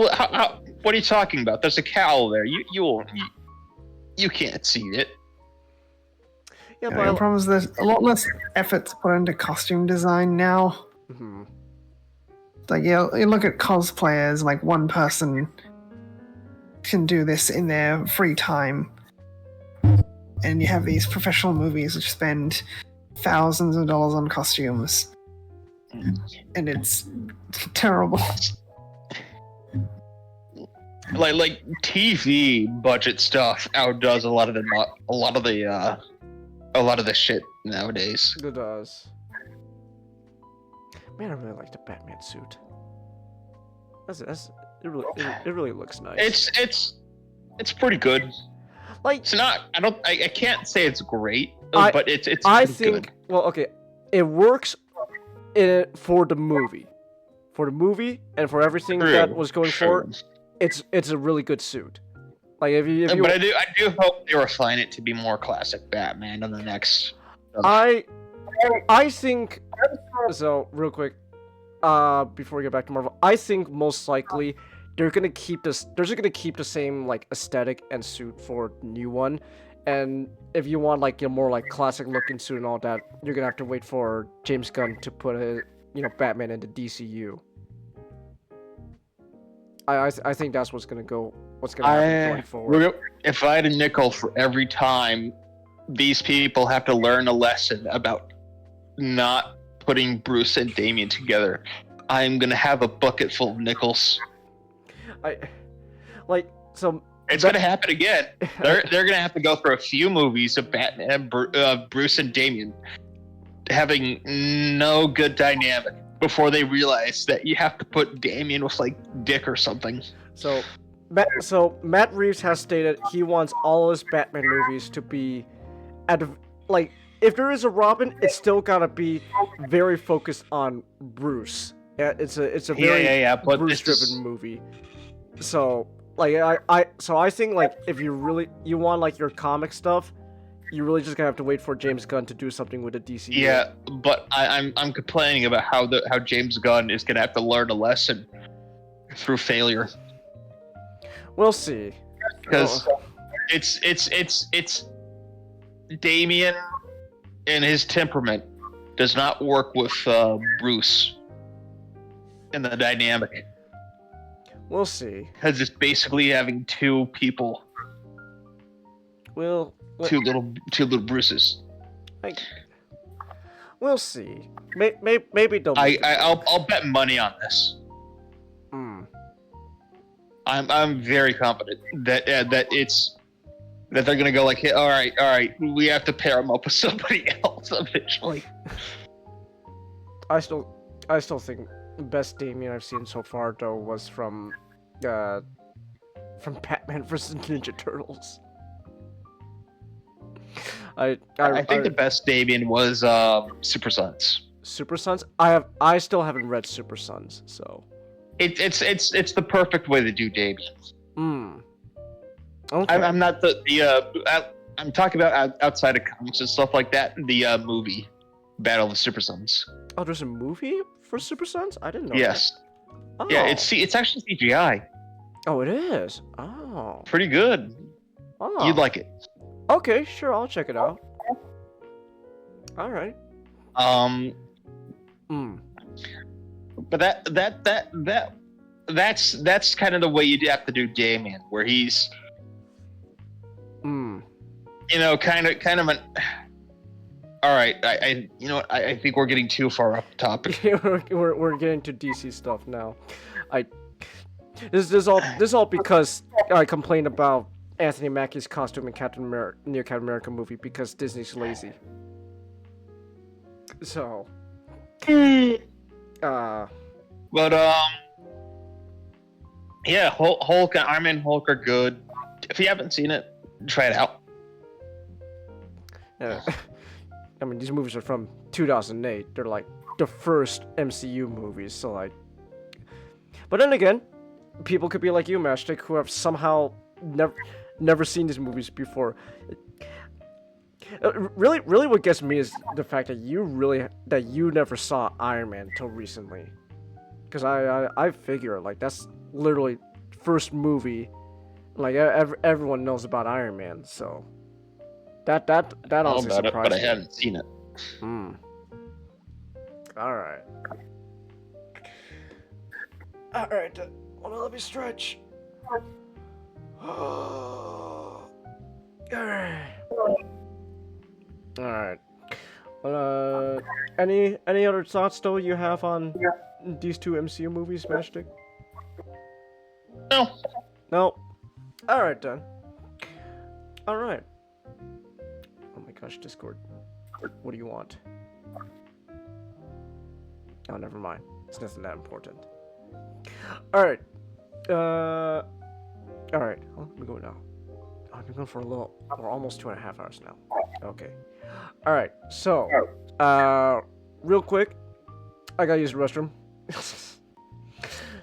What are you talking about? There's a cowl there. You can't see it.
Yeah,
but the problem is there's a lot less effort to put into costume design now.
Mm-hmm.
Like you look at cosplayers, like one person can do this in their free time, and you have these professional movies which spend thousands of dollars on costumes, and it's terrible.
like TV budget stuff outdoes a lot of the shit nowadays.
It does. Man, I really like the Batman suit. It really looks nice.
It's pretty good.
Like,
It's not. I can't say it's great,
I-
but it's
I
pretty
think.
good.
Well, okay, it works for the movie, and for everything that was going for. It's a really good suit. Like if you
But I do hope they refine it to be more classic Batman on the next.
I think so. Real quick, before we get back to Marvel, I think most likely they're gonna keep this. They're just gonna keep the same like aesthetic and suit for the new one. And if you want like a more like classic looking suit and all that, you're gonna have to wait for James Gunn to put Batman into DCU. I think that's what's gonna happen going forward.
If I had a nickel for every time these people have to learn a lesson about not putting Bruce and Damian together, I'm gonna have a bucket full of nickels.
It's
gonna happen again. They're gonna have to go through a few movies of Batman, Bruce and Damian having no good dynamic before they realize that you have to put Damian with like Dick or something.
So Matt Reeves has stated he wants all his Batman movies to be if there is a Robin, it's still gotta be very focused on Bruce. Yeah, it's a very Bruce-driven movie. So I think like if you want like your comic stuff, you really just gonna have to wait for James Gunn to do something with the DC.
Yeah, but I'm complaining about how James Gunn is gonna have to learn a lesson through failure.
We'll see.
Because it's Damian and his temperament does not work with Bruce in the dynamic.
We'll see.
Because it's basically having two people. Two little Bruces.
We'll see. Maybe they'll.
I'll bet money on this. I'm very confident that they're gonna go like, hey, all right, we have to pair him up with somebody else eventually.
I still think the best Damian I've seen so far though was from Batman vs Ninja Turtles. I
think the best Damian was Super Sons.
Super Sons? I still haven't read Super Sons, so
it's the perfect way to do Damian.
Okay.
I'm not I'm talking about outside of comics and stuff like that. The movie Battle of the Super Sons.
Oh, there's a movie for Super Sons? I didn't know.
Yes.
That. Oh.
Yeah, it's actually CGI.
Oh, it is. Oh.
Pretty good.
Oh.
You'd like it.
Okay, sure, I'll check it out. All right.
But that's kind of the way you have to do Damian, where he's kind of an. All right, I think we're getting too far off topic.
we're getting to DC stuff now. This is all because I complained about Anthony Mackie's costume in Captain America movie because Disney's lazy. So.
But yeah, Hulk and Iron Man Hulk are good. If you haven't seen it, try it out.
I mean, these movies are from 2008. They're like the first MCU movies, so like. But then again, people could be like you, Mashtik, who have somehow never seen these movies before. Really, what gets me is the fact that you never saw Iron Man till recently. Because I figure like that's literally first movie, like everyone knows about Iron Man, so that also surprised me.
But I haven't seen it.
All right. Well, let me stretch. All right. Any other thoughts though you have on these two MCU movies, Mashtik?
No.
No. Alright then. Alright. Oh my gosh, Discord. What do you want? Oh, never mind. It's nothing that important. Alright. Alright. Well, let me go now. I've been going for a little... We're almost 2.5 hours now. Okay. Alright, so... real quick. I gotta use the restroom.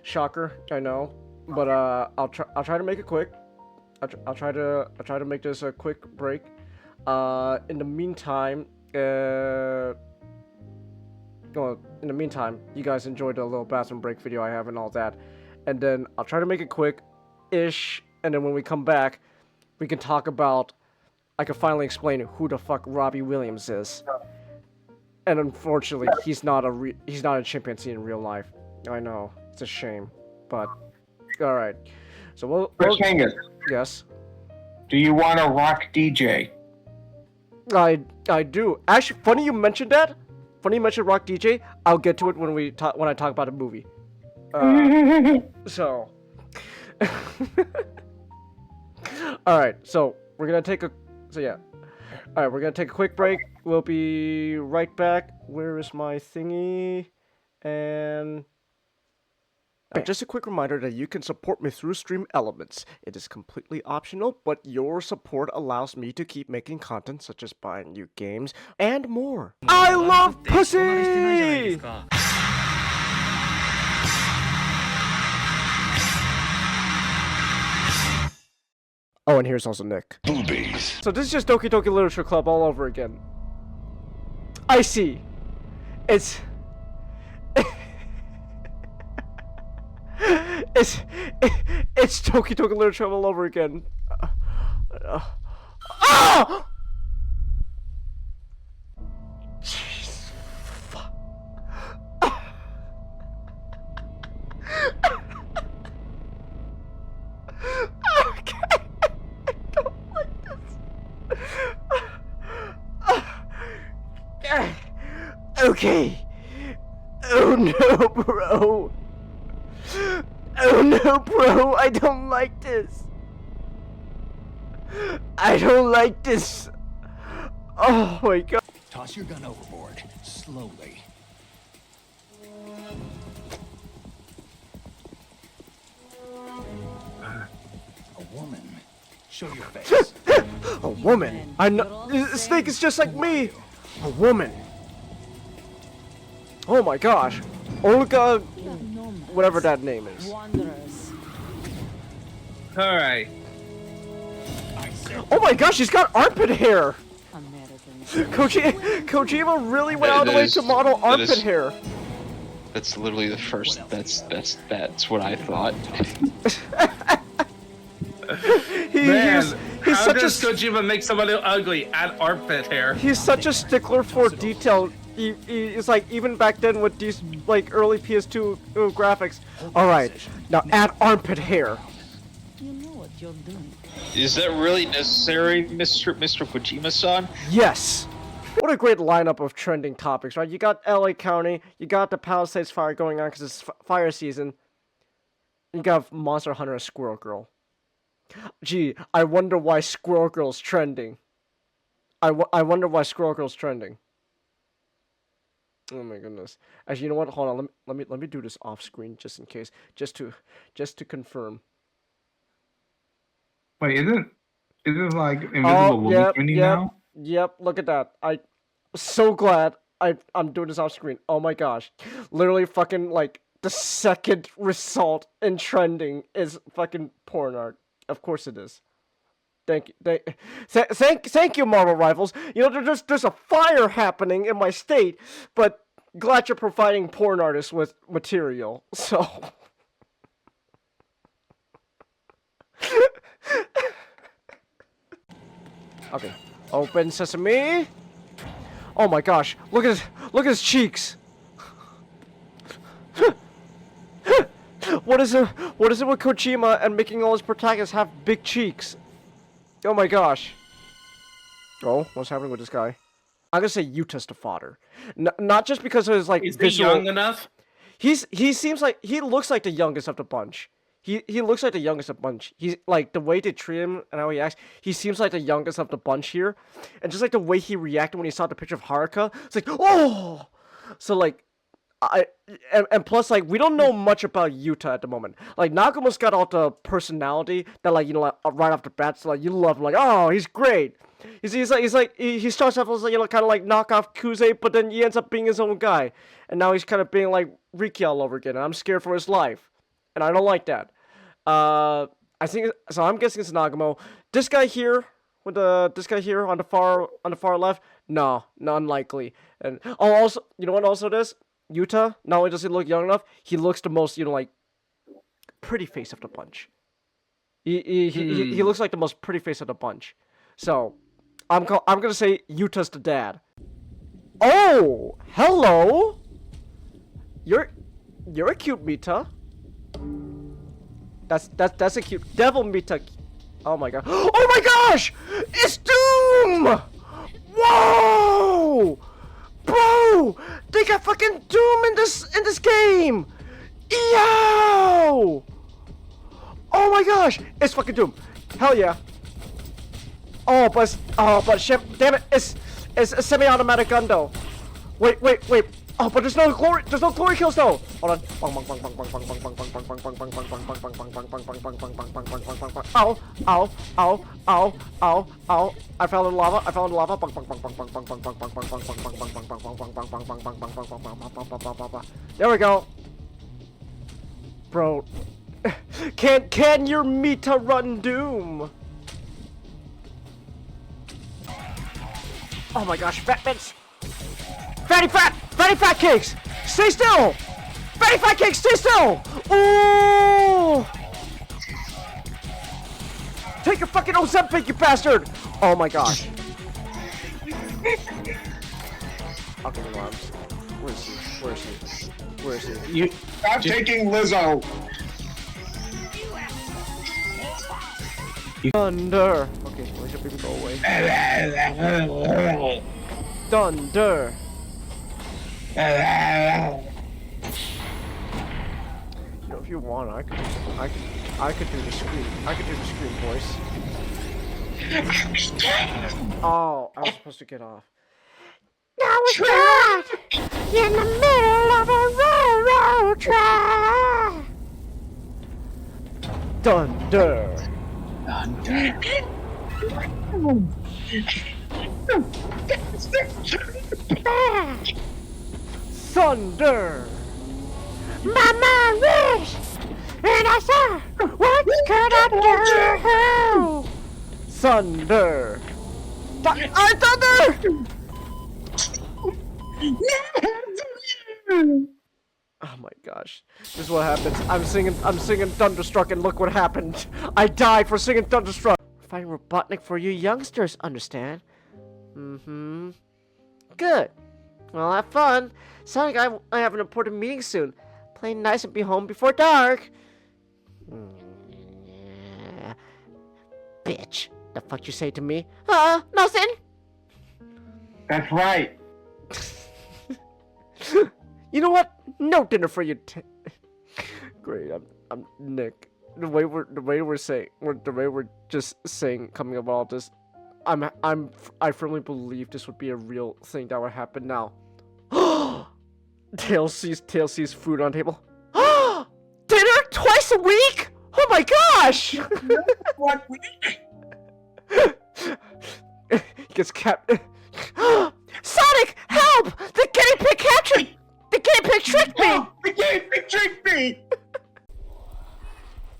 Shocker, I know. But, I'll try to make it quick. I'll try to make this a quick break. In the meantime, you guys enjoyed the little bathroom break video I have and all that. And then I'll try to make it quick-ish. And then when we come back, we can talk about... I can finally explain who the fuck Robbie Williams is. And unfortunately, he's not a chimpanzee in real life. I know. It's a shame. But, alright. So we'll yes?
Do you want a rock DJ?
I do. Actually, funny you mentioned that. Funny you mentioned Rock DJ. I'll get to it when I talk about a movie. So. All right. So we're gonna take a. So yeah. All right. We're gonna take a quick break. We'll be right back. Where is my thingy? And. Just a quick reminder that you can support me through Stream Elements. It is completely optional, but your support allows me to keep making content such as buying new games and more. I love pussy! Oh, and here's also Nick. Boobies. So this is just Doki Doki Literature Club all over again. I see. It's Doki Doki Literature all over again. Ah! Jeez. Fuck. Okay. I don't like this. Okay. Oh no, bro. Oh no, bro, I don't like this. I don't like this. Oh my god.
Toss your gun overboard, slowly. A woman. Show your face.
A woman? I know. This snake is just like me. A woman. Oh my gosh. Olga, whatever that name is.
Alright.
Oh my gosh, she's got armpit hair. Kojima really went out of the way to model armpit hair.
That's literally the first. That's what I thought.
He's how does Kojima make somebody ugly? Add armpit hair.
He's such a stickler for detail. It's like even back then with these like early PS2 graphics. All right, now add armpit hair.
You know what you're doing.
Is that really necessary, Mr. Kojima-san?
Yes. What a great lineup of trending topics, right? You got LA County, you got the Palisades fire going on because it's fire season. You got Monster Hunter and Squirrel Girl. Gee, I wonder why Squirrel Girl's trending. I wonder why Squirrel Girl's trending. Oh my goodness. Actually, you know what? Hold on. Let me do this off screen just in case, just to confirm.
Wait, is it like Invisible Woman trending now?
Yep. Look at that. I'm so glad I'm doing this off screen. Oh my gosh, literally fucking like the second result in trending is fucking porn art. Of course it is. Thank you, Marvel Rivals. You know, there's a fire happening in my state, but glad you're providing porn artists with material. So. Okay. Open sesame. Oh my gosh! Look at his cheeks. What is it with Kojima and making all his protagonists have big cheeks? Oh my gosh. Oh, what's happening with this guy? I'm gonna say Yuta's the fodder. Not just because of his like
Is
visual...
he young enough?
He seems like he looks like the youngest of the bunch. He looks like the youngest of the bunch. He's like the way they treat him and how he acts. He seems like the youngest of the bunch here, and just like the way he reacted when he saw the picture of Haruka, it's like oh. So like, and plus like we don't know much about Yuta at the moment. Like Nagumo's got all the personality that like like right off the bat, so like you love him. Like oh he's great. He starts off as kind of like knockoff Kuze, but then he ends up being his own guy, and now he's kind of being like Riki all over again. And I'm scared for his life. And I don't like that. I think so. I'm guessing it's Nagumo. This guy here, on the far left. No, unlikely. And also, you know what? Also, this Yuta. Not only does he look young enough, he looks the most, like, pretty face of the bunch. He looks like the most pretty face of the bunch. So, I'm gonna say Yuta's the dad. Oh, hello. You're a cute Mita. That's a cute devil Mita. Oh my god. Oh my gosh! It's Doom! Whoa! Bro! They got fucking Doom in this game! Yo! Oh my gosh! It's fucking Doom. Hell yeah. But shit, damn it, it's a semi-automatic gun though. Wait. Oh, but there's no glory kills though. Hold on. Ow. I fell in lava. There we go. Bro. Can your Mita run Doom? Oh my gosh, fat bits. Fatty fat cakes! Stay still! Fatty fat cakes, stay still! Ooh! Take your fucking Ozempic, you bastard! Oh my gosh. Okay, where is he?
You stop taking Lizzo.
Thunder. Okay, let your baby go away. Thunder. You know, if you want, I could do the scream. I could do the scream voice. Oh, I was supposed to get off. Now it's not in the middle of a railroad track. Thunder. Thunder. Mama wish, and I saw what could I do? Thunder. Thunder. Oh my gosh, this is what happens. I'm singing Thunderstruck, and look what happened. I died for singing Thunderstruck. Fighting Robotnik for you youngsters, understand? Mm-hmm. Good. Well, have fun. Sounds like I have an important meeting soon. Play nice and be home before dark. Bitch. The fuck you say to me? Nothing.
That's right.
You know what? No dinner for you. Great. I'm Nick. The way we're just saying, coming about all this, I firmly believe this would be a real thing that would happen now. Tail sees food on table. Dinner twice a week? Oh my gosh!
What week?
He gets capped. Sonic, help! The guinea pig captured! The guinea pig tricked me!
Oh, the guinea pig tricked me!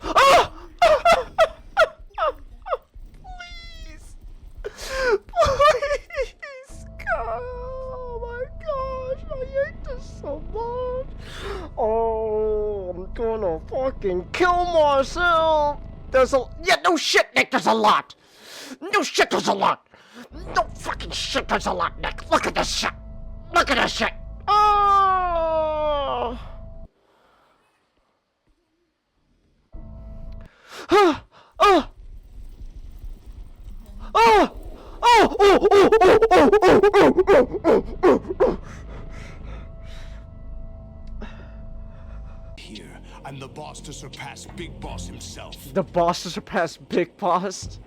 Please, God. Oh my gosh, I hate this so much. Oh, I'm gonna fucking kill myself. No shit, Nick, there's a lot. No shit, there's a lot. No fucking shit, there's a lot, Nick. Look at this shit. Look at this shit. Oh.
here. I'm the boss to surpass Big Boss himself.
The boss to surpass Big Boss?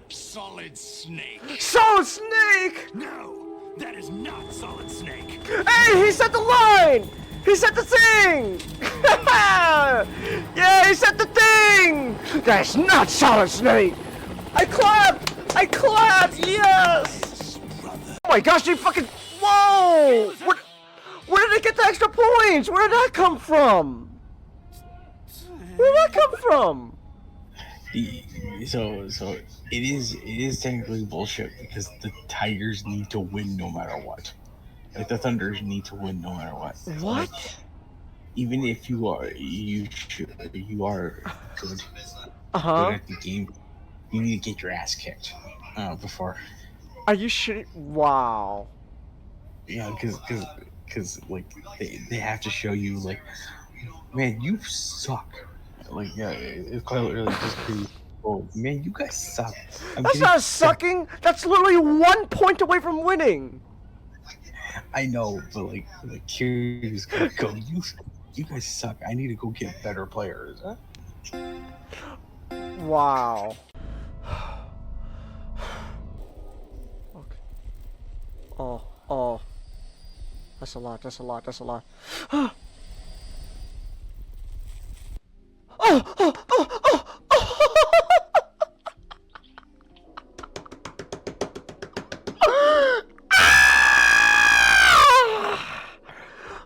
Solid Snake.
Solid Snake!
No, that is not Solid Snake.
Hey, he said the line! He said the thing! Yeah, he said the thing! That's not Solid Snake! I clapped! I clapped! Yes! Oh my gosh, you fucking... Whoa! Where did they get the extra points? Where did that come from? Where did that come from?
So it is technically bullshit because the Tigers need to win no matter what. Like the Thunders need to win no matter what.
What?
Like, even if you are good, good at the game, you need to get your ass kicked before.
Are you sure? Wow.
Yeah, because like they have to show you like, man, you suck. Like yeah, it's quite really just pretty. Oh man, you guys suck.
That's not sucking. That's literally 1 point away from winning.
I know, but like Kyrie's gonna go. You guys suck. I need to go get better players. Huh?
Wow. Okay. Oh. That's a lot. That's a lot. That's a lot.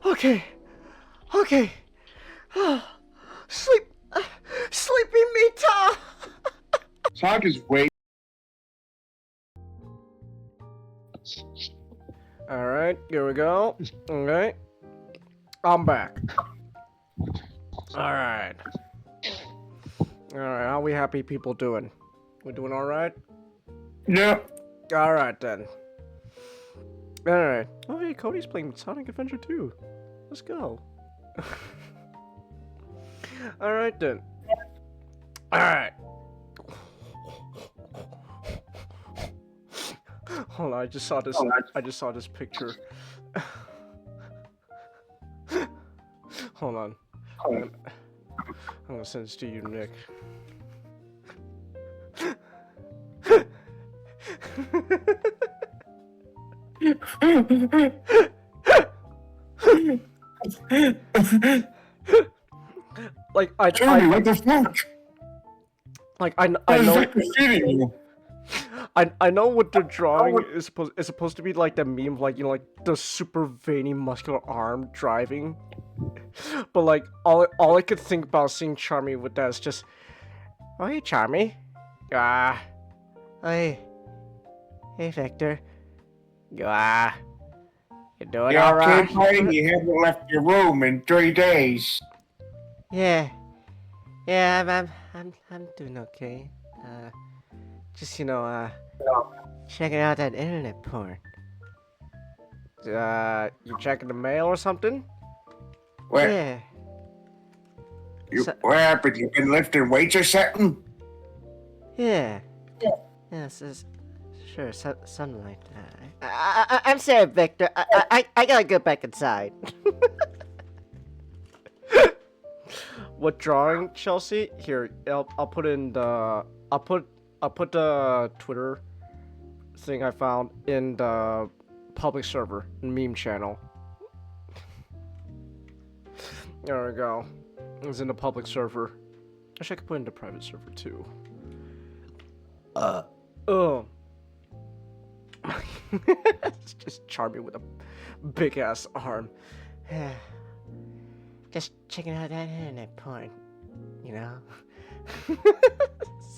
Okay. Sleepy Mita.
Talk is way.
Alright, here we go. Okay. I'm back. Alright. Alright, how we happy people doing? We doing alright?
Yeah.
Alright then. Alright. Oh hey, Cody's playing Sonic Adventure 2. Let's go. Alright then. Alright. Hold on, I just saw this picture. Hold on. I'm gonna send this to you, Nick. Like
Jeremy, what the fuck?
Like I know. I know what they're drawing is supposed to be like the meme, like like the super veiny muscular arm driving. But like all I could think about seeing Charmy with that is just, oh hey Charmy, hey Victor, you doing alright?
You haven't left your room in 3 days.
Yeah, I'm doing okay. Just checking out that internet porn. You checking the mail or something?
What?
Yeah.
What happened? You been lifting weights or something?
Yeah. Sure, something like that. I'm sorry, Victor. I gotta go back inside. What drawing, Chelsea? Here, I'll put in the I'll put the Twitter thing I found in the public server meme channel. There we go. It's in the public server. Actually, I could put it in the private server too. It's just Charmy with a big ass arm. Just checking out that internet porn, you know?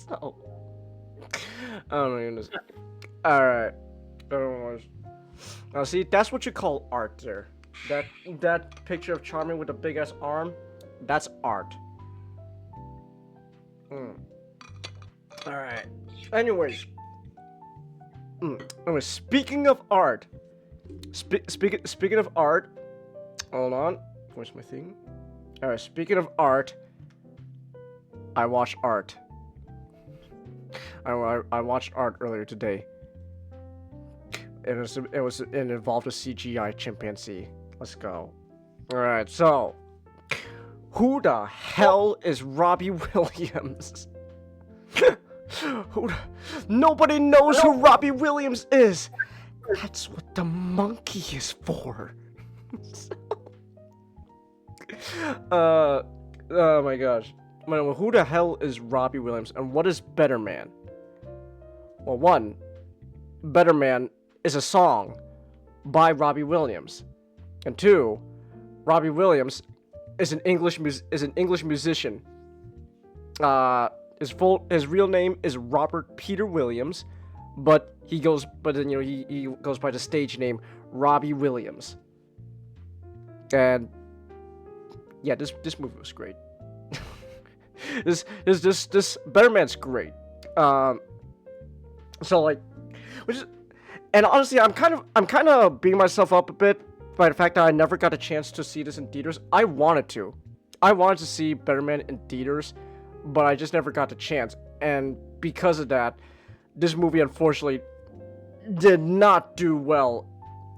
So, oh my goodness. Alright. Now see, that's what you call art there. That picture of Charmy with a big ass arm, that's art. Alright. Anyways, speaking of art, speaking of art, hold on, where's my thing? All right, speaking of art, I watched art. I watched art earlier today. It involved a CGI chimpanzee. Let's go. All right, so Who the hell is Robbie Williams? Nobody knows who Robbie Williams is. That's what the monkey is for. Oh my gosh. Well, who the hell is Robbie Williams, and what is Better Man? Well, one, Better Man is a song by Robbie Williams, and two, Robbie Williams is an English musician. His real name is Robert Peter Williams, but he goes by the stage name Robbie Williams. And yeah, this movie was great. this Better Man's great. So like, and honestly, I'm kind of beating myself up a bit by the fact that I never got a chance to see this in theaters. I wanted to see Better Man in theaters, but I just never got the chance. And because of that, this movie unfortunately did not do well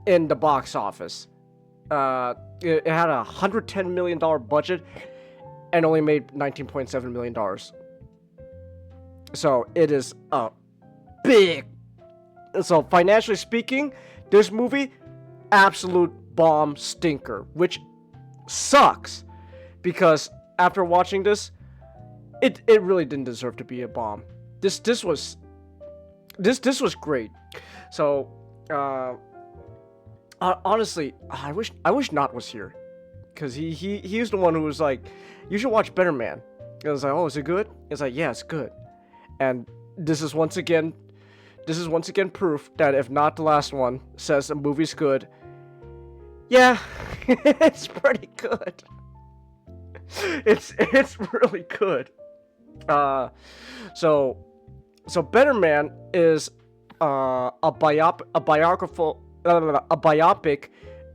in the box office. It had a $110 million budget and only made $19.7 million. So it is a big. So financially speaking, this movie, absolute bomb stinker, which sucks because after watching this, it really didn't deserve to be a bomb. This was great. So honestly, I wish Not was here, because he's the one who was like, you should watch Better Man. I was like, oh, is it good? It's like, yeah, it's good. And this is once again proof that if Not the Last One says a movie's good, yeah, it's pretty good. It's really good. So Better Man is a biopic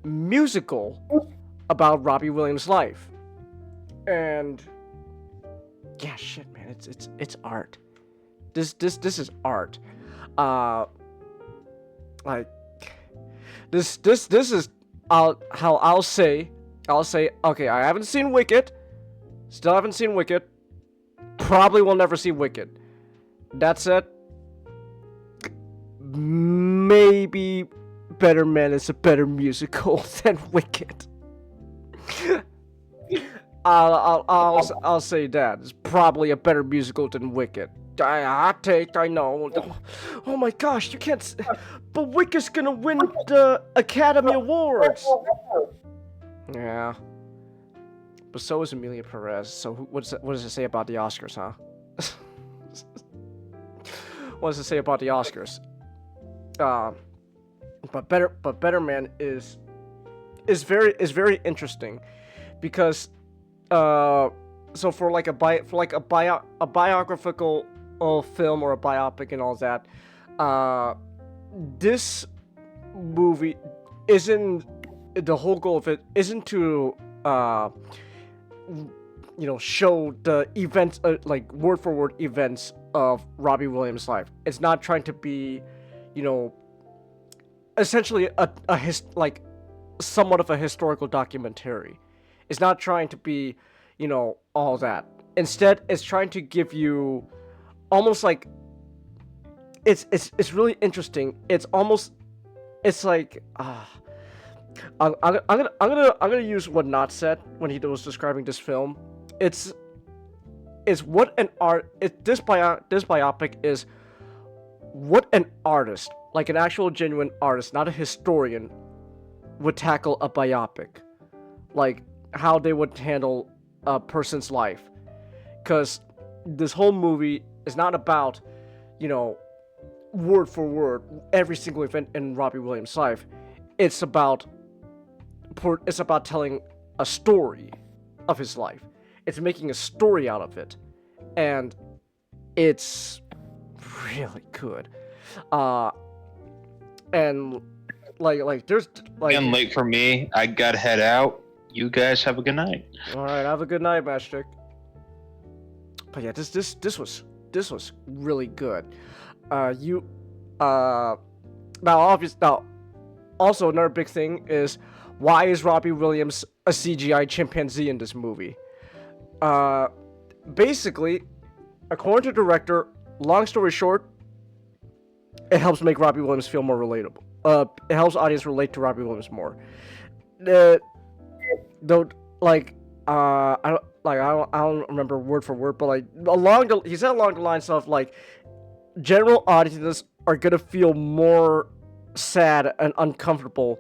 musical about Robbie Williams' life. And yeah, shit, man, it's art. This is art. Like this is how I'll say, okay, I haven't seen Wicked. Still haven't seen Wicked. Probably will never see Wicked. That said, maybe Better Man is a better musical than Wicked. I'll say that. It's probably a better musical than Wicked. Hot take, I know. Oh my gosh, you can't. But Wicked's gonna win the Academy Awards. Yeah. But so is Emilia Perez. So what does it say about the Oscars, huh? What does it say about the Oscars? But Better Man is very interesting because so for a biographical film or a biopic and all that, this movie isn't, the whole goal of it isn't to show the events, like word for word events of Robbie Williams' life. It's not trying to be, essentially somewhat of a historical documentary. It's not trying to be, all that. Instead, it's trying to give you almost like it's really interesting. It's like I'm gonna use what Not said when he was describing this film. This biopic is what an artist, like an actual genuine artist, not a historian, would tackle a biopic, like how they would handle a person's life. Because this whole movie is not about, word for word every single event in Robbie Williams' life. It's about telling a story of his life. It's making a story out of it, and it's really good. And like there's like,
getting late for me. I gotta head out. You guys have a good night.
All right, have a good night, Master. But yeah, this was really good. Now also another big thing is, why is Robbie Williams a CGI chimpanzee in this movie? basically, according to the director, long story short, it helps make Robbie Williams feel more relatable. It helps audience relate to Robbie Williams more. Though, like, I don't remember word for word, but like he said along the lines of like, general audiences are gonna feel more sad and uncomfortable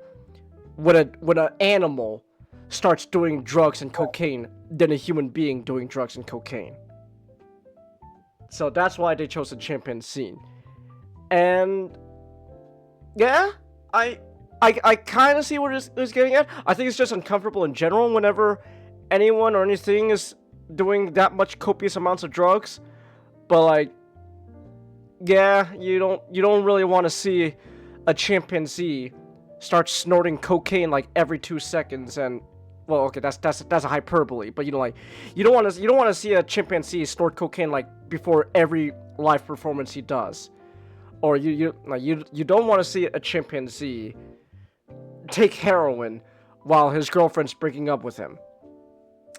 when an animal starts doing drugs and cocaine than a human being doing drugs and cocaine. So that's why they chose the chimpanzee. And yeah, I kind of see what it's getting at. I think it's just uncomfortable in general whenever anyone or anything is doing that much copious amounts of drugs. But like, yeah, you don't really want to see a chimpanzee start snorting cocaine like every 2 seconds. And well, okay, that's a hyperbole, but you know, like, you don't want to see a chimpanzee snort cocaine like before every live performance he does. Or you don't want to see a chimpanzee take heroin while his girlfriend's breaking up with him.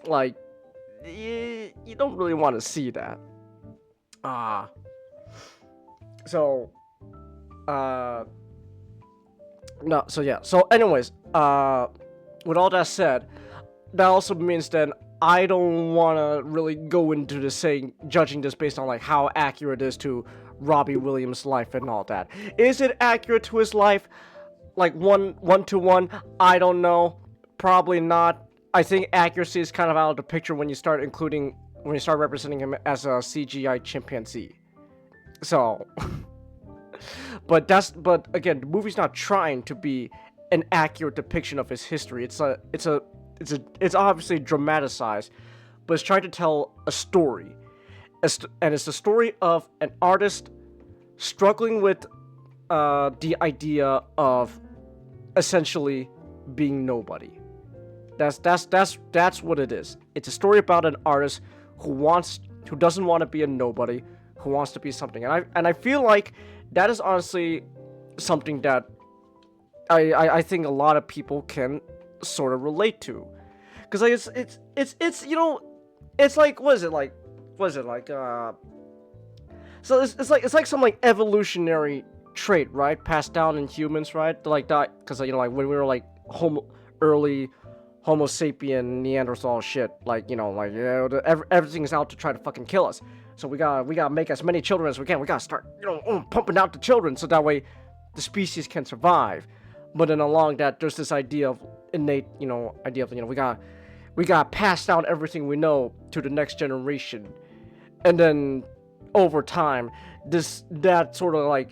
Like, you don't really want to see that. So yeah. So anyways, with all that said, that also means that I don't want to really go into the judging this based on like how accurate it is to Robbie Williams' life and all that. Is it accurate to his life? Like one to one? I don't know. Probably not. I think accuracy is kind of out of the picture when you start representing him as a CGI chimpanzee. So, but again, the movie's not trying to be an accurate depiction of his history. It's obviously dramatized, but it's trying to tell a story. And it's the story of an artist struggling with the idea of essentially being nobody. That's what it is. It's a story about an artist who doesn't want to be a nobody, who wants to be something. And I feel like that is honestly something that I think a lot of people can sort of relate to. Cause like it's you know, it's like so it's like some like evolutionary trait, right? Passed down in humans, right? Like that, cause you know, like when we were like early Homo sapien Neanderthal shit, like, you know, like, you know, everything's out to try to fucking kill us. So we gotta make as many children as we can. We gotta start, you know, pumping out the children so that way the species can survive. But then along that, there's this idea of innate, you know, we gotta pass down everything we know to the next generation. And then over time, that sort of like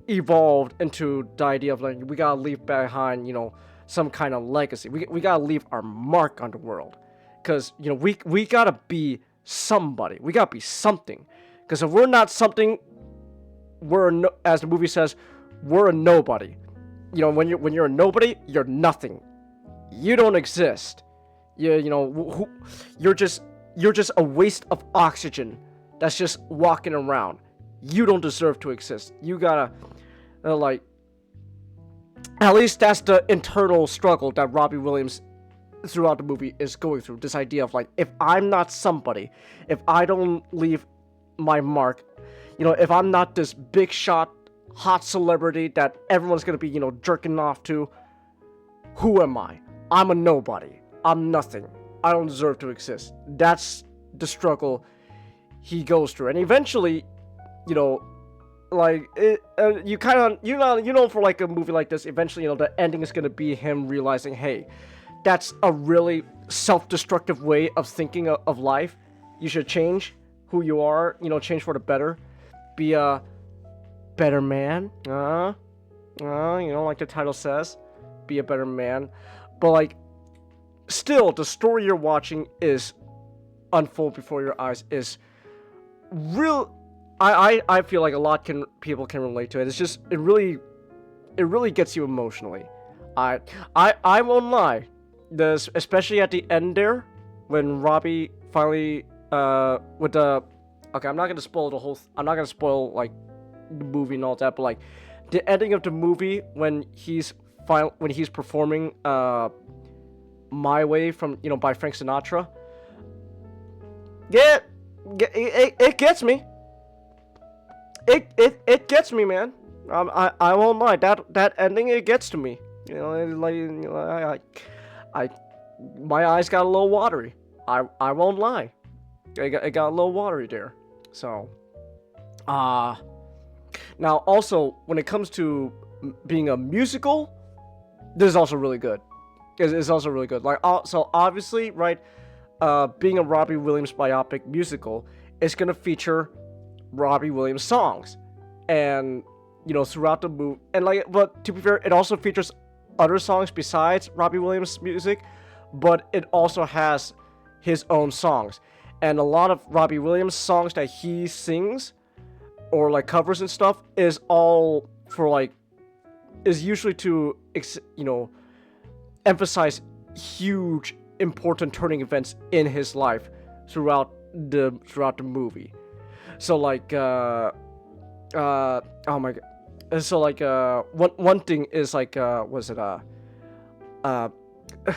evolved into the idea of like, we gotta leave behind, you know, some kind of legacy. We gotta leave our mark on the world. Cause, you know, we gotta be somebody. We gotta be something. Cause if we're not something, as the movie says, we're a nobody. You know, when you're a nobody, you're nothing. You don't exist. You know, you're just a waste of oxygen that's just walking around. You don't deserve to exist. You gotta, like, at least that's the internal struggle that Robbie Williams throughout the movie is going through. This idea of like, if I'm not somebody, if I don't leave my mark, you know, if I'm not this big shot, hot celebrity that everyone's gonna be, you know, jerking off to, who am I? I'm a nobody. I'm nothing. I don't deserve to exist. That's the struggle he goes through. And eventually, you know, like, you kind of, you know, for like a movie like this, eventually, you know, the ending is going to be him realizing, hey, that's a really self-destructive way of thinking of life. You should change who you are, you know, change for the better. Be a better man. You know, like the title says, be a better man. But like, still, the story you're watching is unfold before your eyes is real. I feel like a lot people can relate to it. It's just it really gets you emotionally. I won't lie. Especially at the end there, when Robbie finally with the I'm not gonna spoil I'm not gonna spoil like the movie and all that, but like the ending of the movie when he's performing My Way from, you know, by Frank Sinatra. Yeah, it gets me. It gets me, man. I won't lie. That ending, it gets to me. You know, my eyes got a little watery. I won't lie. It got a little watery there. So, now also when it comes to being a musical, this is also really good. It's also really good. Like, so obviously, right, being a Robbie Williams biopic musical, it's gonna feature Robbie Williams songs, and you know, throughout the movie, and like, but to be fair, it also features other songs besides Robbie Williams music, but it also has his own songs, and a lot of Robbie Williams songs that he sings or like covers and stuff is all for like, is usually to you know, emphasize huge important turning events in his life throughout the movie. So like oh my god, so like one thing is like was it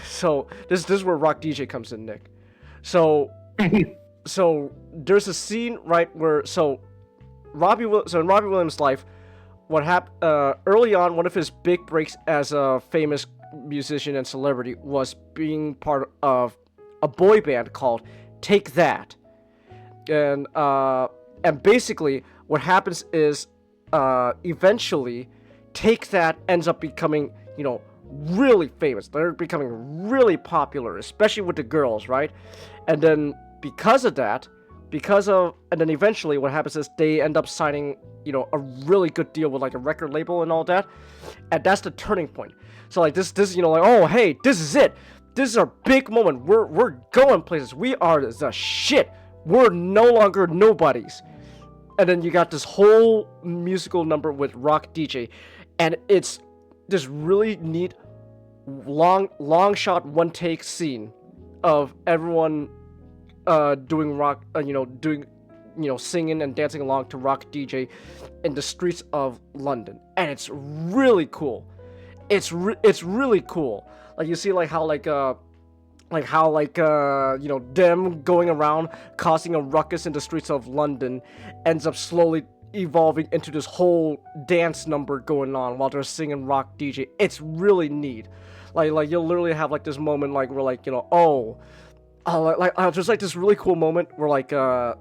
so this is where Rock DJ comes in, Nick. So so there's a scene, right, where so in Robbie Williams' life, what happened early on, one of his big breaks as a famous musician and celebrity was being part of a boy band called Take That, and basically what happens is eventually Take That ends up becoming, you know, really famous. They're becoming really popular, especially with the girls, right? And then because of that, and then eventually what happens is they end up signing, you know, a really good deal with like a record label and all that, and that's the turning point. So like this, you know, like, oh hey, this is it. This is our big moment. We're going places. We are the shit. We're no longer nobodies. And then you got this whole musical number with Rock DJ, and it's this really neat long shot one take scene of everyone doing rock, singing and dancing along to Rock DJ in the streets of London, and it's really cool. It's really cool. Like you see, like how them going around causing a ruckus in the streets of London ends up slowly evolving into this whole dance number going on while they're singing Rock DJ. It's really neat. Like you'll literally have like this moment like where like, you know, there's like this really cool moment where like a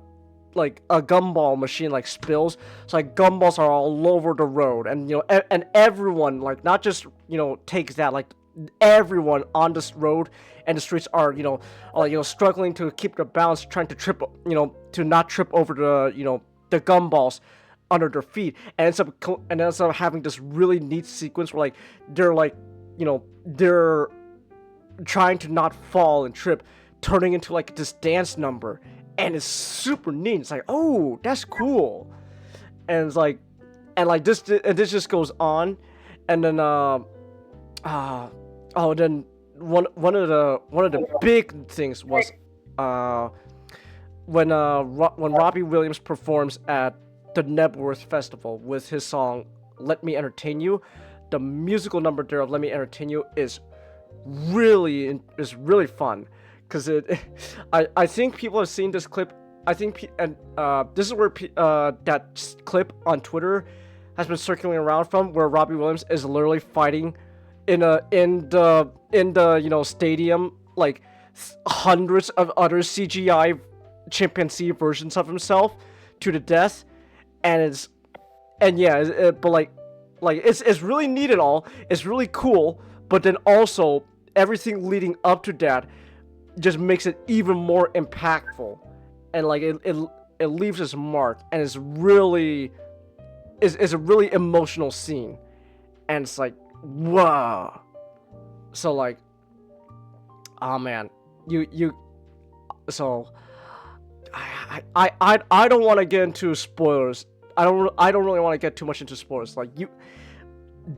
gumball machine like spills, so like gumballs are all over the road, and you know, and everyone, like not just, you know, Takes That, like everyone on this road and the streets are, you know, struggling to keep their balance, trying to trip, you know, to not trip over the, you know, the gumballs under their feet, and ends up having this really neat sequence where like they're like, you know, they're trying to not fall and trip, turning into like this dance number, and it's super neat. It's like, oh, that's cool. And it's like, and this just goes on, and then then one of the big things was when Robbie Williams performs at the Nebworth Festival with his song "Let Me Entertain You." The musical number there of "Let Me Entertain You" is really fun, because I think people have seen this clip. I think this is where that clip on Twitter has been circulating around from, where Robbie Williams is literally fighting in the you know, stadium, like hundreds of other CGI chimpanzee versions of himself to the death, but it's really neat and all. It's really cool, but then also everything leading up to that just makes it even more impactful, and like it leaves its mark, and it's a really emotional scene, and it's like, whoa. So like, oh man, so I don't want to get into spoilers. I don't really want to get too much into spoilers. Like,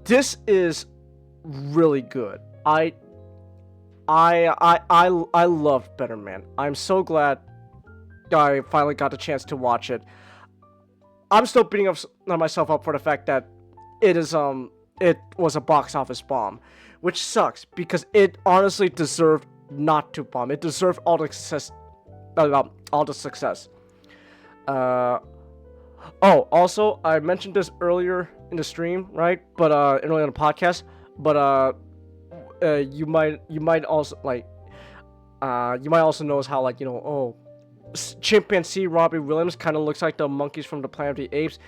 this is really good. I loved Better Man. I'm so glad I finally got the chance to watch it. I'm still beating myself up for the fact that it was a box office bomb, which sucks, because it honestly deserved not to bomb. It deserved all the success. all the success. Oh, also, I mentioned this earlier in the stream, right? But earlier in the podcast. But you might also like you might also notice how like chimpanzee Robbie Williams kind of looks like the monkeys from the Planet of the Apes.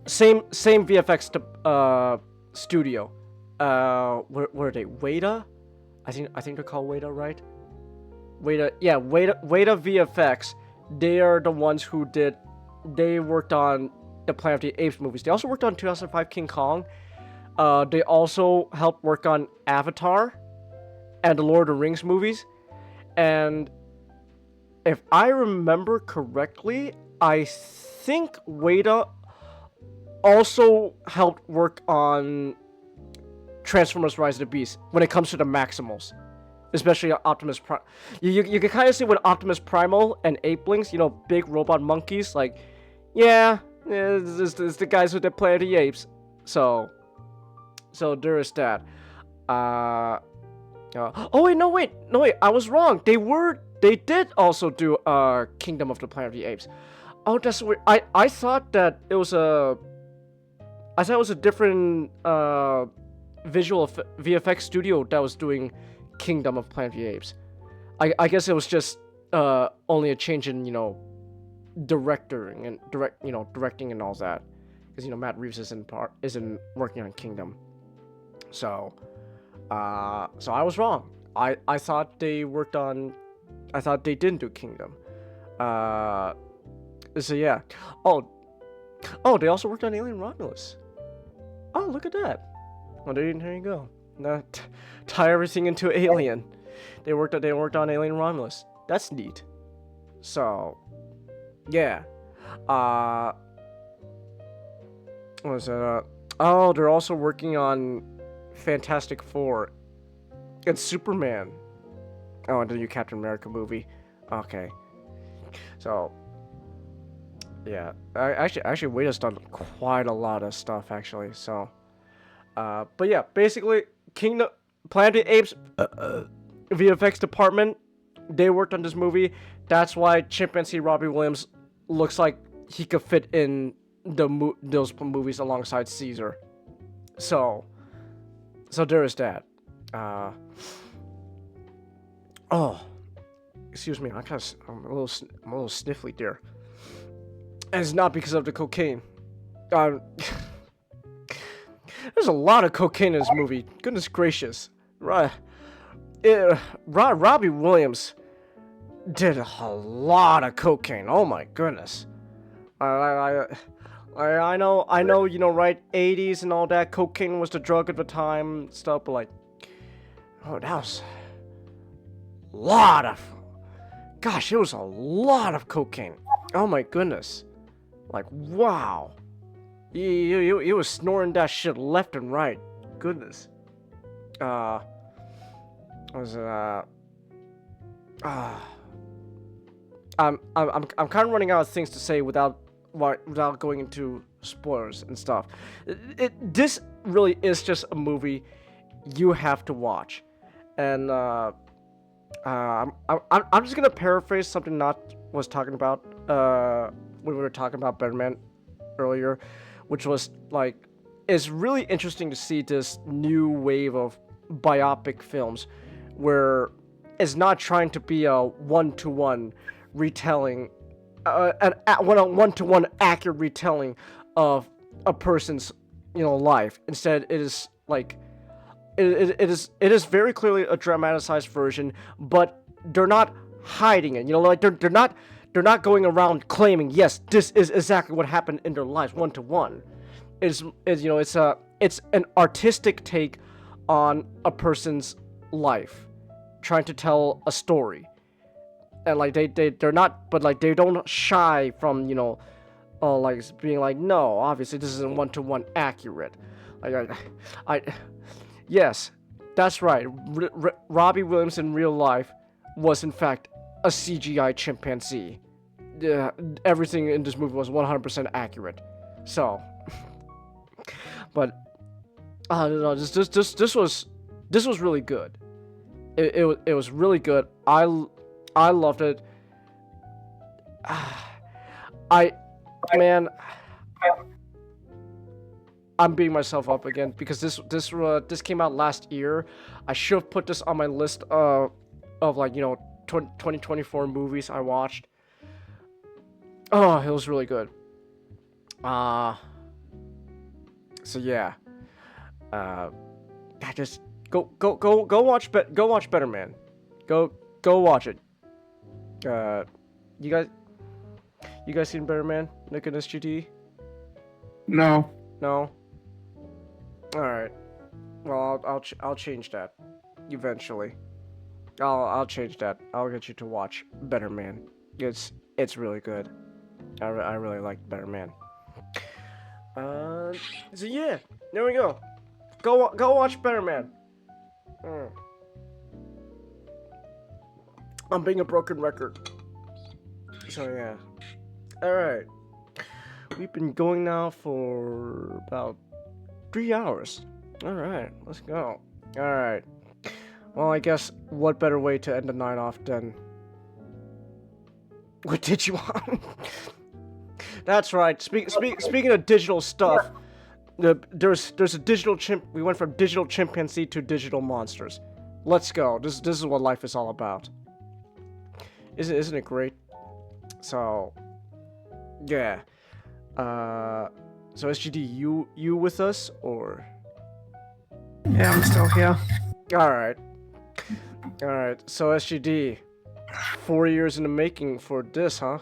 Same VFX studio. Where are they? Weta? I think they're called Weta, right? Weta VFX. They are the ones who worked on the Planet of the Apes movies. They also worked on 2005 King Kong. They also helped work on Avatar and the Lord of the Rings movies. And if I remember correctly, I think Weta also helped work on Transformers Rise of the Beast when it comes to the Maximals. Especially Optimus Prime. You can kind of see with Optimus Primal and Apelings, big robot monkeys, like, it's the guys who did Planet of the Apes. So there is that. No wait, I was wrong. They did also do Kingdom of the Planet of the Apes. Oh, that's weird. I thought that it was a different visual VFX studio that was doing Kingdom of Planet of the Apes. I guess it was just only a change in directing and directing and all that, because Matt Reeves isn't working on Kingdom. So I was wrong. I thought they didn't do Kingdom. So yeah. Oh, they also worked on Alien Romulus. Oh, look at that. Well, there you go. Not tie everything into Alien. They worked on Alien Romulus. That's neat. So, yeah. What was that? Oh, they're also working on Fantastic Four and Superman. Oh, and the new Captain America movie. Okay. So, yeah. Actually, Weta's done quite a lot of stuff, actually. So, but yeah, basically, Planet of the Apes VFX department, they worked on this movie. That's why chimpanzee Robbie Williams looks like he could fit in those movies alongside Caesar. So there is that. Excuse me, I'm a little sniffly there. And it's not because of the cocaine. There's a lot of cocaine in this movie. Goodness gracious. Robbie Williams did a lot of cocaine. Oh my goodness. I know, right? 80s and all that. Cocaine was the drug at the time and stuff, but like, that was a lot of, gosh, it was a lot of cocaine. Oh my goodness. Like, wow. He was snoring that shit left and right. Goodness. I'm kind of running out of things to say without going into spoilers and stuff. This really is just a movie you have to watch, and I'm just gonna paraphrase something Not was talking about when we were talking about Batman earlier, which was like, it's really interesting to see this new wave of biopic films where it's not trying to be a one-to-one retelling, a one-to-one accurate retelling of a person's life. Instead, it is like it is very clearly a dramatized version, but they're not hiding it. Like they're not going around claiming, yes, this is exactly what happened in their lives one-to-one. It's an artistic take on a person's life, trying to tell a story. And like they're not, but like they don't shy from like being like, no, obviously this isn't one-to-one accurate. Yes, that's right. Robbie Williams in real life was in fact a CGI chimpanzee. Everything in this movie was 100% accurate. So, but this was really good. It was really good. I loved it. Man, I'm beating myself up again because this came out last year. I should have put this on my list of like 2024 movies I watched. Oh, it was really good. So yeah. I just go watch Better Man. Go watch it. You guys seen Better Man? Nick and SGD?
No.
No. All right. Well, I'll change that eventually. I'll change that. I'll get you to watch Better Man. It's really good. I really like Better Man. So yeah, there we go. Go watch Better Man. I'm being a broken record. So yeah. Alright. We've been going now for about 3 hours. Alright, let's go. Alright. Well, I guess what better way to end the night off than with Digimon? That's right. Speaking of digital stuff, there's a digital chimp. We went from digital chimpanzee to digital monsters. Let's go. This is what life is all about. Isn't it great? So, yeah. So SGD, you with us or?
Yeah, I'm still here.
All right. So SGD, 4 years in the making for this, huh?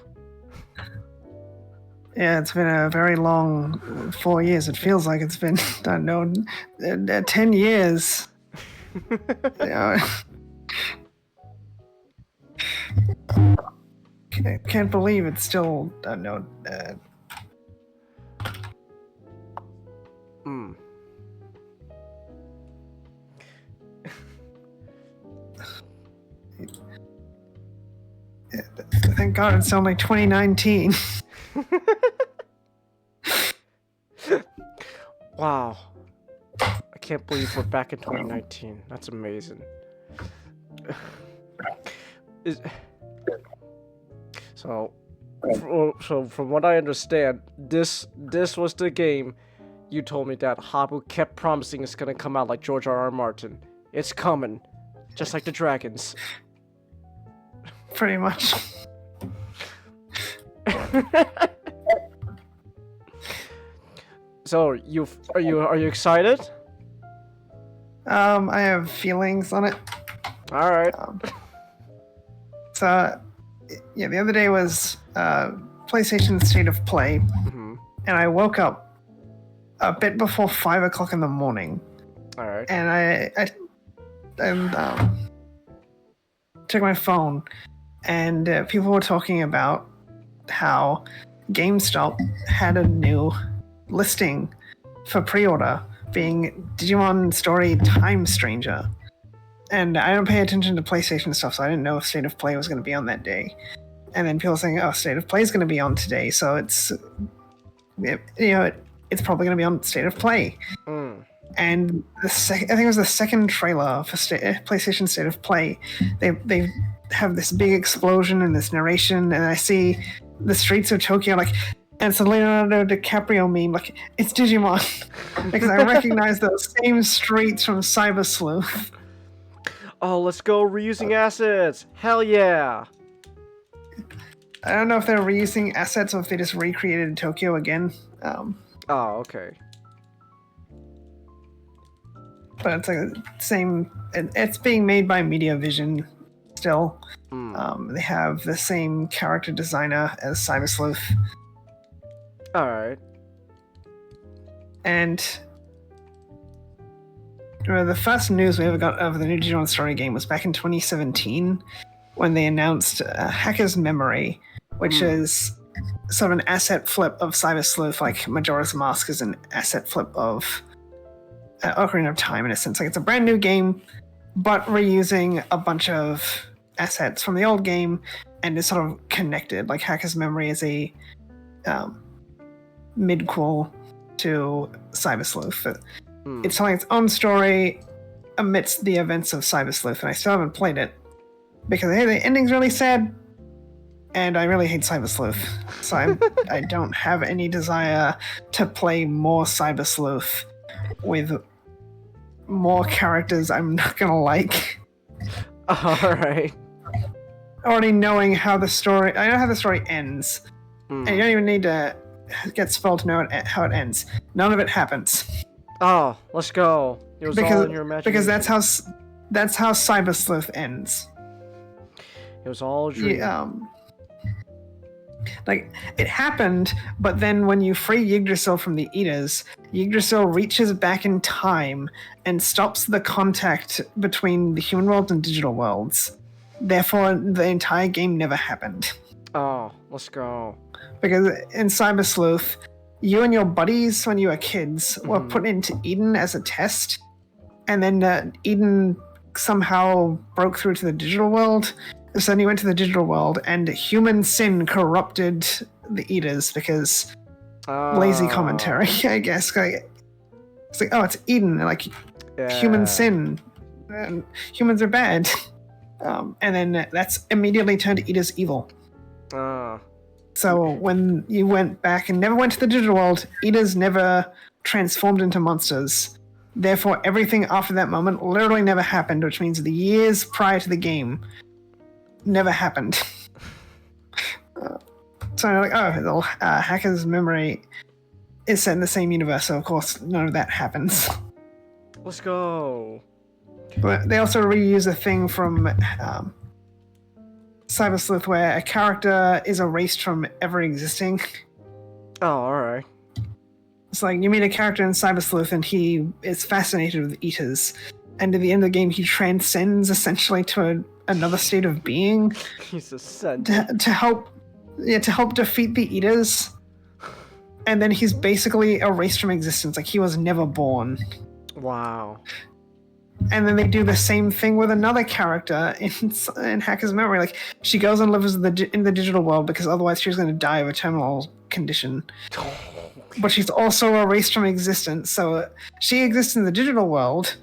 Yeah, it's been a very long 4 years. It feels like it's been, I don't know, 10 years. Can't believe it's still, I don't know. Thank God it's only 2019.
Wow. I can't believe we're back in 2019. That's amazing. So from what I understand, this was the game you told me that Habu kept promising is gonna come out like George R.R. Martin. It's coming. Just like the dragons.
Pretty much.
So are you excited?
I have feelings on it.
All right.
So yeah, the other day was PlayStation State of Play, and I woke up a bit before 5 o'clock in the morning.
All right.
And I took my phone, and people were talking about how GameStop had a new listing for pre-order, being Digimon Story Time Stranger. And I don't pay attention to PlayStation stuff, so I didn't know if State of Play was going to be on that day. And then people saying, "Oh, State of Play is going to be on today," so it's probably going to be on State of Play. And I think it was the second trailer for PlayStation State of Play. They have this big explosion and this narration, and I see the streets of Tokyo, like, and it's a Leonardo DiCaprio meme, like, it's Digimon. Because I recognize those same streets from Cyber Sleuth.
Oh, let's go reusing assets. Hell yeah.
I don't know if they're reusing assets or if they just recreated Tokyo again.
Oh, okay.
But it's like the same. It's being made by MediaVision still. They have the same character designer as Cyber Sleuth.
All right.
And the first news we ever got of the new Digimon Story game was back in 2017 when they announced Hacker's Memory, which is sort of an asset flip of Cyber Sleuth, like Majora's Mask is an asset flip of Ocarina of Time in a sense. Like, it's a brand new game, but reusing a bunch of assets from the old game and is sort of connected. Like, Hacker's Memory is a midquel to Cyber Sleuth. It's telling its own story amidst the events of Cyber Sleuth, and I still haven't played it because, hey, the ending's really sad. and I really hate Cyber Sleuth. So I don't have any desire to play more Cyber Sleuth with more characters I'm not gonna like.
Alright.
Already knowing how the story... I know how the story ends. And you don't even need to get spoiled to know how it ends. None of it happens.
Oh, let's go. It was all in your imagination.
Because that's how Cyber Sleuth ends.
It was all a dream.
Like, it happened, but then when you free Yggdrasil from the Eaters, Yggdrasil reaches back in time and stops the contact between the human world and digital worlds. Therefore, the entire game never happened.
Oh, let's go.
Because in Cyber Sleuth, you and your buddies, when you were kids, were put into Eden as a test, and then Eden somehow broke through to the digital world. So then you went to the digital world, and human sin corrupted the Eaters because lazy commentary, I guess. Like, it's like, oh, it's Eden, like human sin, and humans are bad, and then that's immediately turned Eaters evil. So when you went back and never went to the digital world, Eaters never transformed into monsters. Therefore, everything after that moment literally never happened, which means the years prior to the game never happened. So I'm like, oh, Hacker's Memory is set in the same universe, so of course none of that happens.
Let's go.
But they also reuse a thing from Cyber Sleuth where a character is erased from ever existing.
Oh, alright.
It's like you meet a character in Cyber Sleuth and he is fascinated with Eaters, and at the end of the game he transcends essentially to another state of being.
He's ascended.
to help defeat the Eaters, and then he's basically erased from existence, like he was never born.
Wow.
And then they do the same thing with another character in Hacker's Memory. Like, she goes and lives in the digital world because otherwise she's going to die of a terminal condition. But she's also erased from existence, so she exists in the digital world,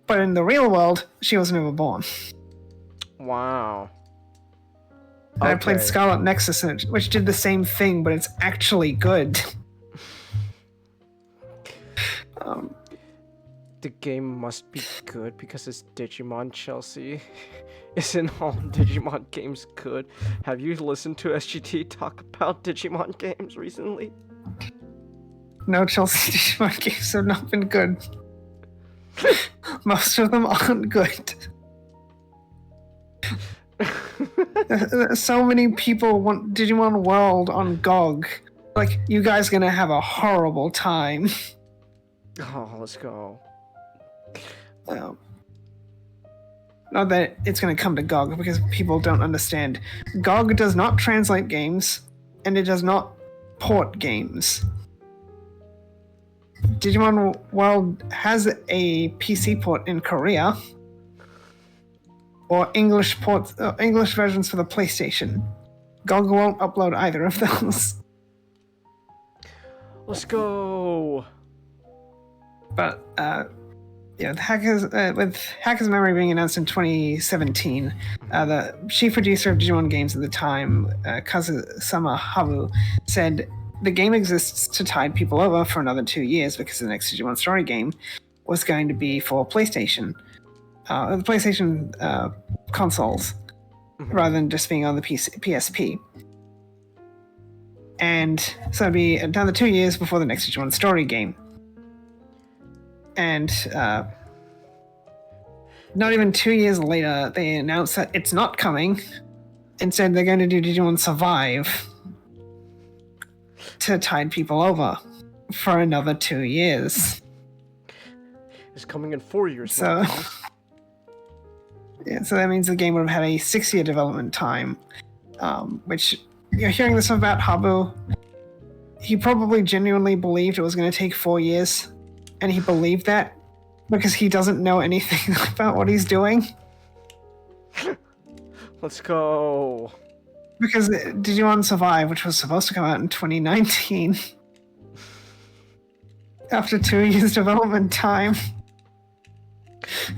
but in the real world, she was never born.
Wow.
Okay. I played Scarlet Nexus, which did the same thing, but it's actually good.
The game must be good because it's Digimon, Chelsea. Isn't all Digimon games good? Have you listened to SGT talk about Digimon games recently?
No, Chelsea, Digimon games have not been good. Most of them aren't good. So many people want Digimon World on GOG. Like, you guys gonna have a horrible time.
Oh, let's go.
Not that it's going to come to GOG, because people don't understand. GOG does not translate games, and it does not port games. Digimon World has a PC port in Korea, or English versions for the PlayStation. GOG won't upload either of those.
Let's go.
But yeah, with Hacker's Memory being announced in 2017, the chief producer of Digimon games at the time, Kazusama Habu, said the game exists to tide people over for another 2 years because the next Digimon story game was going to be for PlayStation, the PlayStation consoles, rather than just being on the PSP. And so it'd be another 2 years before the next Digimon story game. And not even 2 years later, they announced that it's not coming. Instead, they're going to do Digimon Survive to tide people over for another 2 years.
It's coming in 4 years.
So, yeah, so that means the game would have had a 6-year development time, which, you're hearing this about Habu, he probably genuinely believed it was going to take 4 years. And he believed that because he doesn't know anything about what he's doing.
Let's go.
Because Digimon Survive, which was supposed to come out in 2019, after 2 years development time,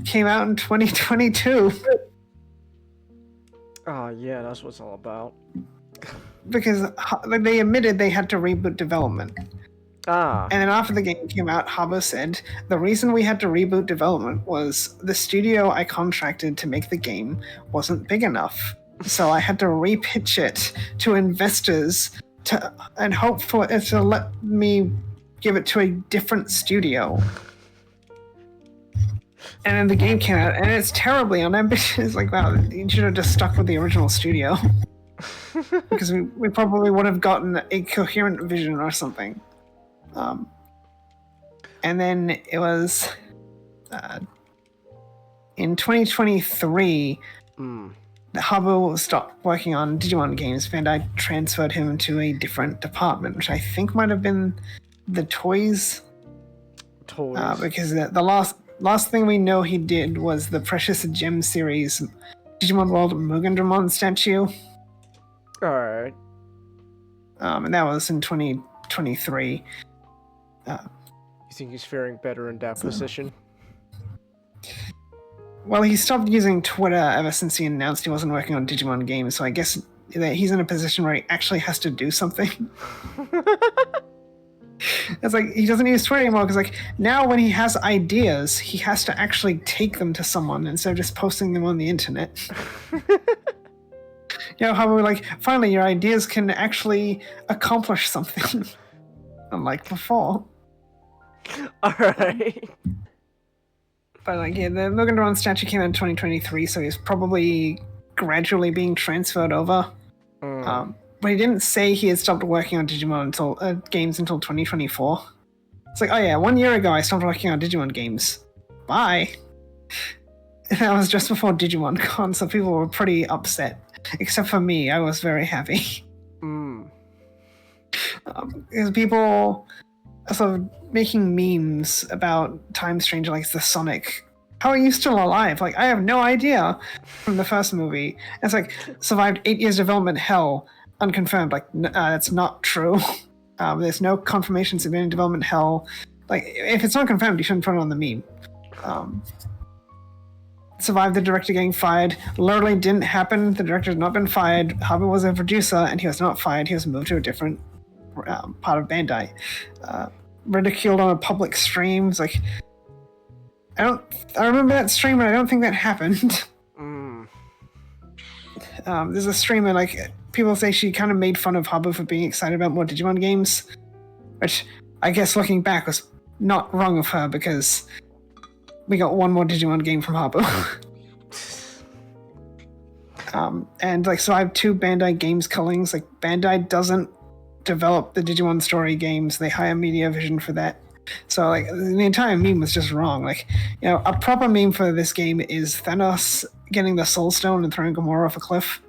came out in 2022.
Oh yeah, that's what it's all about.
Because they admitted they had to reboot development.
Ah.
And then after the game came out, Habbo said, the reason we had to reboot development was the studio I contracted to make the game wasn't big enough. So I had to repitch it to investors and hope for it to let me give it to a different studio. And then the game came out, and it's terribly unambitious. Like, wow, you should have just stuck with the original studio. Because we probably would have gotten a coherent vision or something. And then it was in 2023, Habbo stopped working on Digimon games. Bandai transferred him to a different department, which I think might have been the toys. Because the last thing we know he did was the Precious Gem series, Digimon World Mugendramon statue.
Alright.
And that was in 2023.
You think he's faring better in that position?
Well, he stopped using Twitter ever since he announced he wasn't working on Digimon games, so I guess that he's in a position where he actually has to do something. It's like, he doesn't use Twitter anymore, because like, now when he has ideas, he has to actually take them to someone instead of just posting them on the internet. You know, how we're like, finally, your ideas can actually accomplish something. Unlike before.
Alright.
But like, yeah, the Mugendramon statue came out in 2023, so he's probably gradually being transferred over. But he didn't say he had stopped working on Digimon games until 2024. It's like, oh yeah, 1 year ago I stopped working on Digimon games. Bye. And that was just before Digimon Con, so people were pretty upset. Except for me, I was very happy. Because people are sort of making memes about Time Stranger, like the Sonic. How are you still alive? Like, I have no idea from the first movie. It's like, survived 8 years development hell, unconfirmed. Like, that's not true. There's no confirmations of any development hell. Like, if it's not confirmed, you shouldn't put it on the meme. Survived the director getting fired. Literally didn't happen. The director has not been fired. Habbo was a producer, and he was not fired. He was moved to a different part of Bandai. Ridiculed on a public stream. It's like, I remember that stream, but I don't think that happened. There's a streamer, like, people say she kind of made fun of Habbo for being excited about more Digimon games, which I guess looking back was not wrong of her, because we got one more Digimon game from Habbo. And like, so I have 2 Bandai games cullings. Like, Bandai doesn't develop the Digimon story games. They hire Media Vision for that. So like, the entire meme was just wrong. Like, you know, a proper meme for this game is Thanos getting the Soul Stone and throwing Gamora off a cliff.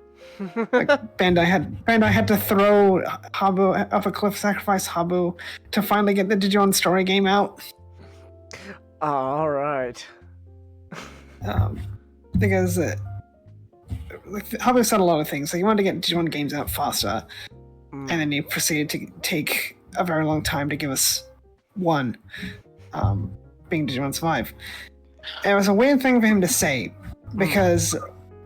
Like, Bandai had to throw Habbo off a cliff, sacrifice Habbo to finally get the Digimon story game out.
All right.
Because like, Habbo said a lot of things. Like, he wanted to get Digimon games out faster, and then he proceeded to take a very long time to give us one, being Digimon Survive. And it was a weird thing for him to say, because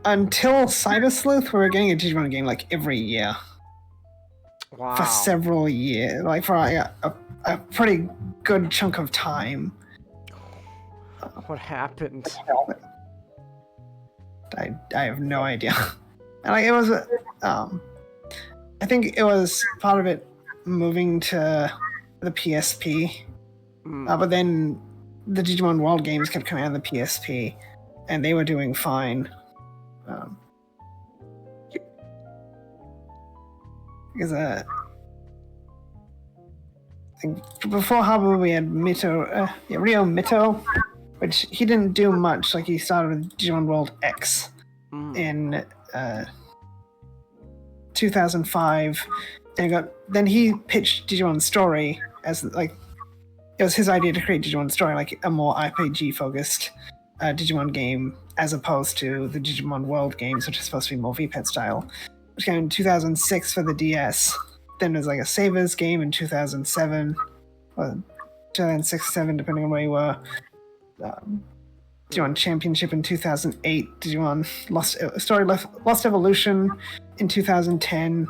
until Cyber Sleuth, we were getting a Digimon game like every year.
Wow.
For several years, like for a pretty good chunk of time.
What happened?
I have no idea. And like, it was, I think it was part of it moving to the PSP, but then the Digimon World games kept coming out on the PSP, and they were doing fine. Because I think before Habbo we had Ryo Mito, which he didn't do much. Like, he started with Digimon World X in 2005, and then he pitched Digimon Story as, like, it was his idea to create Digimon Story, like a more RPG focused Digimon game, as opposed to the Digimon World games, which is supposed to be more VPET style, which came in 2006 for the DS. Then there's like a Sabers game in 2007, or 2006-7, depending on where you were. Digimon Championship in 2008, Digimon Lost Evolution in 2010.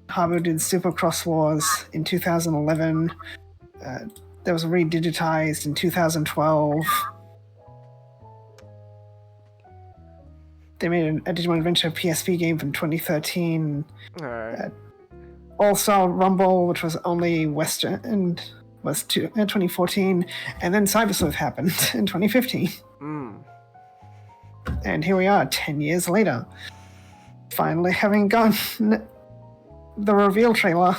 Habu did Super Cross Wars in 2011. That was redigitized in 2012. They made a Digimon Adventure PSP game from 2013.
Alright.
All-Star Rumble, which was only Western, was 2014, and then Cyber Sleuth happened in 2015. And here we are, 10 years later, finally having gotten the reveal trailer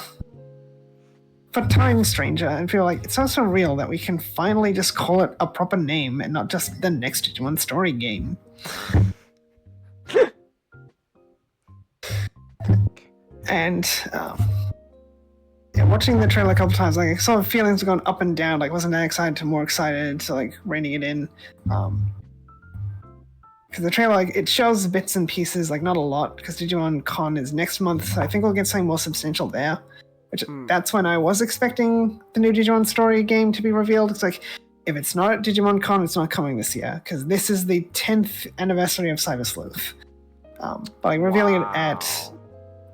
for Time Stranger, and feel like it's so surreal that we can finally just call it a proper name and not just the next Digimon story game. And watching the trailer a couple times, like I saw feelings going up and down. Like wasn't that excited to more excited to like reining it in. Because the trailer, like it shows bits and pieces, like not a lot. Because Digimon Con is next month. I think we'll get something more substantial there. Which that's when I was expecting the new Digimon story game to be revealed. It's like if it's not at Digimon Con, it's not coming this year because this is the 10th anniversary of Cyber Sleuth. But like revealing it at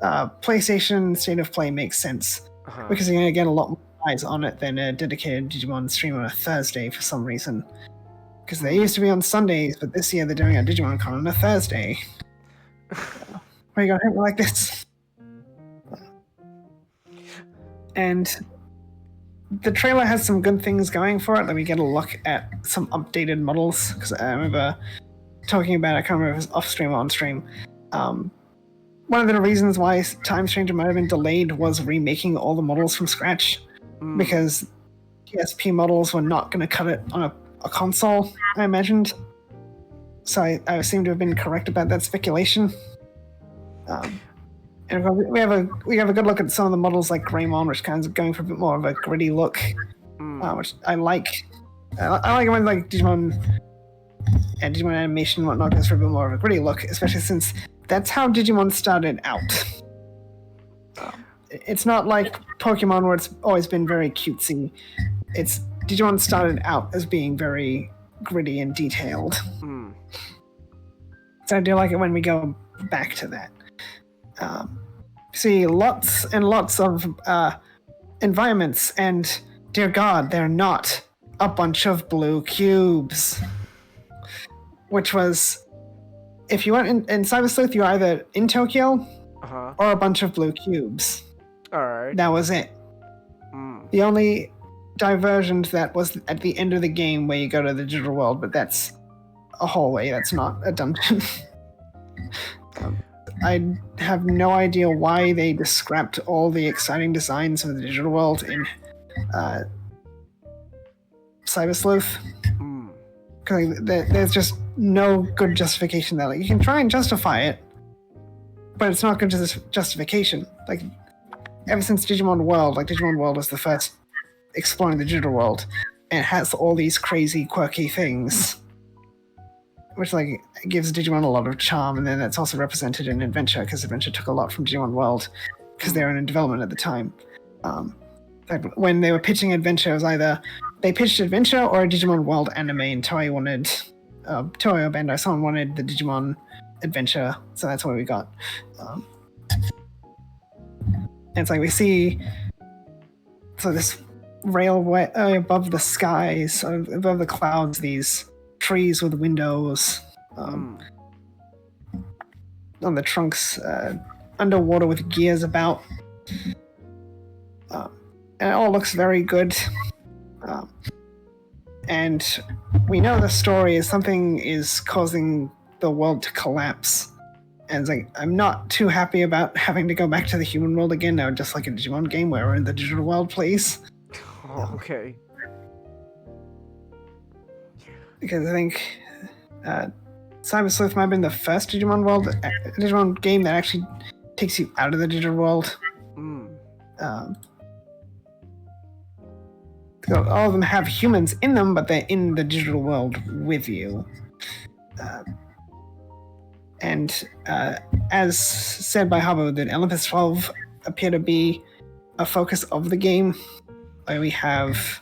PlayStation State of Play makes sense because you're going to get a lot more eyes on it than a dedicated Digimon stream on a Thursday for some reason. Because they used to be on Sundays, but this year they're doing a Digimon Con on a Thursday. Why are you going to hit me like this? And the trailer has some good things going for it. Let me get a look at some updated models because I remember talking about it. I can't remember if it was off stream or on stream. One of the reasons why Time Stranger might have been delayed was remaking all the models from scratch because PSP models were not going to cut it on a console, I imagined. So I seem to have been correct about that speculation. And we have a good look at some of the models like Greymon, which kind of going for a bit more of a gritty look, which I like. I like when like Digimon and Digimon animation and whatnot goes for a bit more of a gritty look, especially since that's how Digimon started out. It's not like Pokemon where it's always been very cutesy. Digimon started out as being very gritty and detailed. So I do like it when we go back to that. See lots and lots of environments, and dear God, they're not a bunch of blue cubes. Which was, if you went in Cyber Sleuth, you were either in Tokyo or a bunch of blue cubes.
Alright.
That was it. The only diversion to that was at the end of the game where you go to the digital world, but that's a hallway, that's not a dungeon. I have no idea why they just scrapped all the exciting designs of the digital world in Cyber Sleuth. Because there's just no good justification there. Like you can try and justify it, but it's not good justification. Like ever since Digimon World, like Digimon World was the first exploring the digital world, and it has all these crazy, quirky things, which like gives Digimon a lot of charm, and then that's also represented in Adventure, because Adventure took a lot from Digimon World, because they were in development at the time. Like when they were pitching Adventure, it was either they pitched Adventure or a Digimon World anime, and Toei wanted, Toei or Bandai, someone wanted the Digimon Adventure, so that's what we got. And it's like we see, so this railway above the skies, above the clouds, these trees with windows, on the trunks, underwater with gears about. And it all looks very good. And we know the story is something is causing the world to collapse. And it's like, I'm not too happy about having to go back to the human world again. I would just like a Digimon game where we're in the digital world, please.
Oh, okay.
Because I think Cyber Sleuth might have been the first Digimon game that actually takes you out of the digital world. All of them have humans in them, but they're in the digital world with you. And as said by Habbo, that Olympus 12 appear to be a focus of the game. We have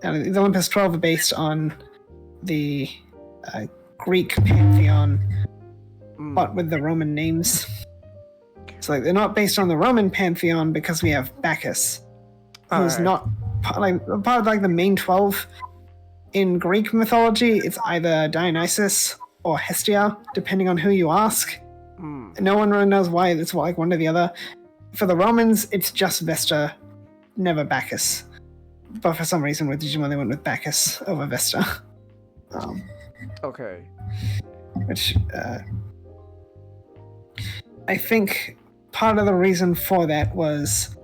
the Olympus 12 are based on the Greek pantheon, but with the Roman names. So like, they're not based on the Roman pantheon because we have Bacchus, who's not part of like the main 12. In Greek mythology, it's either Dionysus or Hestia, depending on who you ask. No one really knows why it's like one or the other. For the Romans, it's just Vesta, never Bacchus. But for some reason, with Digimon, they went with Bacchus over Vesta.
Okay.
Which, I think part of the reason for that was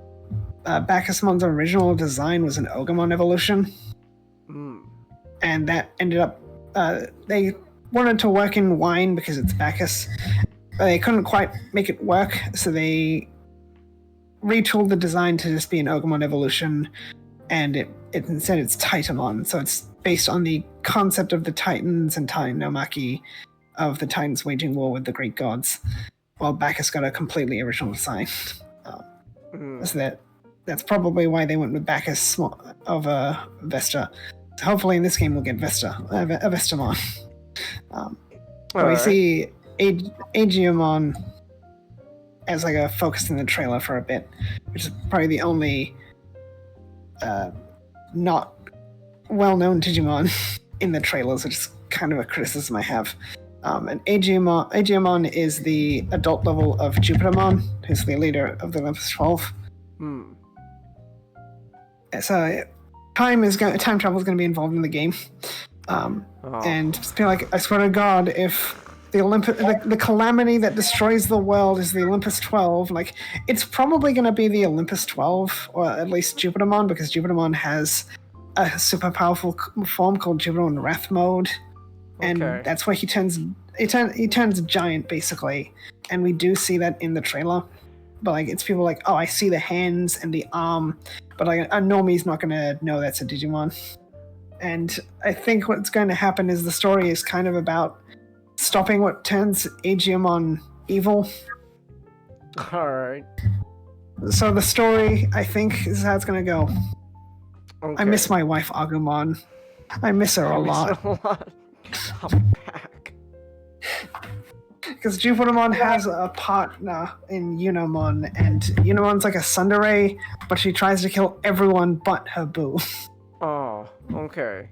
Bacchusmon's original design was an Ogremon evolution. And that ended up, they wanted to work in wine because it's Bacchus, but they couldn't quite make it work, so they retooled the design to just be an Ogremon evolution, and it instead it's Titamon, so it's based on the concept of the Titans and Titanomachy of the Titans waging war with the Greek gods, while Bacchus got a completely original design. So that's probably why they went with Bacchus over Vesta. So hopefully in this game we'll get Vestamon. We see Aegiamon as like a focus in the trailer for a bit, which is probably the only not well-known Digimon in the trailers, which is kind of a criticism I have. And Aegiamon is the adult level of Jupitermon, who's the leader of the Olympus 12. So time travel is going to be involved in the game. And just be like, I swear to God, if the calamity that destroys the world is the Olympus 12, like, it's probably going to be the Olympus 12, or at least Jupitermon, because Jupitermon has a super powerful form called Jupitermon Wrath Mode, and that's where he turns giant, basically, and we do see that in the trailer. But like, it's people like, oh, I see the hands and the arm, but like a normie's not going to know that's a Digimon. And I think what's going to happen is the story is kind of about stopping what turns Aegiamon evil.
Alright.
So the story, I think, is how it's going to go. I miss my wife, Agumon. I miss her a lot.
I'm back.
Because Jupitermon has a partner in Unimon, and Unimon's like a tsundere, but she tries to kill everyone but her boo.
Oh, okay.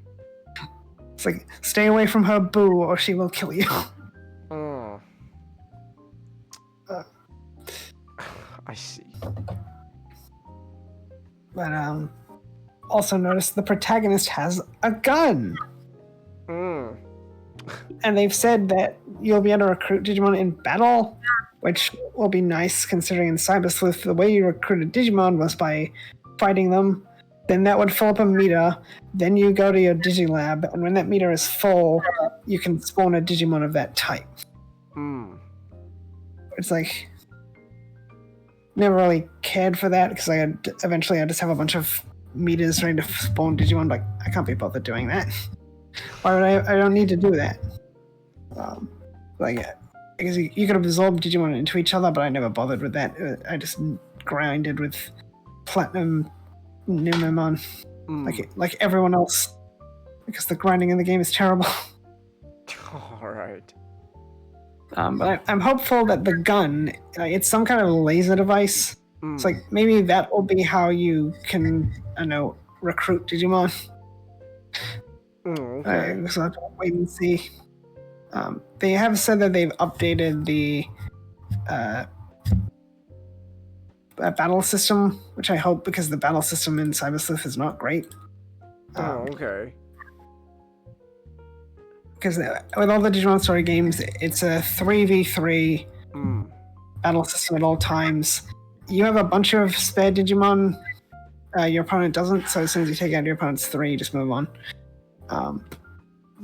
It's like, stay away from her boo or she will kill you.
Oh. I see.
But, also notice the protagonist has a gun! And they've said that you'll be able to recruit Digimon in battle, which will be nice considering in Cyber Sleuth the way you recruited Digimon was by fighting them. Then that would fill up a meter, then you go to your Digilab, and when that meter is full, you can spawn a Digimon of that type. It's like, never really cared for that, because eventually I just have a bunch of meters ready to spawn Digimon, like, I can't be bothered doing that. Why would I don't need to do that. Because you could absorb Digimon into each other, but I never bothered with that. I just grinded with Platinum Numemon, like everyone else, because the grinding in the game is terrible.
Alright.
But I'm hopeful that the gun, it's some kind of laser device. It's like, maybe that will be how you can, recruit Digimon. So I'll have to wait and see. They have said that they've updated the battle system, which I hope, because the battle system in Cyber Sleuth is not great. Because with all the Digimon story games, it's a 3v3 battle system at all times. You have a bunch of spare Digimon, your opponent doesn't, so as soon as you take out your opponent's 3, you just move on.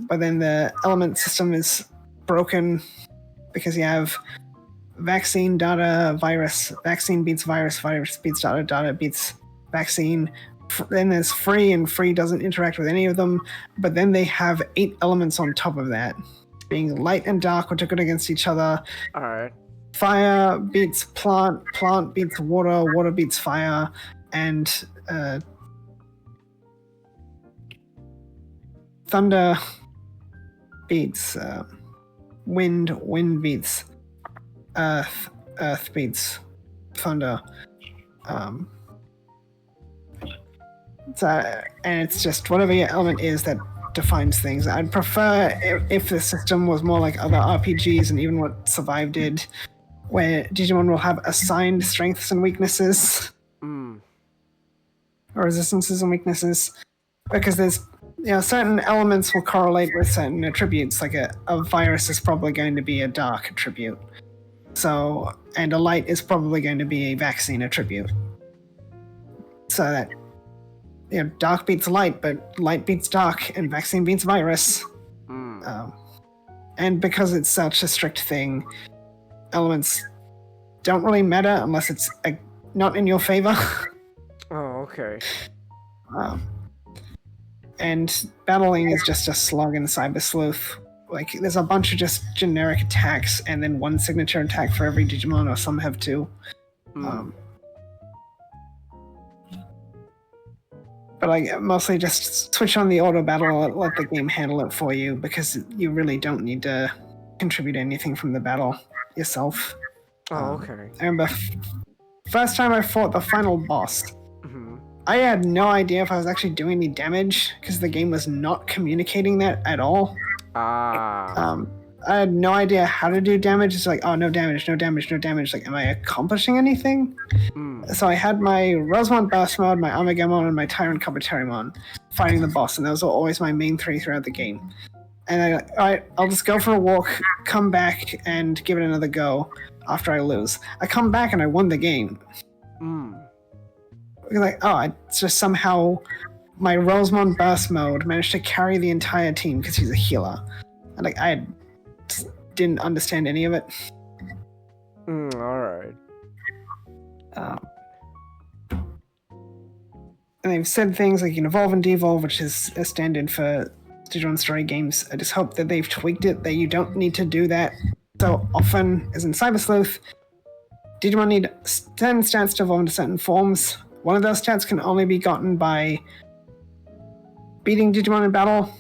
But then the element system is broken because you have vaccine, data, virus, vaccine beats virus, virus beats data, data beats vaccine. Then there's free, and free doesn't interact with any of them, but then they have 8 elements on top of that, being light and dark, which are good against each other.
Alright.
Fire beats plant, plant beats water, water beats fire, and thunder beats wind, wind beats earth, earth beats thunder. And it's just whatever your element is that defines things. I'd prefer if the system was more like other RPGs and even what Survive did, where Digimon will have assigned strengths and weaknesses, or resistances and weaknesses, because there's certain elements will correlate with certain attributes. Like a virus is probably going to be a dark attribute, and a light is probably going to be a vaccine attribute. So that dark beats light, but light beats dark, and vaccine beats virus. And because it's such a strict thing, elements don't really matter unless it's not in your favor.
Oh, okay.
And battling is just a slog in Cyber Sleuth. Like, there's a bunch of just generic attacks, and then one signature attack for every Digimon, or some have two. But mostly just switch on the auto battle, let the game handle it for you, because you really don't need to contribute anything from the battle yourself.
Oh, okay.
I remember first time I fought the final boss, I had no idea if I was actually doing any damage, because the game was not communicating that at all. I had no idea how to do damage. It's like, oh, no damage, no damage, no damage. Like, am I accomplishing anything? So I had my Rosemont Burst Mode, my Armageddon, and my Tyrant Kabuterimon fighting the boss, and those were always my main three throughout the game. And I'll just go for a walk, come back, and give it another go after I lose. I come back and I won the game. Like, it's just somehow my Rosemont Burst Mode managed to carry the entire team because he's a healer. And I didn't understand any of it.
Alright.
And they've said things like you can evolve and devolve, which is a standard for Digimon story games. I just hope that they've tweaked it, that you don't need to do that so often, as in Cyber Sleuth. Digimon need certain stats to evolve into certain forms. One of those stats can only be gotten by beating Digimon in battle,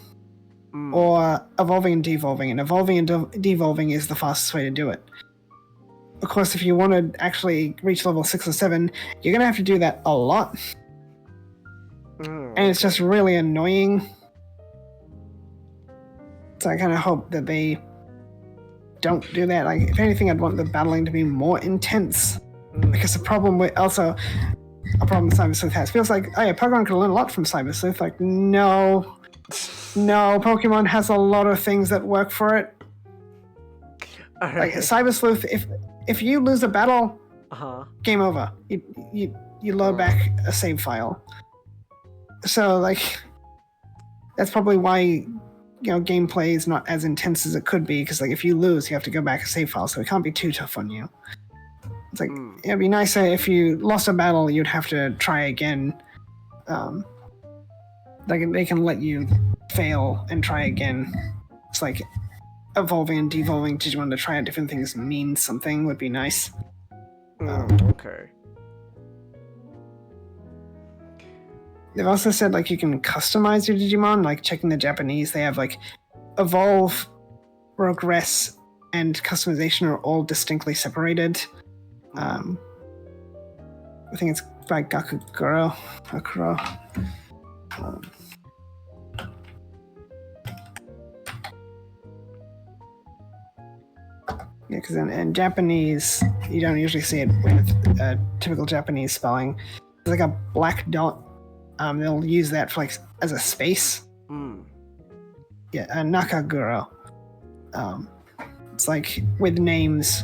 or evolving and devolving. And evolving and devolving is the fastest way to do it. Of course, if you want to actually reach level 6 or 7, you're going to have to do that a lot. And it's just really annoying. So I kind of hope that they don't do that. Like, if anything, I'd want the battling to be more intense. Because a problem with Cyber Sleuth has feels like, oh yeah, Pokemon could learn a lot from Cyber Sleuth. Like, no, Pokemon has a lot of things that work for it. Like Cyber Sleuth, if you lose a battle, game over. You load back a save file. So like, that's probably why gameplay is not as intense as it could be, because like if you lose, you have to go back a save file, so it can't be too tough on you. It's like it'd be nicer if you lost a battle, you'd have to try again. They can let you fail and try again. It's like evolving and devolving Digimon to try out different things means something would be nice.
Okay.
They've also said like you can customize your Digimon, like checking the Japanese, they have like evolve, progress, and customization are all distinctly separated. I think it's by Gakuguro. Yeah, because in Japanese, you don't usually see it with typical Japanese spelling. It's like a black dot. They'll use that for like as a space. Yeah, Nakaguro. It's like with names,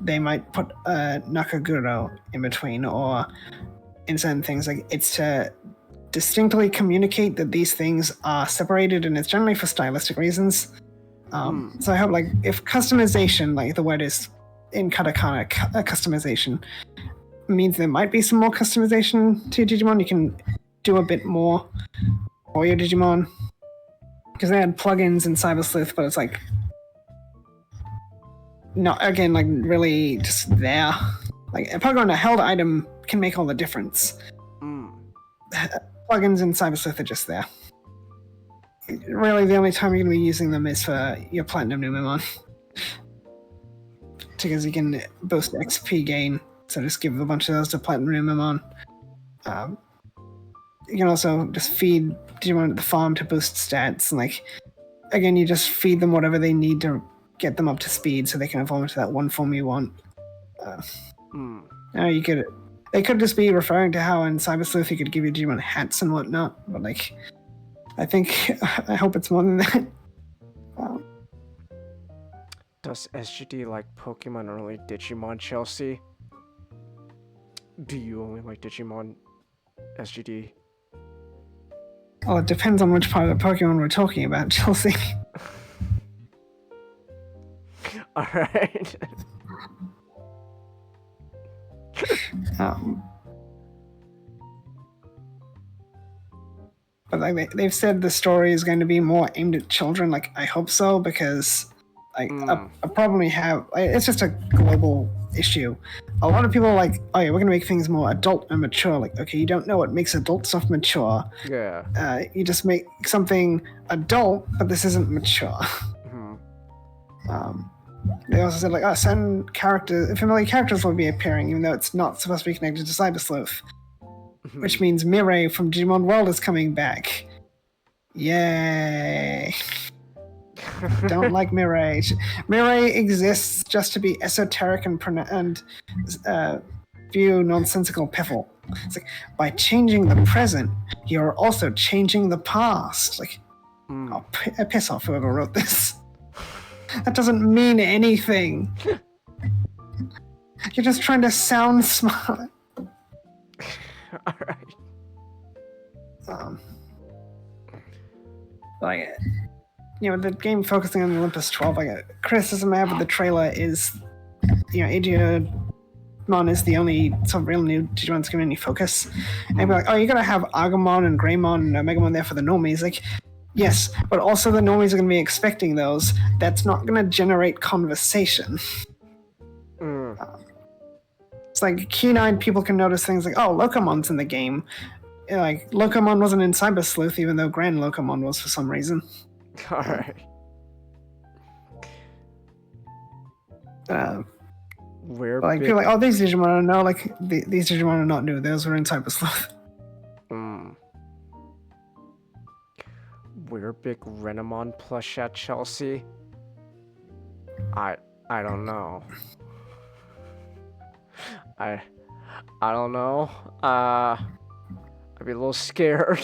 they might put Nakaguro in between, or in certain things, like it's to distinctly communicate that these things are separated, and it's generally for stylistic reasons. So I hope, like, if customization, like the word is in katakana, customization, means there might be some more customization to your Digimon. You can do a bit more for your Digimon. Because they had plugins in Cyber Sleuth, but it's like, not, again, like really just there. Like, a Pokemon, a held item can make all the difference. Plugins in Cyber Sleuth are just there. really the only time you're going to be using them is for your Platinum Numemon. Because you can boost XP gain, so just give a bunch of those to Platinum Numemon. You can also just feed Digimon at the farm to boost stats, and like, again, you just feed them whatever they need to get them up to speed so they can evolve into that one form you want. They could just be referring to how in Cyber Sleuth you could give your Digimon hats and whatnot, but like, I hope it's more than that.
Does SGD like Pokemon or only Digimon, Chelsea? Do you only like Digimon, SGD?
Well, it depends on which part of the Pokemon we're talking about, Chelsea.
Alright.
But like they've said the story is going to be more aimed at children. Like, I hope so, because like a problem we have, like, it's just a global issue. A lot of people are like, oh yeah, we're gonna make things more adult and mature. Like, okay, you don't know what makes adult stuff mature.
Yeah.
You just make something adult, but this isn't mature. They also said like, oh, certain familiar characters will be appearing, even though it's not supposed to be connected to Cyber Sleuth. Which means Mireille from Digimon World is coming back. Yay! Don't like Mireille. Mireille exists just to be esoteric and view nonsensical piffle. It's like, by changing the present, you're also changing the past. Like, oh, piss off whoever wrote this. That doesn't mean anything. You're just trying to sound smart.
Alright.
Like, you know, the game focusing on the Olympus 12, like, a criticism I have with the trailer is, you know, Digimon is the only sort of real new Digimon that's given any focus. And be like, oh, you gotta have Agumon and Greymon and Omegamon there for the normies. Like, yes, but also the normies are gonna be expecting those. That's not gonna generate conversation. It's like keen-eyed people can notice things like, oh, Locomon's in the game. Like, Locomon wasn't in Cyber Sleuth, even though Grand Locomon was for some reason.
Alright. We're
like, people are like, oh, these Digimon are no, like, these Digimon are not new. Those were in Cyber Sleuth.
We're big Renamon plush at Chelsea. I don't know. I don't know. I'd be a little scared.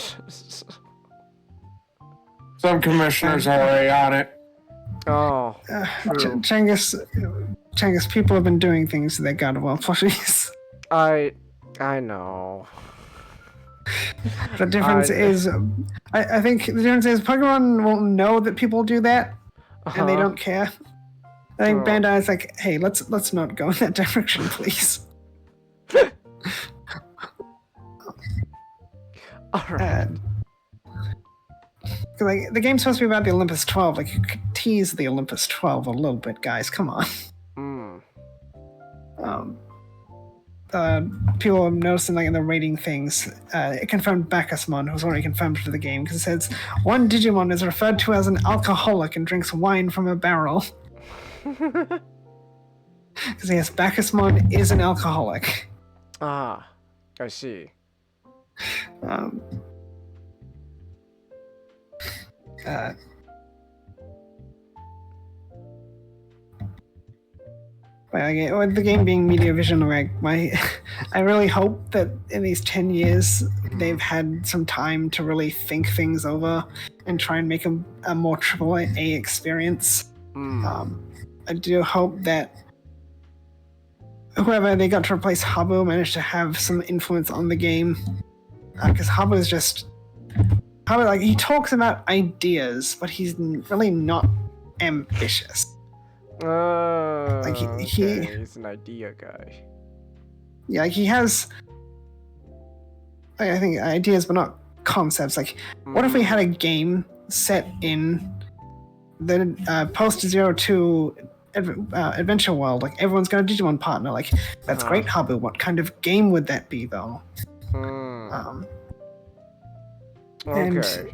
Some commissioners are already on it.
Oh,
Changus, people have been doing things to their God of War plushies.
I know.
The difference is, I think the difference is Pokemon won't know that people do that, and they don't care. I think Bandai's like, hey, let's not go in that direction, please.
Alright.
Like, the game's supposed to be about the Olympus 12. Like, you could tease the Olympus 12 a little bit, guys. Come on. People are noticing, like, in the rating things, it confirmed Bacchusmon, who's already confirmed for the game, because it says, one Digimon is referred to as an alcoholic and drinks wine from a barrel. Because, yes, Bacchusmon is an alcoholic.
Ah, I see. With the game being Media Vision, like I really hope that in these 10 years they've had some time to really think things over and try and make a more AAA experience. I do hope that whoever they got to replace Habu managed to have some influence on the game, because Habu is just like, he talks about ideas, but he's really not ambitious. Like he's an idea guy.
Yeah, like he has, I think, ideas, but not concepts. Like, what if we had a game set in the post-02 adventure world? Like, everyone's got a Digimon partner. Like, that's great, Habu. What kind of game would that be, though?
Okay.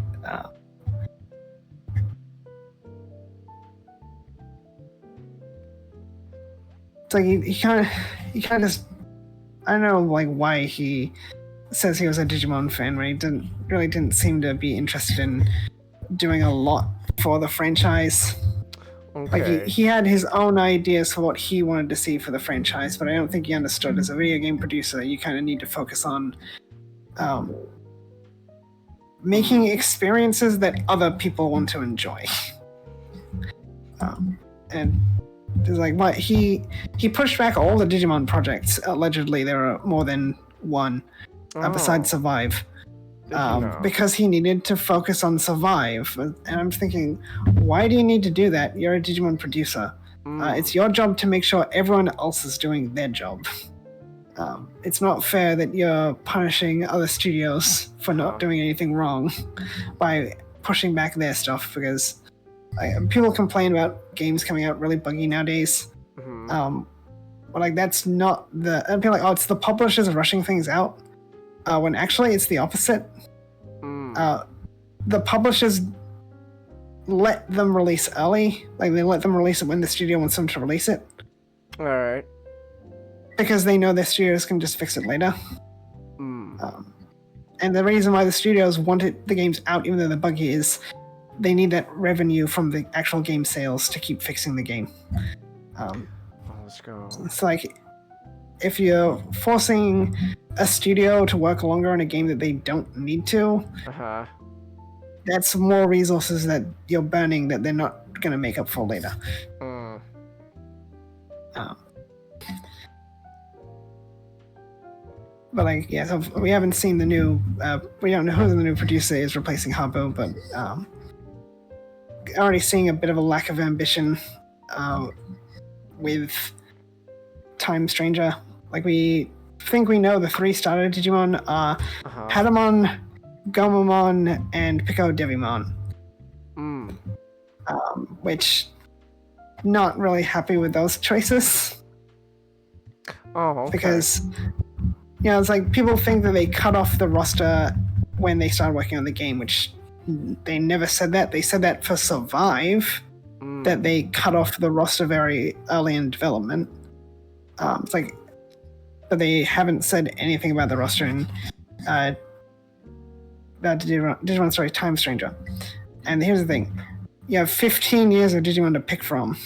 It's like he kind of just, I don't know like why he says he was a Digimon fan when he didn't seem to be interested in doing a lot for the franchise.
Okay.
Like he had his own ideas for what he wanted to see for the franchise, but I don't think he understood as a video game producer you kind of need to focus on making experiences that other people want to enjoy. And there's like what he pushed back all the Digimon projects. Allegedly, there are more than one besides Survive. Because he needed to focus on Survive. And I'm thinking, why do you need to do that? You're a Digimon producer. It's your job to make sure everyone else is doing their job. It's not fair that you're punishing other studios for not doing anything wrong by pushing back their stuff, because people complain about games coming out really buggy nowadays. But like that's not the... I'd be like, oh, it's the publishers rushing things out. When actually it's the opposite. The publishers let them release early. Like they let them release it when the studio wants them to release it.
Alright.
Because they know their studios can just fix it later. And the reason why the studios wanted the games out even though they're buggy is they need that revenue from the actual game sales to keep fixing the game.
Let's go.
It's like if you're forcing a studio to work longer on a game that they don't need to, that's more resources that you're burning that they're not going to make up for later. But like, yeah, so we haven't seen the new, we don't know who the new producer is replacing Habu, but already seeing a bit of a lack of ambition with Time Stranger. Like we think we know the 3 starter Digimon are Patamon, Gomamon, and Pico Devimon. Which, not really happy with those choices.
Oh, okay.
Because, you know, it's like people think that they cut off the roster when they started working on the game, which they never said that. They said that for Survive, that they cut off the roster very early in development. It's like, but they haven't said anything about the roster in Digimon, sorry, Time Stranger. And here's the thing. You have 15 years of Digimon to pick from.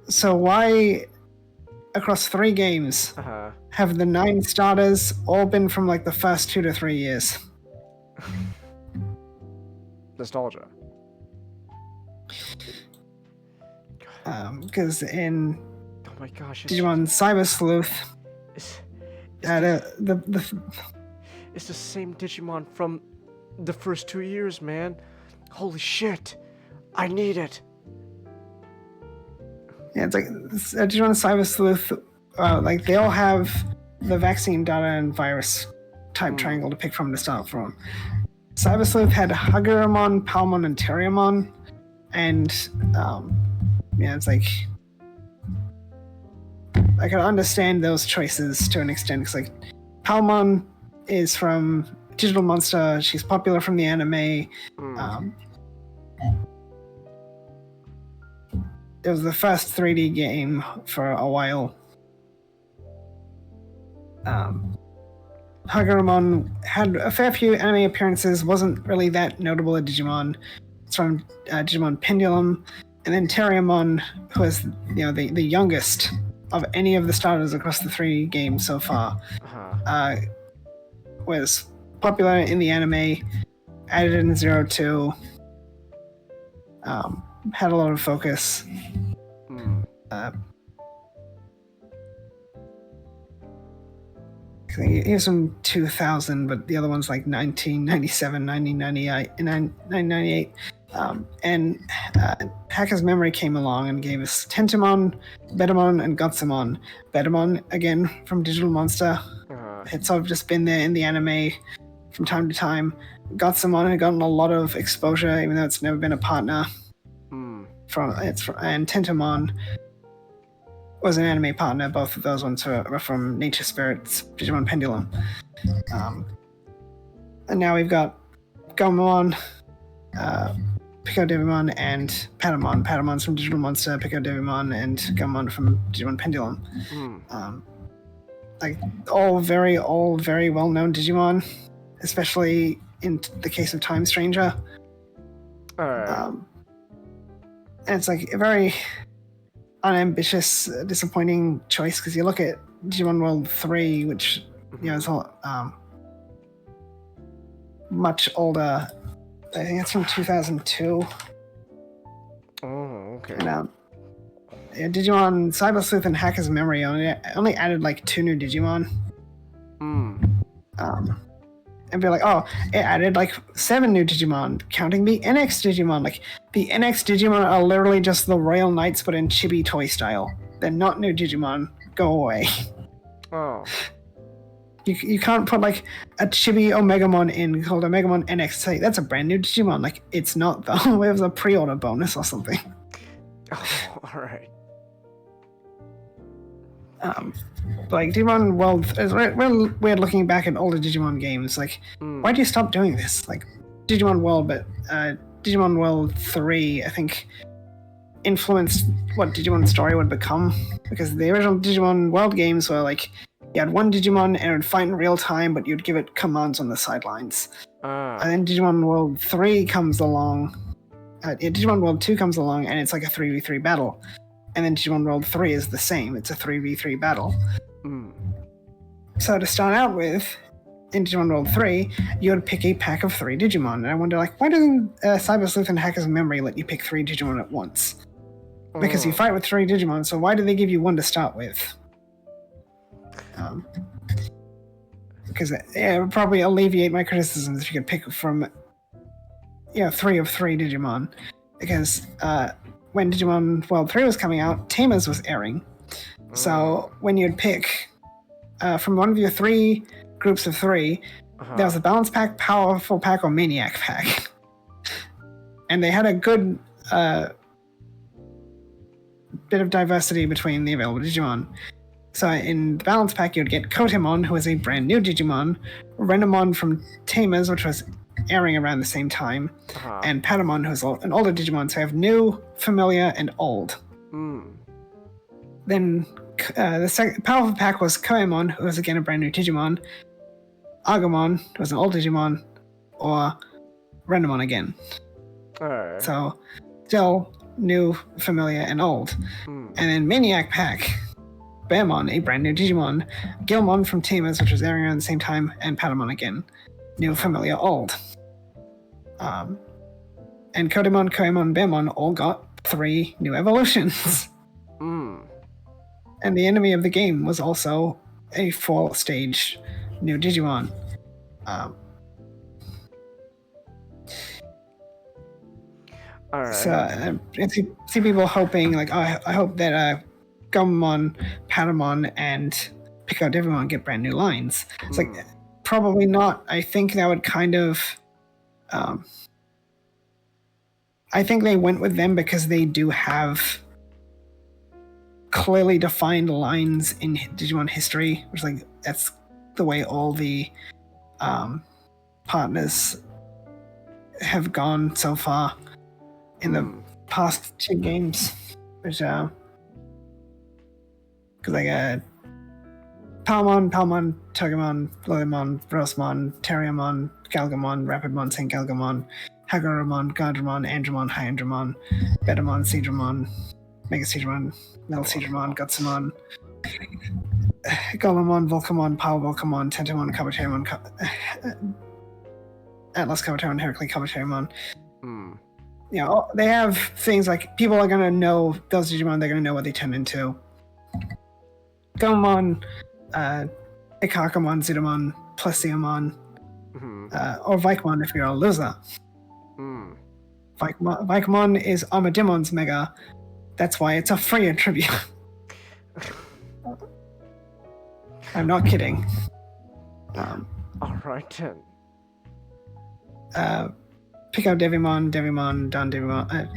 So why, across 3 games, have the 9 starters all been from like the first 2 to 3 years?
Nostalgia.
Because in
oh my gosh,
Digimon Cyber Sleuth,
it's the same Digimon from the first 2 years, man. Holy shit, I need it.
Yeah, it's like Digimon Cyber Sleuth. Like they all have the vaccine data and virus type triangle to pick from to start from. Cyber Sleuth had Haguramon, Palmon, and Terriamon, and yeah, it's like I can understand those choices to an extent because like Palmon is from Digital Monster. She's popular from the anime. It was the first 3D game for a while. Haguramon had a fair few anime appearances, wasn't really that notable at Digimon. It's from Digimon Pendulum. And then Terriamon, who is the youngest of any of the starters across the 3 games so far, was popular in the anime, added in 02, had a lot of focus. He was from 2000, but the other one's like 1997, 1998. And Hacker's Memory came along and gave us Tentomon, Betamon, and Gotsumon. Betamon, again, from Digital Monster. It's sort of just been there in the anime from time to time. Gotsumon had gotten a lot of exposure, even though it's never been a partner. And Tentomon was an anime partner. Both of those ones were from Nature Spirits, Digimon Pendulum. And now we've got Gomamon, Pico Devimon and Patamon. Patamon's from Digital Monster, Pico Devimon, and Gumamon from Digimon Pendulum. Like all very well-known Digimon, especially in the case of Time Stranger.
Alright.
And it's like a very unambitious, disappointing choice because you look at Digimon World 3, which is much older. I think it's from 2002.
Oh, okay.
And, Digimon Cyber Sleuth and Hacker's Memory only added like 2 new Digimon. And be like, oh, it added like 7 new Digimon, counting the NX Digimon. Like, the NX Digimon are literally just the Royal Knights, but in chibi toy style. They're not new Digimon. Go away.
Oh.
You can't put like a chibi Omegamon in called Omegamon NX. Say that's a brand new Digimon. Like, it's not though. It was a pre-order bonus or something.
Oh, alright.
Like Digimon World, it's real weird looking back at older Digimon games. Like, why do you stop doing this? Like, Digimon World, but Digimon World 3, I think, influenced what Digimon Story would become. Because the original Digimon World games were like, you had one Digimon and it would fight in real time, but you'd give it commands on the sidelines. And then Digimon World 3 comes along. Digimon World 2 comes along, and it's like a 3v3 battle. And then Digimon World 3 is the same. It's a 3v3 battle. So to start out with, in Digimon World 3, you would pick a pack of 3 Digimon. And I wonder, like, why doesn't Cyber Sleuth and Hacker's Memory let you pick 3 Digimon at once? Because you fight with 3 Digimon, so why do they give you 1 to start with? Because it would probably alleviate my criticisms if you could pick from 3 of 3 Digimon. Because when Digimon World 3 was coming out, Tamers was airing. So when you'd pick from one of your 3 groups of 3, there was a Balance Pack, Powerful Pack, or Maniac Pack. And they had a good bit of diversity between the available Digimon. So in the Balance Pack, you'd get Kotemon, who is a brand new Digimon, Renamon from Tamers, which was airing around the same time, and Patamon, who's an older Digimon, so I have new, familiar, and old. Then the second Powerful Pack was Koemon, who was again a brand new Digimon, Agumon, who was an old Digimon, or Renamon again.
Alright.
So still new, familiar, and old. And then Maniac Pack, Bearmon, a brand new Digimon, Gilmon from Tamers, which was airing around the same time, and Patamon again. New, familiar, old. And Kotemon, Koemon, Bearmon all got 3 new evolutions. And the enemy of the game was also a 4-stage new Digimon.
Alright.
So I see people hoping, like, I hope that Gumamon, Patamon, and Pico Devimon get brand new lines. It's like, probably not. I think that would kind of... I think they went with them because they do have clearly defined lines in Digimon history, which, like, that's the way all the partners have gone so far in the past 2 games. Which, because like Palmon, Togemon, Lilymon, Rosemon, Terriamon, Galgamon, Rapidmon, St. Galgamon, Hagoromon, Gardramon, Andromon, Hyandramon, Betamon, Seedramon, Mega Seedramon, Metal Seedramon, Gutsumon, Golemon, Volcamon, Power Volcamon, Tentamon, Kabuterimon, Atlas Kabuterimon, Heracles Kabuterimon. They have things like people are gonna know those Digimon, they're gonna know what they turn into. Gomon, Ikakamon, Zudamon, Plesiomon, or Vikemon if you're a loser. Vikemon is Armadimon's Mega. That's why it's a free attribute. I'm not kidding.
Alright then.
Pick out Devimon, Dan Devimon,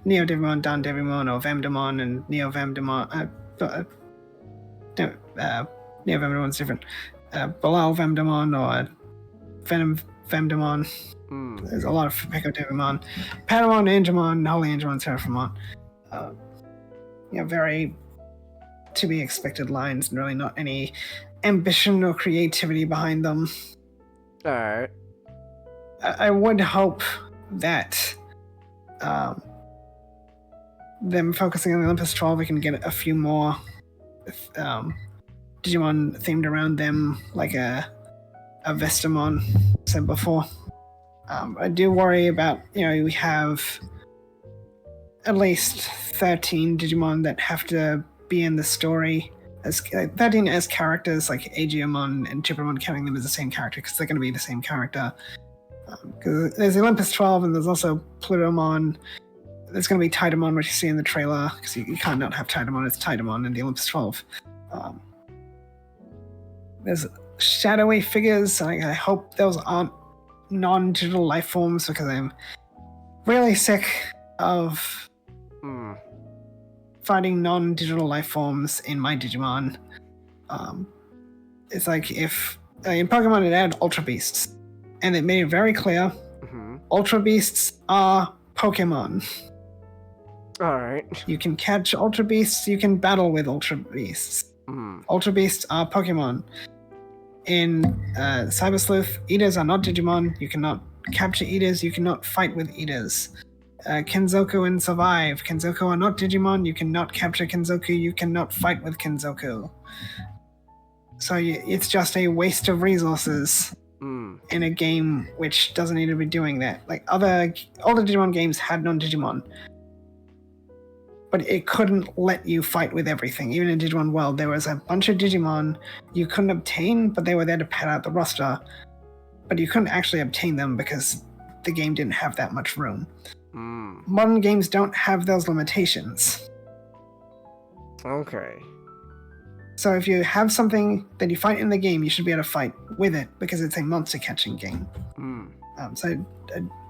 Neo Devimon, Dan Devimon, or Vamdemon, and Neo Vamdemon. Neo Vamdemon's different. Bilal Vamdemon, or Femdemon. There's a lot of Peko Digimon. Patamon, Angemon, Holy Angemon, Seraphimon. Very to be expected lines, and really not any ambition or creativity behind them.
Alright.
I would hope that them focusing on the Olympus 12, we can get a few more Digimon themed around them, like a Vestamon said before. I do worry about, we have at least 13 Digimon that have to be in the story, as 13 as characters, like Aegeamon and Chippermon, counting them as the same character, because they're going to be the same character. Because there's the Olympus 12, and there's also Plutomon. There's going to be Titamon, which you see in the trailer, because you can't not have Titamon. It's Titamon in the Olympus 12. There's shadowy figures. I hope those aren't non-digital life forms, because I'm really sick of fighting non-digital life forms in my Digimon. It's like if in Pokemon it had Ultra Beasts, and it made it very clear Ultra Beasts are Pokemon.
Alright.
You can catch Ultra Beasts, you can battle with Ultra Beasts. Ultra Beasts are Pokemon. In Cyber Sleuth, Eaters are not Digimon. You cannot capture Eaters, you cannot fight with Eaters. Kenzoku and Survive. Kenzoku are not Digimon, you cannot capture Kenzoku, you cannot fight with Kenzoku. So it's just a waste of resources in a game which doesn't need to be doing that. Like older Digimon games had non-Digimon, but it couldn't let you fight with everything. Even in Digimon World, there was a bunch of Digimon you couldn't obtain, but they were there to pad out the roster. But you couldn't actually obtain them because the game didn't have that much room. Modern games don't have those limitations.
Okay.
So if you have something that you fight in the game, you should be able to fight with it, because it's a monster catching game.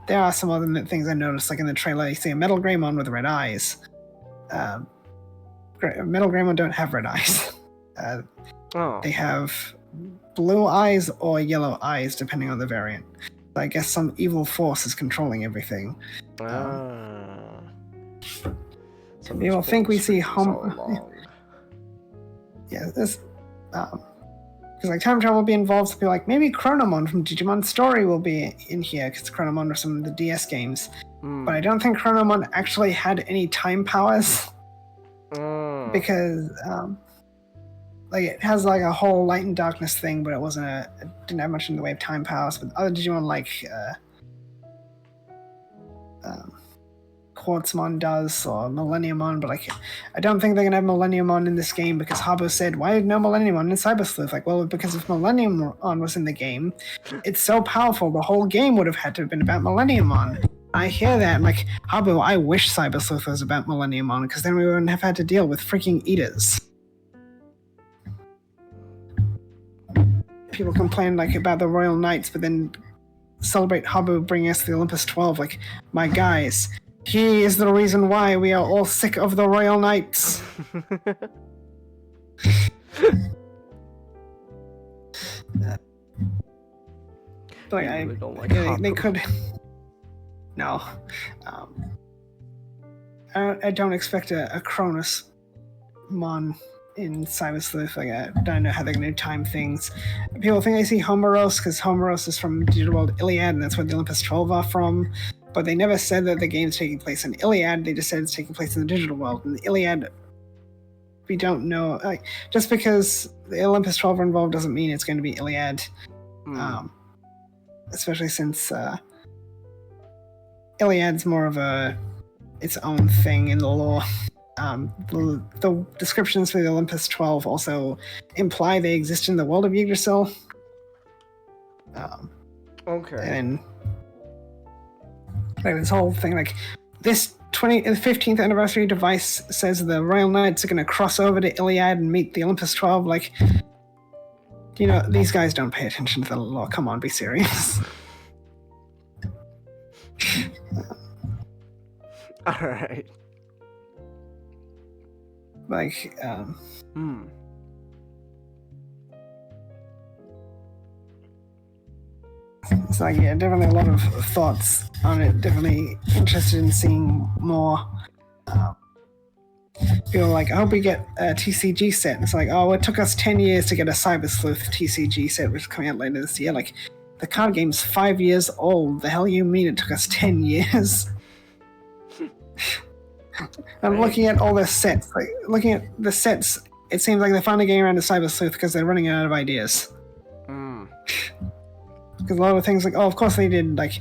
There are some other things I noticed, like in the trailer, you see a Metal Greymon with red eyes. Metal Greymon don't have red eyes. They have blue eyes or yellow eyes, depending on the variant. So I guess some evil force is controlling everything. People think we see Yeah, this because like time travel will be involved. So people like, maybe Chronomon from Digimon Story will be in here, because Chronomon are some of the DS games. But I don't think Chronomon actually had any time powers, because like it has like a whole light and darkness thing, but it didn't have much in the way of time powers. But other Digimon like Quartzmon does, or Millenniumon, but like I don't think they're gonna have Millenniumon in this game, because Habu said, why no Millenniumon in Cyber Sleuth? Like, well, because if Millenniumon was in the game, it's so powerful, the whole game would have had to have been about Millenniumon. I hear that, I'm like, Habu, I wish Cyber Sleuth was about Millenniumon, because then we wouldn't have had to deal with freaking Eaters. People complain like about the Royal Knights, but then celebrate Habu bringing us the Olympus 12. Like, my guys, he is the reason why we are all sick of the Royal Knights. They could. No. I don't expect a Cronus Mon in Cyber Sleuth. Like, I don't know how they're going to time things. People think I see Homeros, because Homeros is from Digital World Iliad, and that's where the Olympus 12 are from. But they never said that the game's taking place in Iliad. They just said it's taking place in the digital world. And the Iliad, we don't know. Like, just because the Olympus 12 are involved doesn't mean it's going to be Iliad. Especially since Iliad's more of its own thing in the lore. The descriptions for the Olympus 12 also imply they exist in the world of Yggdrasil.
Okay.
And like this whole thing, like this 15th anniversary device says the Royal Knights are going to cross over to Iliad and meet the Olympus 12. Like, these guys don't pay attention to the lore. Come on, be serious.
All right.
Like, So yeah, definitely a lot of thoughts on it. Definitely interested in seeing more. Feel like I hope we get a TCG set. And it's like, oh, it took us 10 years to get a Cyber Sleuth TCG set, which is coming out later this year. Like, the card game's 5 years old. The hell you mean it took us 10 years? I'm looking at all the sets. Like, looking at the sets, it seems like they're finally getting around to Cyber Sleuth because they're running out of ideas. Because a lot of things, like, oh, of course they did, like,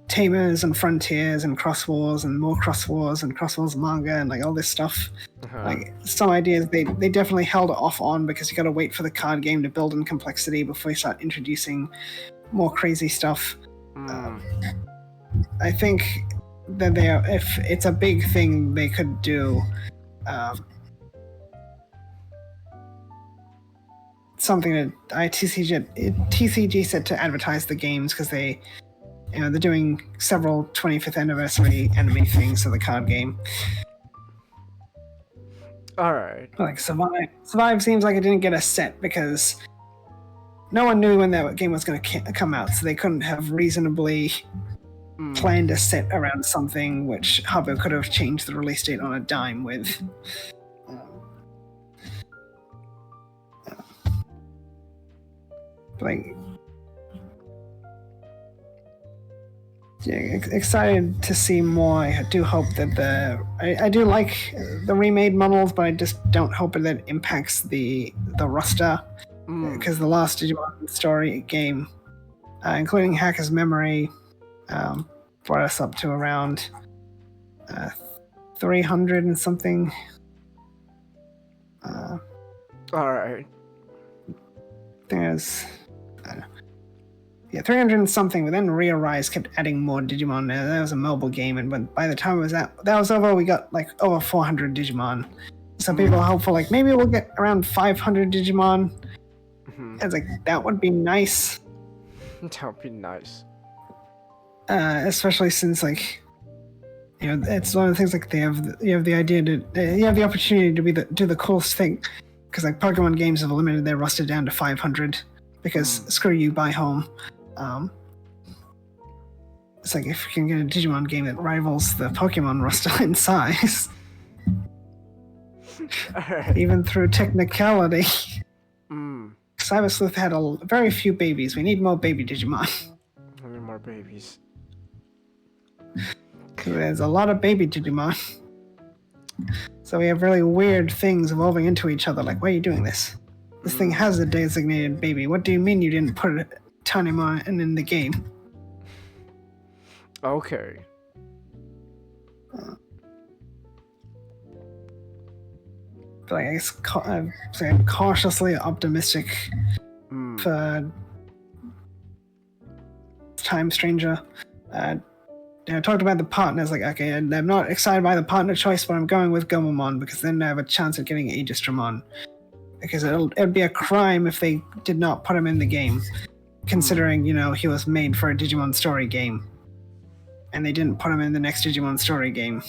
Tamers and Frontiers and Cross Wars and more Cross Wars and Cross Wars manga and, like, all this stuff. Like, some ideas they definitely held off on because you gotta wait for the card game to build in complexity before you start introducing more crazy stuff. I think that if it's a big thing, they could do something that TCG set to advertise the games because they're doing several 25th anniversary anime things for the card game.
All right.
Like Survive seems like it didn't get a set because no one knew when that game was going to come out, so they couldn't have reasonably planned a set around something which Habbo could have changed the release date on a dime with. Excited to see more. I do hope that I do like the remade models, but I just don't hope that it impacts the roster because the last Digimon story game, including Hacker's Memory, brought us up to around 300 and something.
All right.
There's 300 and something, but then Re-Arise kept adding more Digimon. That was a mobile game, and by the time that was over, we got like over 400 Digimon. So people are hopeful, like maybe we'll get around 500 Digimon. It's like that would be nice.
That would be nice.
Especially since it's one of the things like you have the idea to you have the opportunity to do the coolest thing because like Pokemon games have limited their roster down to 500 because screw you, buy home. It's like if you can get a Digimon game that rivals the Pokemon roster in size, even through technicality. Cyber Sleuth had very few babies. We need more baby Digimon.
We need more babies.
There's a lot of baby Digimon. So we have really weird things evolving into each other. Like, why are you doing this? This thing has a designated baby. What do you mean you didn't put a Tanimon in the game?
Okay.
But I guess I'm cautiously optimistic for Time Stranger. I talked about the partners. Like, okay, I'm not excited by the partner choice, but I'm going with Gomamon because then I have a chance at getting Aegistramon. Because it'd be a crime if they did not put him in the game, considering he was made for a Digimon story game, and they didn't put him in the next Digimon story game.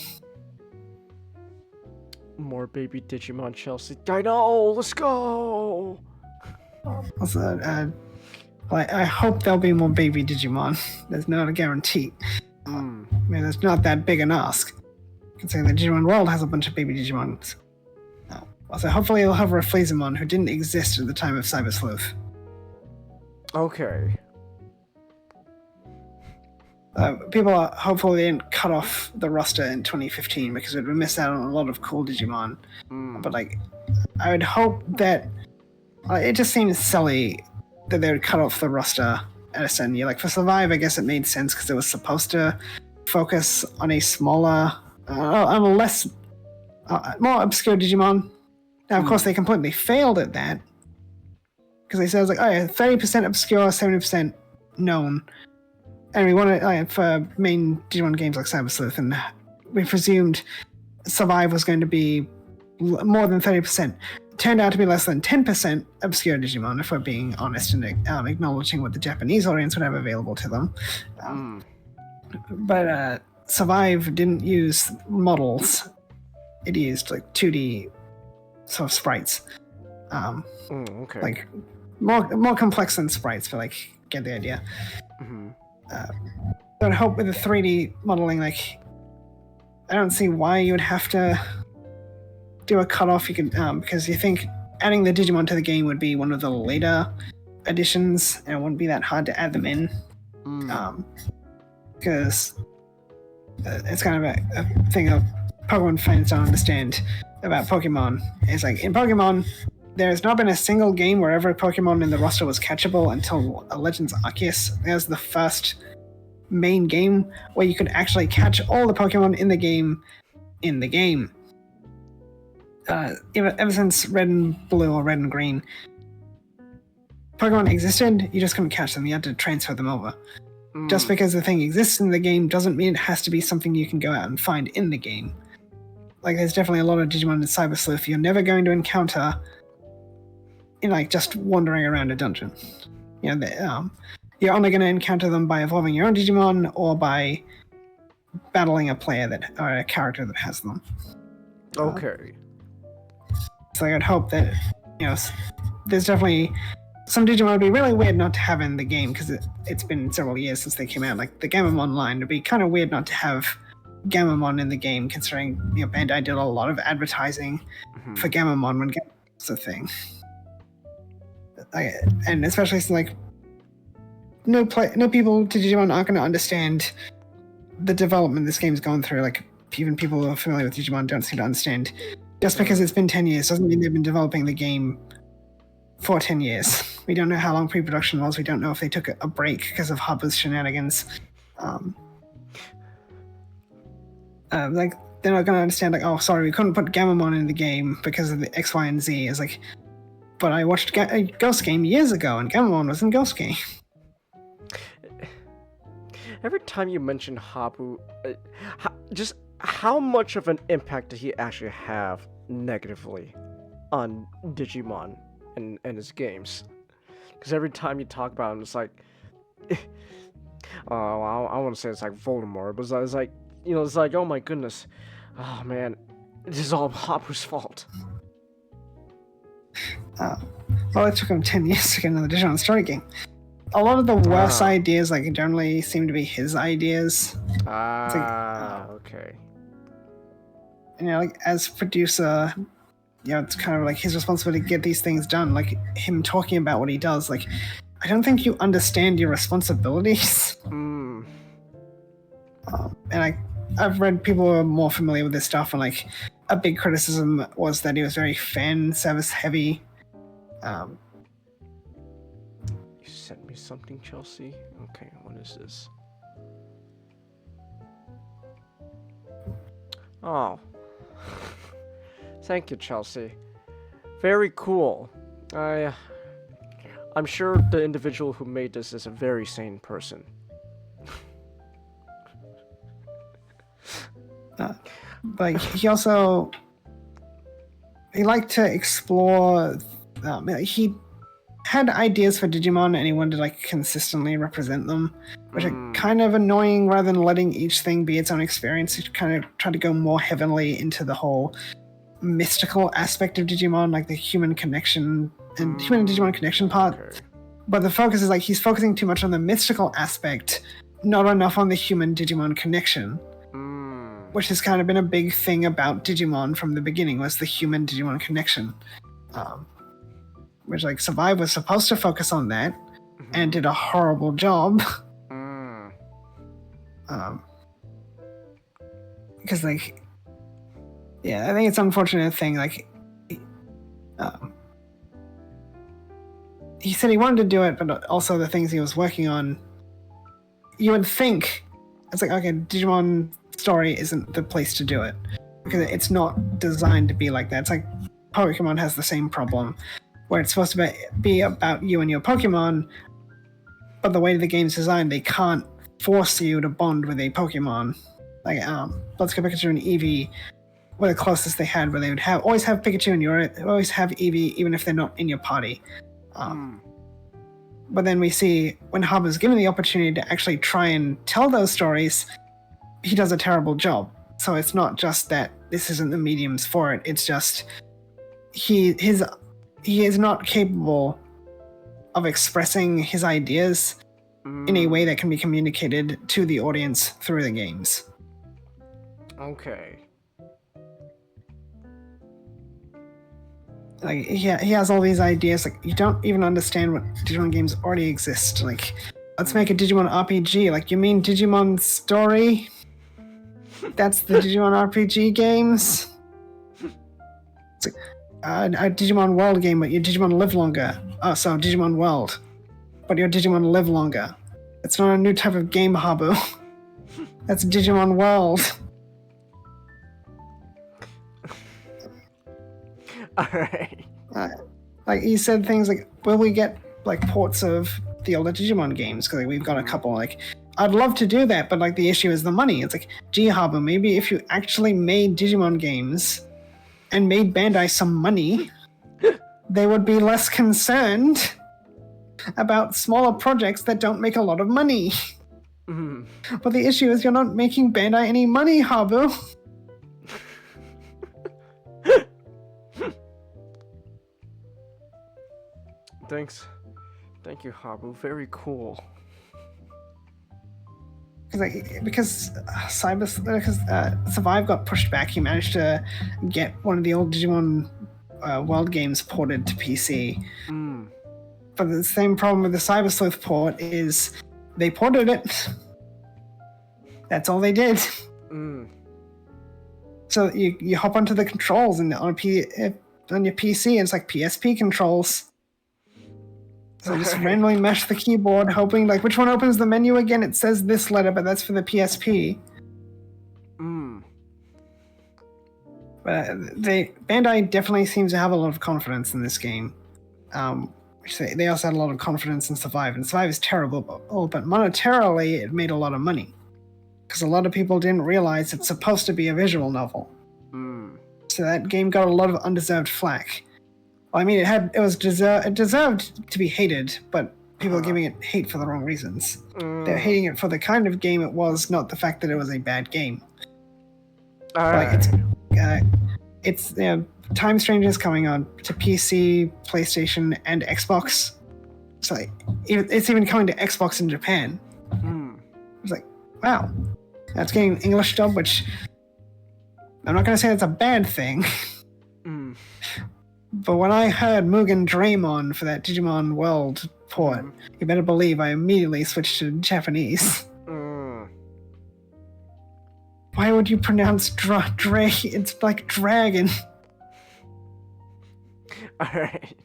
More baby Digimon, Chelsea. I know. Let's go.
Also, I hope there'll be more baby Digimon. There's not a guarantee. I mean, it's not that big an ask. Considering the Digimon world has a bunch of baby Digimons. Also, hopefully they'll have Rafflesimon, who didn't exist at the time of Cyber Sleuth.
Okay.
People are hopeful they didn't cut off the roster in 2015 because we'd miss out on a lot of cool Digimon. But I would hope that it just seems silly that they would cut off the roster at a certain year. Like for Survive, I guess it made sense because it was supposed to focus on a smaller, on a less, more obscure Digimon. Now, of course, they completely failed at that because they said, 30% obscure, 70% known. And we wanted, for main Digimon games like Cyber Sleuth, and we presumed Survive was going to be more than 30%. Turned out to be less than 10% obscure Digimon, if we're being honest and acknowledging what the Japanese audience would have available to them. But Survive didn't use models. It used 2D sort of sprites.
Okay.
More complex than sprites, but get the idea. that would help with the 3D modeling. Like, I don't see why you would have to do a cutoff. You could because you think adding the Digimon to the game would be one of the later additions, and it wouldn't be that hard to add them in. Because it's kind of a thing that Pokemon fans don't understand about Pokemon. It's like in Pokemon, there's not been a single game where every Pokemon in the roster was catchable until Legends Arceus. That was the first main game where you could actually catch all the Pokemon in the game. Ever since Red and Blue or Red and Green, Pokemon existed, you just couldn't catch them, you had to transfer them over. Just because the thing exists in the game doesn't mean it has to be something you can go out and find in the game. Like, there's definitely a lot of Digimon in Cyber Sleuth you're never going to encounter in, like, just wandering around a dungeon. You know, you're only going to encounter them by evolving your own Digimon or by battling a player or a character that has them.
Okay.
So I'd hope that, you know, there's definitely some Digimon would be really weird not to have in the game because it's been several years since they came out. Like the Gamamon line, it'd be kind of weird not to have Gamamon in the game, considering, you know, Bandai did a lot of advertising for Gamamon when Gamamon was a thing. And especially since, like, no people to Digimon aren't going to understand the development this game's gone through. Like, even people who are familiar with Digimon don't seem to understand. Just because it's been 10 years doesn't mean they've been developing the game for 10 years. We don't know how long pre-production was. We don't know if they took a break because of Hubba's shenanigans. Like, they're not going to understand, like, oh, sorry, we couldn't put Gamamon in the game because of the X, Y, and Z. It's like, but I watched a Ghost Game years ago, and Gamamon was in Ghost Game.
Every time you mention Habu, just how much of an impact did he actually have negatively on Digimon and his games? Because every time you talk about him, it's like, I want to say it's like Voldemort, but it's like, you know, it's like, oh my goodness, oh man, this is all Habu's fault.
Well, it took him 10 years to get another Digimon story game. A lot of the worst ideas, like, generally seem to be his ideas.
Okay.
You know, like, as producer, you know, it's kind of like his responsibility to get these things done. Like, him talking about what he does, like, I don't think you understand your responsibilities. And I've read people who are more familiar with this stuff, and, like, a big criticism was that he was very fan service heavy.
You sent me something, Chelsea? Okay, what is this? Oh. Thank you, Chelsea. Very cool. I'm sure the individual who made this is a very sane person.
Like, he liked to explore. He had ideas for Digimon, and he wanted to, like, consistently represent them, which are kind of annoying. Rather than letting each thing be its own experience, he kind of tried to go more heavily into the whole mystical aspect of Digimon, like the human connection and human and Digimon connection part.
Okay.
But the focus is, like, he's focusing too much on the mystical aspect, not enough on the human Digimon connection. Which has kind of been a big thing about Digimon from the beginning, was the human Digimon connection. Which, like, Survive was supposed to focus on that, and did a horrible job. Because, like, yeah, I think it's an unfortunate thing, like, he said he wanted to do it, but also the things he was working on, you would think, it's like, okay, Digimon story isn't the place to do it, because it's not designed to be like that. It's like Pokemon has the same problem, where it's supposed to be about you and your Pokemon, but the way the game's designed, they can't force you to bond with a Pokemon. Like, Let's Go Pikachu and Eevee were the closest they had, where they would always have Pikachu and always have Eevee, even if they're not in your party. But then we see when Hub is given the opportunity to actually try and tell those stories, he does a terrible job. So it's not just that this isn't the mediums for it. It's just he is not capable of expressing his ideas in a way that can be communicated to the audience through the games.
Okay.
Like he has all these ideas. Like you don't even understand what Digimon games already exist. Like let's make a Digimon RPG. Like you mean Digimon Story? That's the Digimon RPG games. It's like, a Digimon World game, but your Digimon live longer. Oh, so Digimon World, but your Digimon live longer. It's not a new type of game, Habu. That's Digimon World.
Alright.
Like he said things like, will we get like ports of the older Digimon games? Because like, we've got a couple. Like, I'd love to do that, but like the issue is the money. It's like, gee, Habu, maybe if you actually made Digimon games and made Bandai some money, they would be less concerned about smaller projects that don't make a lot of money. But the issue is you're not making Bandai any money, Habu.
Thanks. Thank you, Habu. Very cool.
Because Survive got pushed back, he managed to get one of the old Digimon World games ported to PC. But the same problem with the Cyber Sleuth port is they ported it. That's all they did. So you hop onto the controls and on your PC, and it's like PSP controls. So just randomly mash the keyboard, hoping like which one opens the menu again. It says this letter, but that's for the PSP. But Bandai definitely seems to have a lot of confidence in this game. Which they also had a lot of confidence in Survive, and Survive is terrible, but monetarily it made a lot of money because a lot of people didn't realize it's supposed to be a visual novel. So that game got a lot of undeserved flack. Well, I mean, it deserved to be hated, but people are giving it hate for the wrong reasons. They're hating it for the kind of game it was, not the fact that it was a bad game. Like it's Time Strange is coming on to PC, PlayStation, and Xbox. So it's even coming to Xbox in Japan. It's like, wow, that's getting English dub, which I'm not going to say it's a bad thing. But when I heard Mugen Draymon for that Digimon World port, you better believe I immediately switched to Japanese. Why would you pronounce Dre? It's like dragon.
Alright.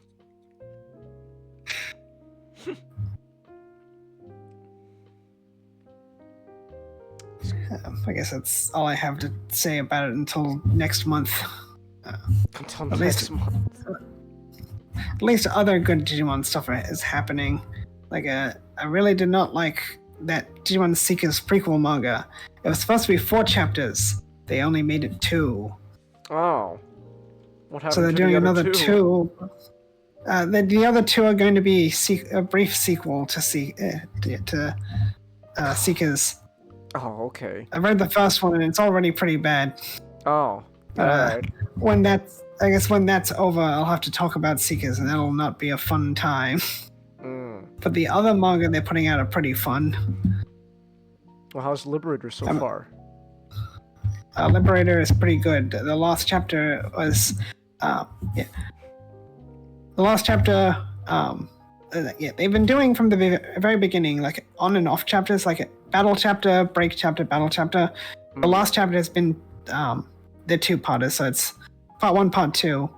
I guess that's all I have to say about it until next month.
Until next month.
At least other good Digimon stuff is happening. Like, I really did not like that Digimon Seekers prequel manga. It was supposed to be 4 chapters. They only made it 2.
Oh. What happened
so they're
to
doing
the
another
other
2. The other 2 are going to be a brief sequel to Seekers.
Oh, okay.
I read the first one and it's already pretty bad.
Oh. Alright.
When that's over, I'll have to talk about Seekers, and that'll not be a fun time. But the other manga they're putting out are pretty fun.
Well, how's Liberator so far?
Liberator is pretty good. The last chapter was, The last chapter, they've been doing from the very beginning, like on and off chapters, like battle chapter, break chapter, battle chapter. The last chapter has been, the 2-parters, so it's part 1, part 2.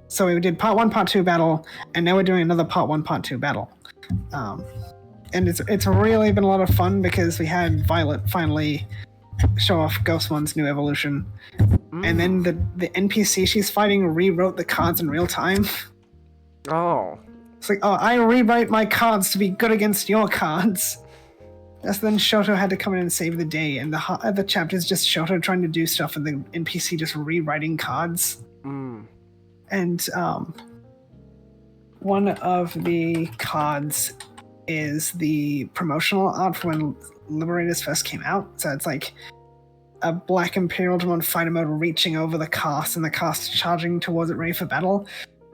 So we did part 1, part 2 battle, and now we're doing another part 1, part 2 battle. And it's really been a lot of fun because we had Violet finally show off Ghostmon's new evolution. And then the NPC she's fighting rewrote the cards in real time.
Oh.
It's like, I rewrite my cards to be good against your cards. So then Shoto had to come in and save the day, and the chapter is just Shoto trying to do stuff and the NPC just rewriting cards. And one of the cards is the promotional art for when Liberators first came out. So it's like a Black Imperial Digimon fighter mode reaching over the cast and the cast charging towards it ready for battle.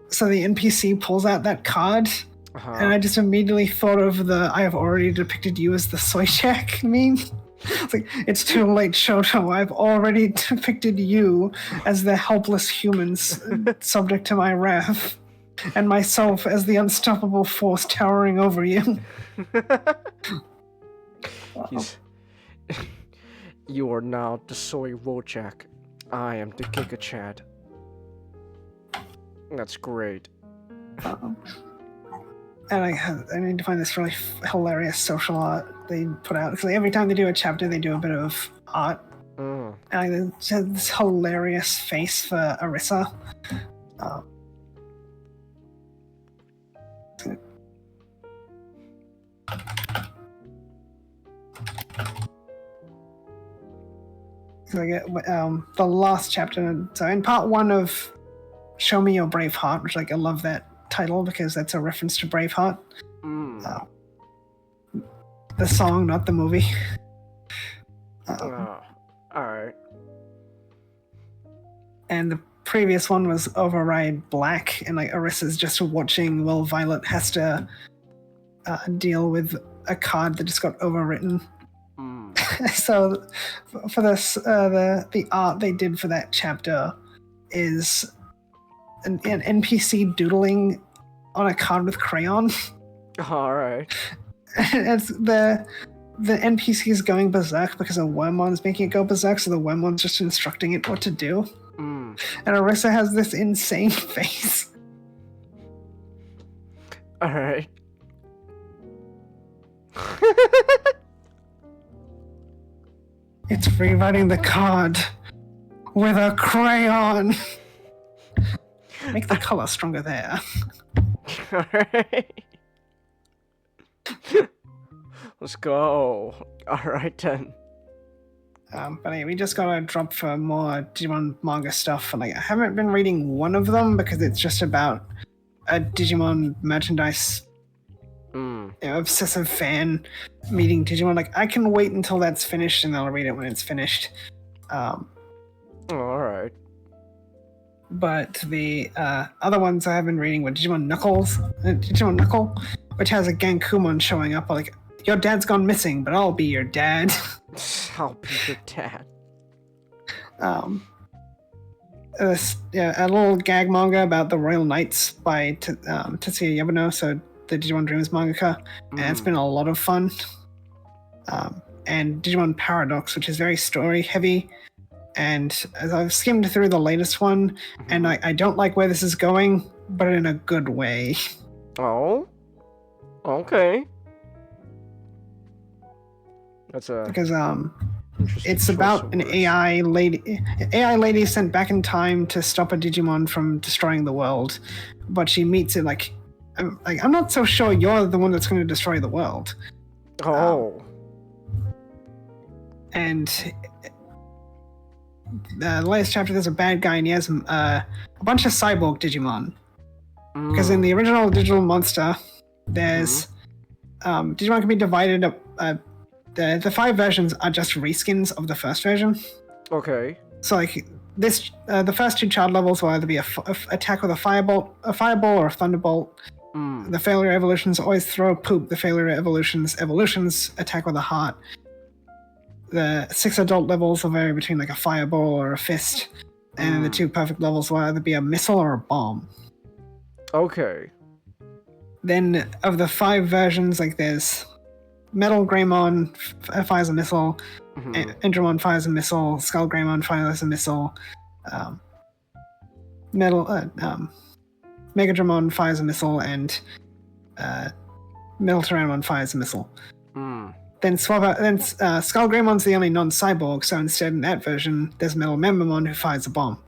So the NPC pulls out that card And I just immediately thought of the "I have already depicted you as the soy shack" meme. It's like, it's too late, Shoto. I've already depicted you as the helpless humans subject to my wrath, and myself as the unstoppable force towering over you.
You are now the soy Wojak. I am the Giga Chad. That's great.
And I need to find this really hilarious social art they put out. Because every time they do a chapter, they do a bit of art. And there's this hilarious face for Arissa. So I get the last chapter. So in part 1 of Show Me Your Brave Heart, which I love that title because that's a reference to Braveheart. The song, not the movie.
Alright.
And the previous one was Override Black, and Arissa's just watching while Violet has to deal with a card that just got overwritten. So for this, the art they did for that chapter is an NPC doodling on a card with crayon.
Alright.
It's the NPC is going berserk because a Wormon's making it go berserk, so the Wormon's just instructing it what to do. And Arissa has this insane face.
Alright.
It's rewriting the card with a crayon. Make the color stronger there.
Alright. Let's go. Alright then.
But anyway, we just got a drop for more Digimon manga stuff. And I haven't been reading one of them because it's just about a Digimon merchandise obsessive fan meeting Digimon. I can wait until that's finished and I'll read it when it's finished.
Alright.
But the other ones I have been reading were Digimon Knuckle, which has a Gankumon showing up your dad's gone missing, but I'll be your dad.
I'll be your dad.
A little gag manga about the Royal Knights by Tetsuya Yamano, so the Digimon Dreams mangaka, and it's been a lot of fun. And Digimon Paradox, which is very story heavy, and as I've skimmed through the latest one, and I don't like where this is going, but in a good way.
Oh? Okay. That's
because it's about an AI lady sent back in time to stop a Digimon from destroying the world, but she meets it I'm not so sure you're the one that's going to destroy the world.
Oh.
And the latest chapter, there's a bad guy and he has a bunch of cyborg Digimon. Because in the original Digital Monster, there's Digimon can be divided up. The 5 versions are just reskins of the first version.
Okay.
So this, the first 2 child levels will either be a attack with a fireball or a thunderbolt. The failure evolutions always throw poop. The failure evolutions attack with a heart. The 6 adult levels will vary between a fireball or a fist, and the 2 perfect levels will either be a missile or a bomb.
Okay.
Then of the 5 versions, there's Metal Greymon fires a missile, Endramon fires a missile, Skull Greymon fires a missile, Megadramon fires a missile, and Metal Tyrannomon fires a missile. Then Skull Greymon's the only non-cyborg, so instead in that version, there's Metal Membermon who fires a bomb.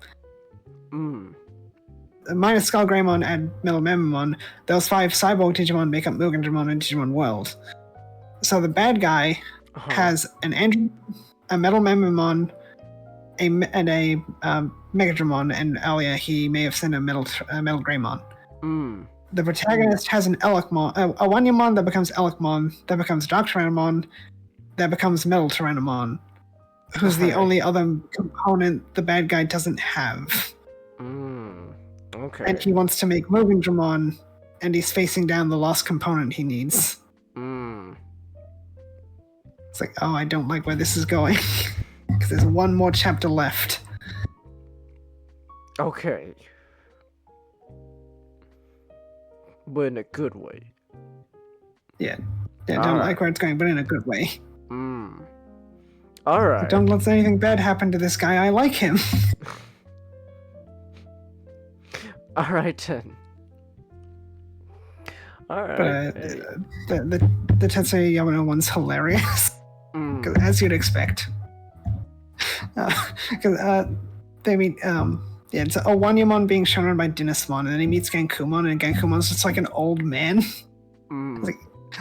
Minus Skull Greymon and Metal Membermon, those 5 cyborg Digimon make up Mugendramon and Digimon World. So the bad guy has a Metal Membermon, and a Megadramon, and earlier he may have sent a Metal Greymon. The protagonist has an Elecmon, a Wanyamon that becomes Elecmon, that becomes Dark Tyrannomon, that becomes Metal Tyrannomon, who's the only other component the bad guy doesn't have.
Okay.
And he wants to make Mugendramon and he's facing down the last component he needs. It's like, oh, I don't like where this is going. Because there's one more chapter left.
Okay. But in a good way.
Yeah. Yeah, don't like where it's going, but in a good way.
Alright.
Don't let anything bad happen to this guy. I like him.
Alright then. Alright.
But the Tetsuya Yamano one's hilarious. Because as you'd expect. Because they meet, it's a Wanyamon being shown around by Dinosmon, and then he meets Gankumon, and Gankumon's just like an old man. Like,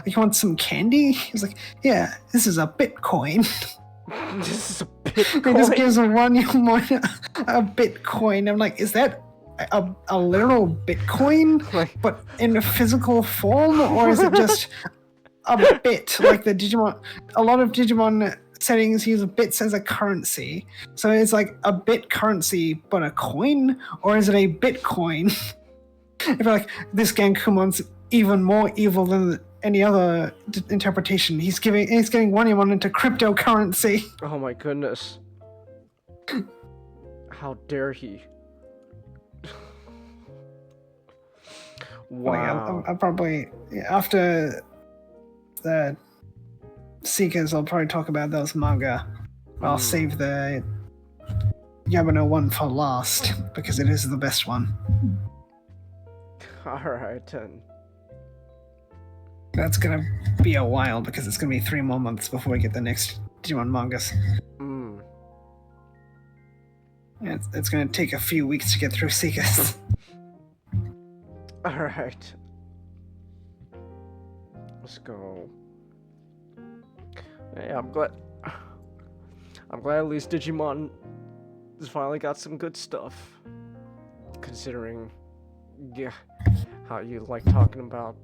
you want some candy? He's like, yeah, this is a Bitcoin.
This is a Bitcoin?
He just gives Wanyamon a Bitcoin. I'm like, is that a literal Bitcoin? But in a physical form? Or is it just a bit? Like the Digimon, a lot of Digimon settings use bits as a currency. So it's like a bit currency, but a coin? Or is it a Bitcoin? I feel like this Gankumon's even more evil than any other interpretation. He's getting Wanyamon into cryptocurrency.
Oh my goodness. How dare he? Wow.
I'll probably, after the Seekers, I'll probably talk about those manga. I'll save the Yamano one for last, because it is the best one.
Alright then.
That's gonna be a while, because it's gonna be 3 more months before we get the next Digimon mangas. It's gonna take a few weeks to get through Seekers.
Alright. Let's go. Hey, I'm glad at least Digimon has finally got some good stuff. Considering, yeah, how you like talking about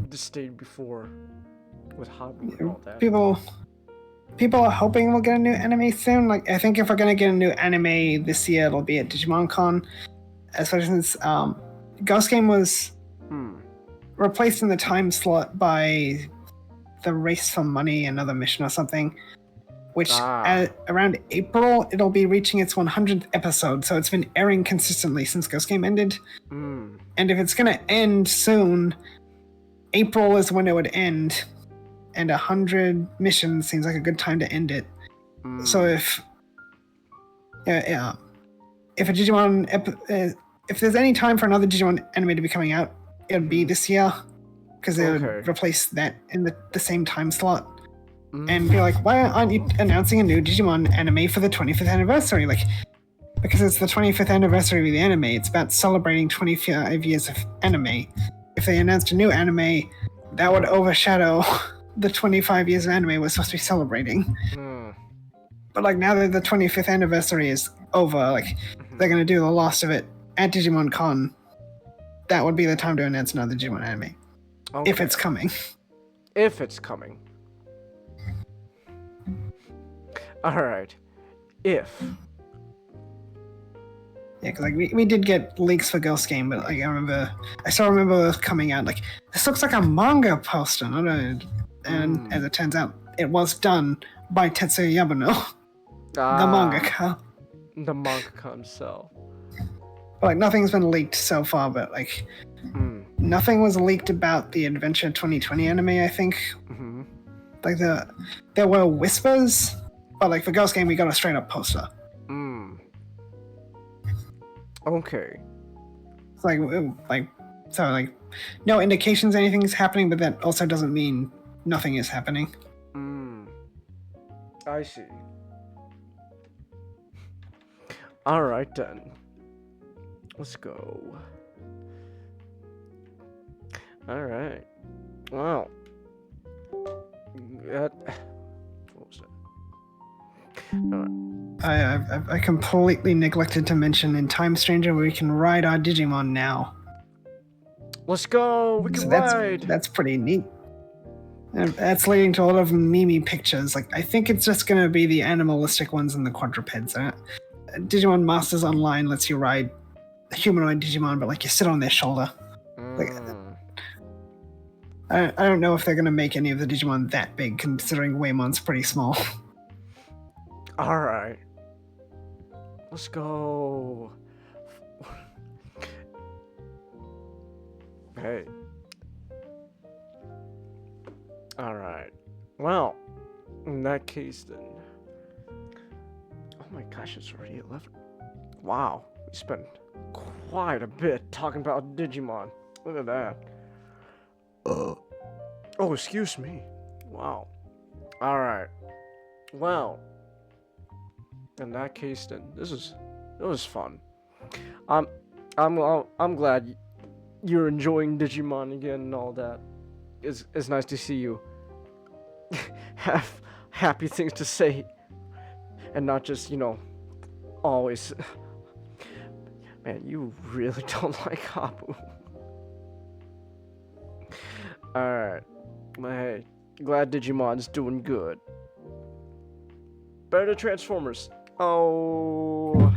the state before with Hobby and all that.
People are hoping we'll get a new anime soon. Like, I think if we're gonna get a new anime this year, it'll be at Digimon Con. Especially since Ghost Game was replaced in the time slot by the Race for Money, another mission or something. Which around April, it'll be reaching its 100th episode. So it's been airing consistently since Ghost Game ended. And if it's gonna end soon, April is when it would end. And 100 missions seems like a good time to end it. So if a Digimon, if there's any time for another Digimon anime to be coming out, it would be this year, because they would replace that in the same time slot. And be like, why aren't you announcing a new Digimon anime for the 25th anniversary? Like, because it's the 25th anniversary of the anime. It's about celebrating 25 years of anime. If they announced a new anime, that would overshadow the 25 years of anime we're supposed to be celebrating. But like, now that the 25th anniversary is over, like, they're gonna do the last of it at Digimon Con. That would be the time to announce another Digimon anime. If it's coming.
If it's coming. Alright. If.
Yeah, because like we did get leaks for Ghost Game, but like I still remember coming out like, this looks like a manga poster. And as it turns out, it was done by Tetsuya Yamano, the mangaka.
The mangaka himself.
But like, nothing's been leaked so far, but like nothing was leaked about the Adventure 2020 anime, I think. Like there were whispers, but like for Ghost Game we got a straight up poster.
Okay.
It's like no indications anything's happening, but that also doesn't mean nothing is happening.
I see. Alright then. Let's go. Alright. Wow. What was that? Alright.
I completely neglected to mention in Time Stranger we can ride our Digimon now.
Let's go! We can ride!
That's pretty neat. And that's leading to a lot of meme pictures. Like, I think it's just gonna be the animalistic ones and the quadrupeds. Digimon Masters Online lets you ride a humanoid Digimon, but like you sit on their shoulder. Like, I don't know if they're gonna make any of the Digimon that big, considering Waymon's pretty small.
All right. Let's go. Hey. All right. Well, in that case then. Oh my gosh, it's already 11. Wow, we spent quite a bit talking about Digimon. Look at that. Oh, excuse me. Wow. All right. Well, in that case then, it was fun. I'm glad you're enjoying Digimon again and all that. It's nice to see you have happy things to say and not just, you know, always. Man, you really don't like Habu. Alright. Well, hey, glad Digimon's doing good. Better Transformers. Oh.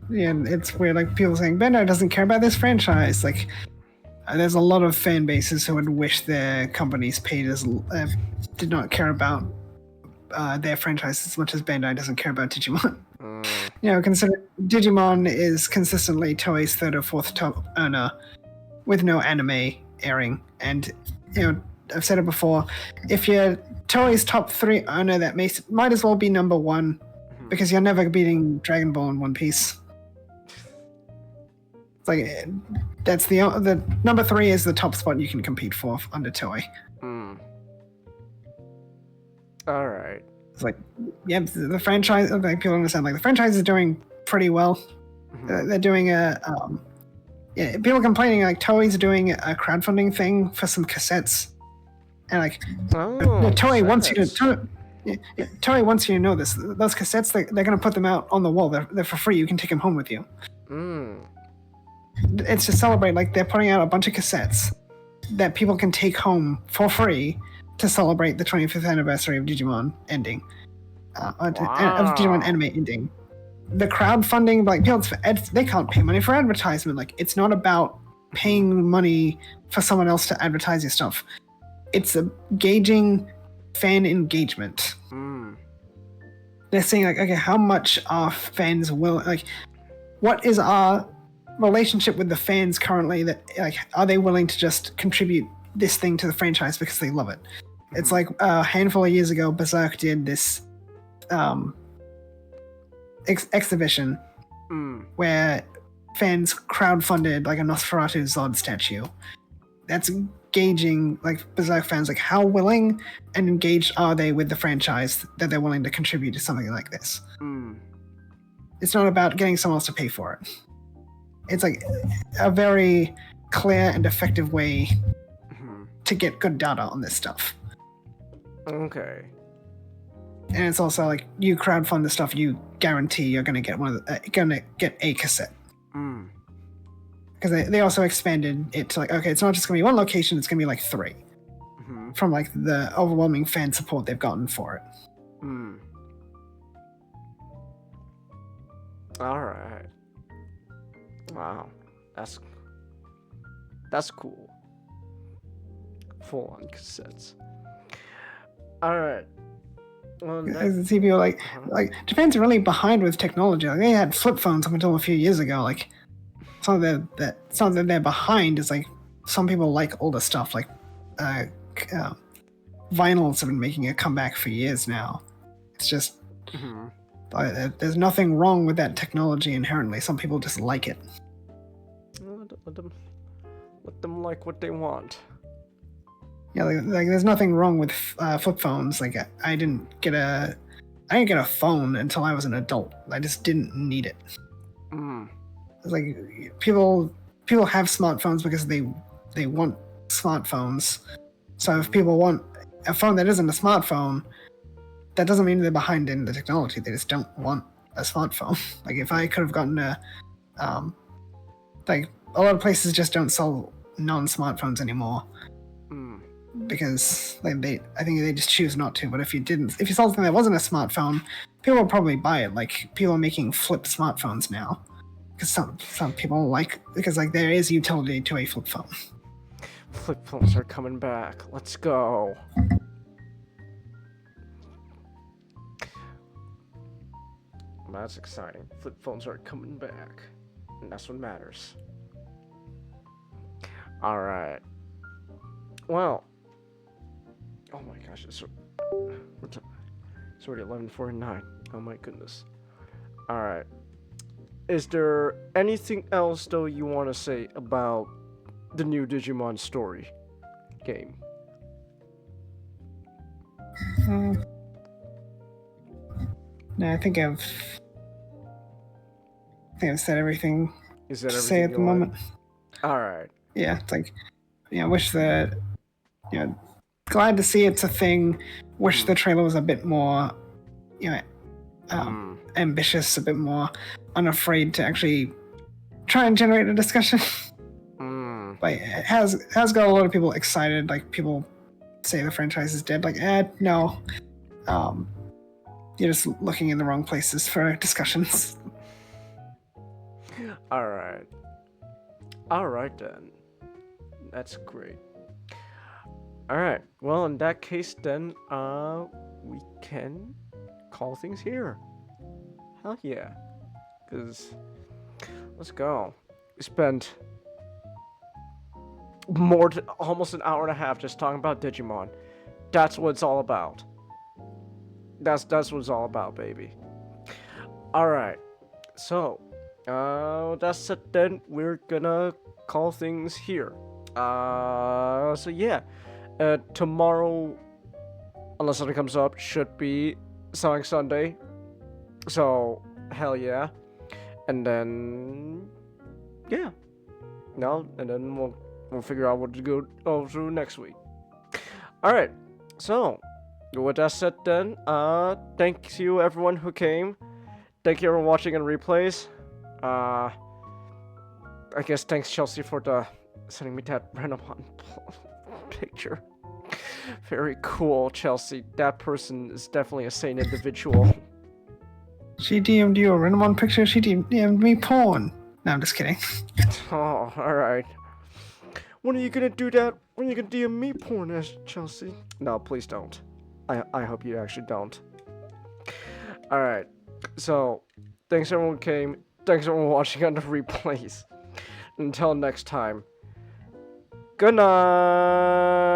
Yeah, and it's weird, like, people saying, Bandai doesn't care about this franchise. Like, there's a lot of fan bases who would wish their companies did not care about their franchise as much as Bandai doesn't care about Digimon. You know, consider Digimon is consistently Toei's third or fourth top earner with no anime airing. And, you know, I've said it before, if you're Toei's top 3 earner, that might as well be number 1, because you're never beating Dragon Ball and One Piece. It's like, that's the number 3 is the top spot you can compete for under Toei.
Alright.
It's like, yeah, the franchise, like, people understand, like, the franchise is doing pretty well. They're doing people complaining, like, Toei's doing a crowdfunding thing for some cassettes. And, like, Toei wants you to... Toei wants you to know this. Those cassettes, they're going to put them out on the wall. They're for free. You can take them home with you. It's to celebrate, like, they're putting out a bunch of cassettes that people can take home for free to celebrate the 25th anniversary of Digimon ending. Of Digimon anime ending. The crowdfunding, like, people, they can't pay money for advertisement. Like, it's not about paying money for someone else to advertise your stuff. It's gauging fan engagement. They're saying, like, okay, how much are fans like, what is our relationship with the fans currently? That, like, are they willing to just contribute this thing to the franchise because they love it? It's like a handful of years ago, Berserk did this exhibition where fans crowdfunded, like, a Nosferatu Zod statue. That's gauging, like, Berserk fans, like, how willing and engaged are they with the franchise that they're willing to contribute to something like this. It's not about getting someone else to pay for it. It's like a very clear and effective way to get good data on this stuff.
Okay.
And it's also like, you crowdfund the stuff, you guarantee you're gonna get a cassette. Because they also expanded it to, like, okay, it's not just gonna be one location, it's gonna be like 3. From, like, the overwhelming fan support they've gotten for it.
Alright. Wow. That's cool. Full on cassettes. Alright. Well,
I see people like Japan's really behind with technology. Like, they had flip phones up until a few years ago. Like, it's not that they're behind. It's like some people like older stuff. Like, vinyls have been making a comeback for years now. It's just there's nothing wrong with that technology inherently. Some people just like it.
Let them like what they want.
Yeah, like there's nothing wrong with flip phones. Like, I didn't get a phone until I was an adult. I just didn't need it. It's like people have smartphones because they want smartphones. So if people want a phone that isn't a smartphone, that doesn't mean they're behind in the technology. They just don't want a smartphone. Like, if I could have gotten like, a lot of places just don't sell non-smartphones anymore. Because I think they just choose not to. But if you sold something that wasn't a smartphone, people would probably buy it. Like, people are making flip smartphones now, because some people because, like, there is utility to a flip phone.
Flip phones are coming back. Let's go. That's exciting. Flip phones are coming back. And that's what matters. Alright. Well. Oh my gosh, it's already 11:49. Oh my goodness. Alright. Is there anything else though you want to say about the new Digimon story game?
No, I think I've said everything
Is that
to
everything
say at the moment.
Alright.
Yeah, it's like, wish that, glad to see it's a thing. Wish the trailer was a bit more, ambitious, a bit more unafraid to actually try and generate a discussion. Like, it has got a lot of people excited. Like, people say the franchise is dead. Like, no. You're just looking in the wrong places for discussions.
Alright. Alright then. That's great. Alright. Well, in that case then, we can call things here. Hell yeah. Because, let's go. We spent almost an hour and a half just talking about Digimon. That's what it's all about. That's what it's all about, baby. Alright. So, that's it then. We're gonna call things here. So yeah. Tomorrow, unless something comes up, should be Sonic Sunday. So, hell yeah. And then, yeah. No, and then we'll figure out what to go through next week. Alright, so, with that said then, thank you everyone who came. Thank you everyone watching in replays. I guess thanks Chelsea for sending me that random picture. Very cool, Chelsea. That person is definitely a sane individual.
She DM'd you a random picture. She DM'd me porn. No, I'm just kidding.
Oh, alright. When are you gonna do that? When are you gonna DM me porn, Chelsea? No, please don't. I hope you actually don't. Alright. So, thanks everyone who came. Thanks everyone watching on the replays. Until next time. Good night.